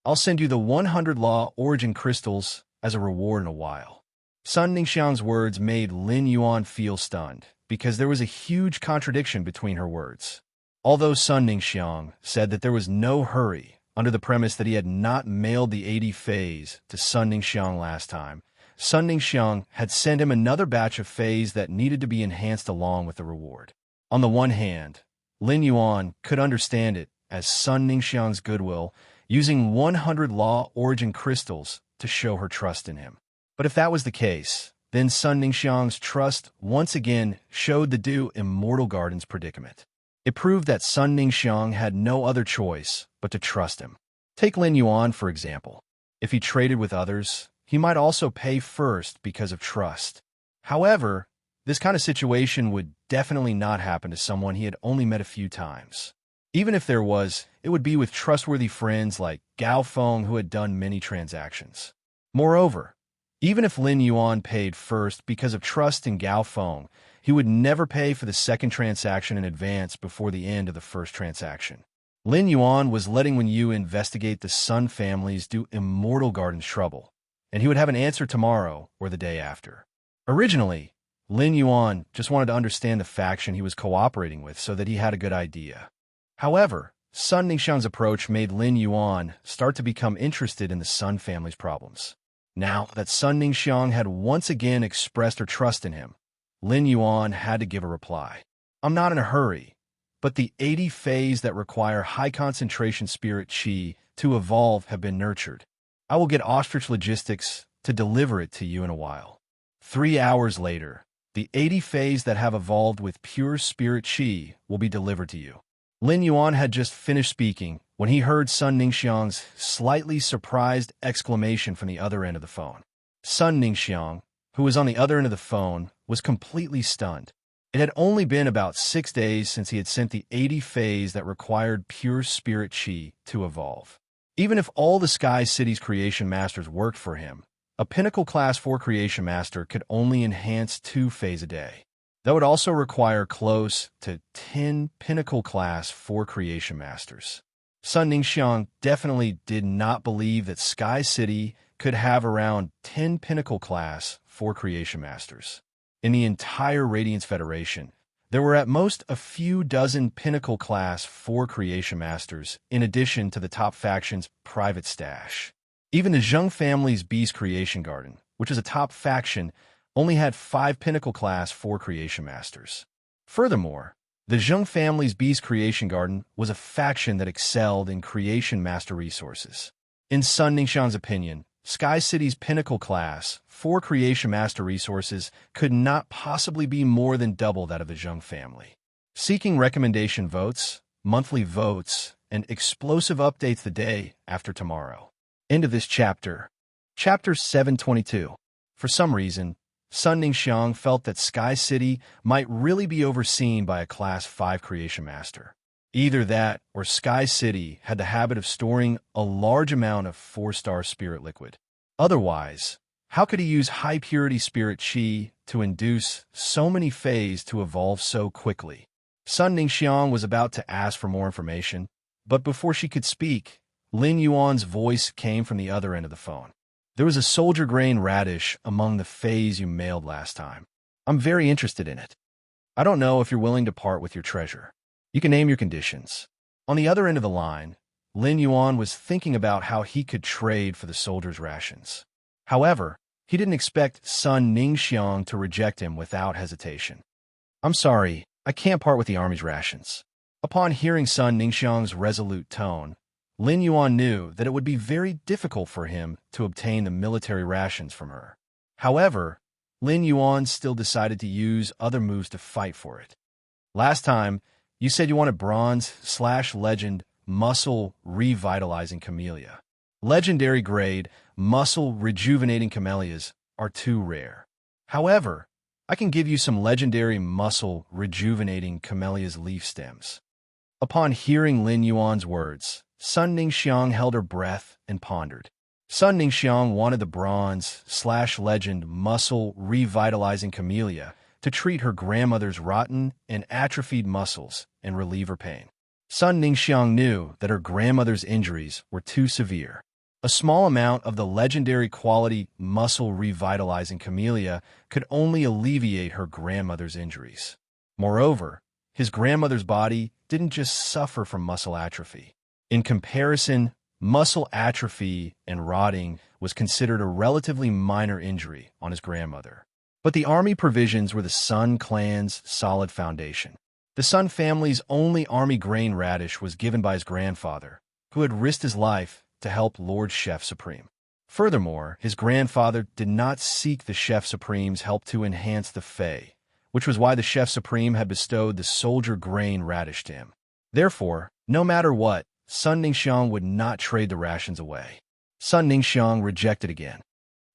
I'll send you the 100 law origin crystals as a reward in a while. Sun Ningxiang's words made Lin Yuan feel stunned, because there was a huge contradiction between her words. Although Sun Ningxiang said that there was no hurry, under the premise that he had not mailed the 80 phase to Sun Ningxiang last time, Sun Ningxiang had sent him another batch of phase that needed to be enhanced along with the reward. On the one hand, Lin Yuan could understand it as Sun Ningxiang's goodwill, using 100 law origin crystals to show her trust in him. But if that was the case, then Sun Ningxiang's trust once again showed the due Immortal Garden's predicament. It proved that Sun Ningxiang had no other choice but to trust him. Take Lin Yuan, for example. If he traded with others, he might also pay first because of trust. However, this kind of situation would definitely not happen to someone he had only met a few times. Even if there was, it would be with trustworthy friends like Gao Feng who had done many transactions. Moreover, even if Lin Yuan paid first because of trust in Gao Feng, he would never pay for the second transaction in advance before the end of the first transaction. Lin Yuan was letting Wen Yu investigate the Sun families do Immortal Garden's trouble, and he would have an answer tomorrow or the day after. Originally, Lin Yuan just wanted to understand the faction he was cooperating with so that he had a good idea. However, Sun Ningxiang's approach made Lin Yuan start to become interested in the Sun family's problems. Now that Sun Ningxiang had once again expressed her trust in him, Lin Yuan had to give a reply. I'm not in a hurry, but the 80 phase that require high concentration spirit chi to evolve have been nurtured. I will get Ostrich Logistics to deliver it to you in a while. 3 hours later, the 80 phase that have evolved with pure spirit chi will be delivered to you. Lin Yuan had just finished speaking when he heard Sun Ningxiang's slightly surprised exclamation from the other end of the phone. Sun Ningxiang, who was on the other end of the phone, was completely stunned. It had only been about 6 days since he had sent the 80 phase that required pure spirit chi to evolve. Even if all the Sky City's creation masters worked for him, A Pinnacle Class 4 Creation Master could only enhance 2 Fays a day. That would also require close to 10 Pinnacle Class 4 Creation Masters. Sun Ningxiang definitely did not believe that Sky City could have around 10 Pinnacle Class 4 Creation Masters. In the entire Radiance Federation, there were at most a few dozen Pinnacle Class 4 Creation Masters, in addition to the top faction's private stash. Even the Zheng family's Beast Creation Garden, which is a top faction, only had 5 Pinnacle Class 4 Creation Masters. Furthermore, the Zheng family's Beast Creation Garden was a faction that excelled in Creation Master resources. In Sun Ningxiang's opinion, Sky City's Pinnacle Class 4 Creation Master resources could not possibly be more than double that of the Zheng family. Seeking recommendation votes, monthly votes, and explosive updates the day after tomorrow. End of this chapter. Chapter 722. For some reason, Sun Ningxiang felt that Sky City might really be overseen by a Class 5 Creation Master. Either that, or Sky City had the habit of storing a large amount of 4-star spirit liquid. Otherwise, how could he use high-purity spirit chi to induce so many Fays to evolve so quickly? Sun Ningxiang was about to ask for more information, but before she could speak, Lin Yuan's voice came from the other end of the phone. There was a soldier grain radish among the Fays you mailed last time. I'm very interested in it. I don't know if you're willing to part with your treasure. You can name your conditions. On the other end of the line, Lin Yuan was thinking about how he could trade for the soldiers' rations. However, he didn't expect Sun Ningxiang to reject him without hesitation. I'm sorry, I can't part with the army's rations. Upon hearing Sun Ningxiang's resolute tone, Lin Yuan knew that it would be very difficult for him to obtain the military rations from her. However, Lin Yuan still decided to use other moves to fight for it. Last time, you said you wanted bronze/legend muscle revitalizing camellia. Legendary grade muscle rejuvenating camellias are too rare. However, I can give you some legendary muscle rejuvenating camellia's leaf stems. Upon hearing Lin Yuan's words, Sun Ningxiang held her breath and pondered. Sun Ningxiang wanted the bronze/legend muscle revitalizing camellia to treat her grandmother's rotten and atrophied muscles and relieve her pain. Sun Ningxiang knew that her grandmother's injuries were too severe. A small amount of the legendary quality muscle revitalizing camellia could only alleviate her grandmother's injuries. Moreover, his grandmother's body didn't just suffer from muscle atrophy. In comparison, muscle atrophy and rotting was considered a relatively minor injury on his grandmother. But the army provisions were the Sun clan's solid foundation. The Sun family's only army grain radish was given by his grandfather, who had risked his life to help Lord Chef Supreme. Furthermore, his grandfather did not seek the Chef Supreme's help to enhance the Fey, which was why the Chef Supreme had bestowed the soldier grain radish to him. Therefore, no matter what, Sun Ningxiang would not trade the rations away. Sun Ningxiang rejected again.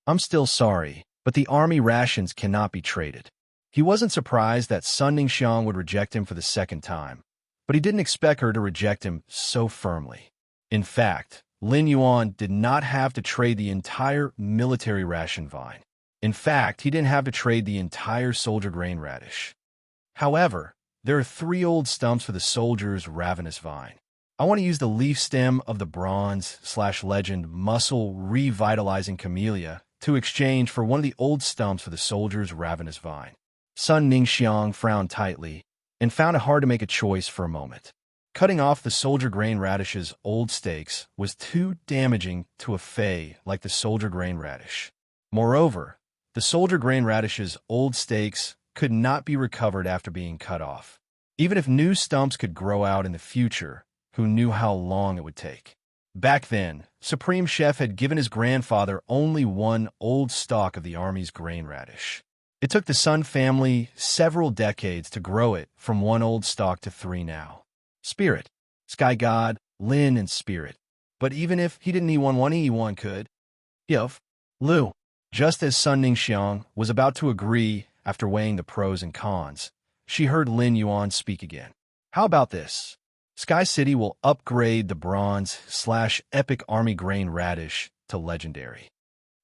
I'm still sorry, but the army rations cannot be traded. He wasn't surprised that Sun Ningxiang would reject him for the second time, but he didn't expect her to reject him so firmly. In fact, Lin Yuan did not have to trade the entire military ration vine. In fact, he didn't have to trade the entire soldier grain radish. However, there are 3 old stumps for the soldier's ravenous vine. I want to use the leaf stem of the bronze/legend muscle revitalizing camellia to exchange for one of the old stumps for the soldier's ravenous vine. Sun Ningxiang frowned tightly and found it hard to make a choice for a moment. Cutting off the soldier grain radish's old stakes was too damaging to a Fey like the soldier grain radish. Moreover, the soldier grain radish's old stakes could not be recovered after being cut off. Even if new stumps could grow out in the future, who knew how long it would take? Back then, Supreme Chef had given his grandfather only one old stalk of the army's grain radish. It took the Sun family several decades to grow it from one old stalk to 3 now. Spirit, Sky God, Lin, and Spirit. But even if he didn't E1 E1 could. Yup. Lu. Just as Sun Ningxiang was about to agree after weighing the pros and cons, she heard Lin Yuan speak again. How about this? Sky City will upgrade the bronze/epic army grain radish to legendary.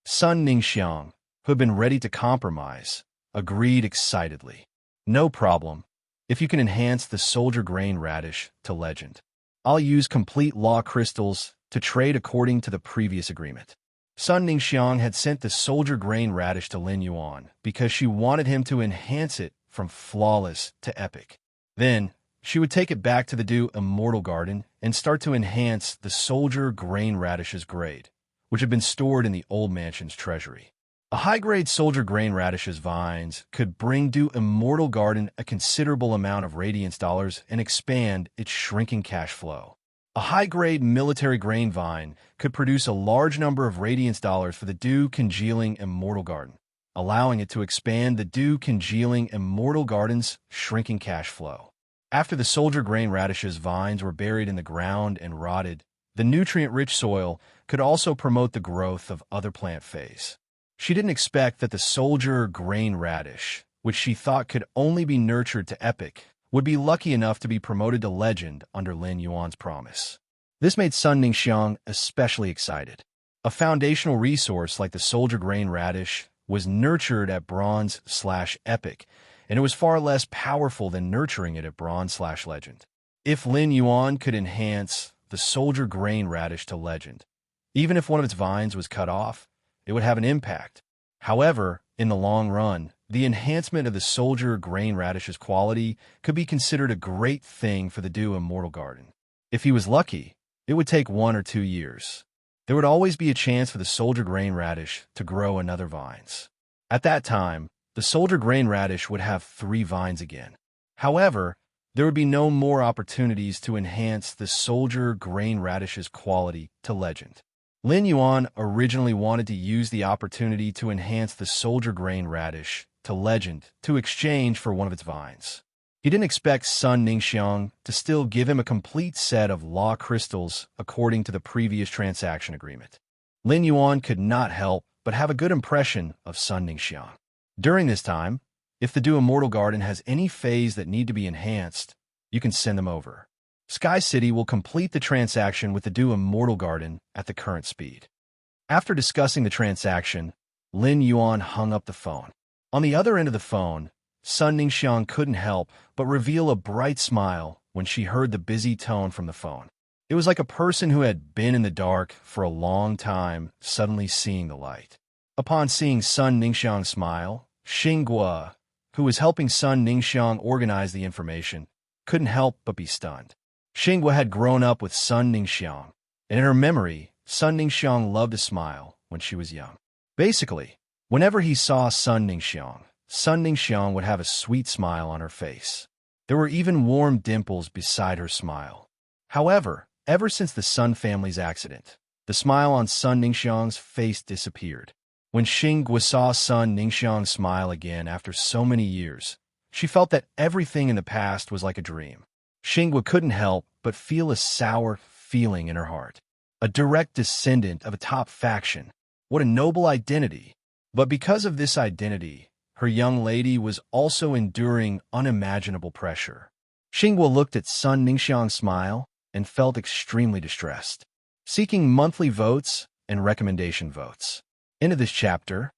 Sun Ningxiang, who had been ready to compromise, agreed excitedly. No problem. If you can enhance the soldier grain radish to legend, I'll use complete law crystals to trade according to the previous agreement. Sun Ningxiang had sent the soldier grain radish to Lin Yuan because she wanted him to enhance it from flawless to epic. Then, she would take it back to the Dew Immortal Garden and start to enhance the soldier grain radish's grade, which had been stored in the old mansion's treasury. A high-grade soldier grain radish's vines could bring Dew Immortal Garden a considerable amount of radiance dollars and expand its shrinking cash flow. A high-grade military grain vine could produce a large number of radiance dollars for the Dew Congealing Immortal Garden, allowing it to expand the Dew Congealing Immortal Garden's shrinking cash flow. After the soldier grain radish's vines were buried in the ground and rotted, the nutrient-rich soil could also promote the growth of other plant phase. She didn't expect that the soldier grain radish, which she thought could only be nurtured to epic, would be lucky enough to be promoted to legend under Lin Yuan's promise. This made Sun Ningxiang especially excited. A foundational resource like the soldier grain radish was nurtured at bronze/epic, and it was far less powerful than nurturing it at bronze/legend. If Lin Yuan could enhance the soldier grain radish to legend, even if one of its vines was cut off, it would have an impact. However, in the long run, the enhancement of the soldier grain radish's quality could be considered a great thing for the Dew Immortal Garden. If he was lucky, it would take 1 or 2 years. There would always be a chance for the soldier grain radish to grow another vines. At that time, the soldier grain radish would have 3 vines again. However, there would be no more opportunities to enhance the soldier grain radish's quality to legend. Lin Yuan originally wanted to use the opportunity to enhance the soldier grain radish to legend to exchange for one of its vines. He didn't expect Sun Ningxiang to still give him a complete set of law crystals according to the previous transaction agreement. Lin Yuan could not help but have a good impression of Sun Ningxiang. During this time, if the Dew Immortal Garden has any phase that need to be enhanced, you can send them over. Sky City will complete the transaction with the Dew Immortal Garden at the current speed. After discussing the transaction, Lin Yuan hung up the phone. On the other end of the phone, Sun Ningxiang couldn't help but reveal a bright smile when she heard the busy tone from the phone. It was like a person who had been in the dark for a long time suddenly seeing the light. Upon seeing Sun Ningxiang smile, Xinghua, who was helping Sun Ningxiang organize the information, couldn't help but be stunned. Xinghua had grown up with Sun Ningxiang, and in her memory, Sun Ningxiang loved to smile when she was young. Basically, whenever he saw Sun Ningxiang would have a sweet smile on her face. There were even warm dimples beside her smile. However, ever since the Sun family's accident, the smile on Sun Ningxiang's face disappeared. When Xinghua saw Sun Ningxiang smile again after so many years, she felt that everything in the past was like a dream. Xinghua couldn't help but feel a sour feeling in her heart. A direct descendant of a top faction. What a noble identity. But because of this identity, her young lady was also enduring unimaginable pressure. Xinghua looked at Sun Ningxiang's smile and felt extremely distressed. Seeking monthly votes and recommendation votes. End of this chapter.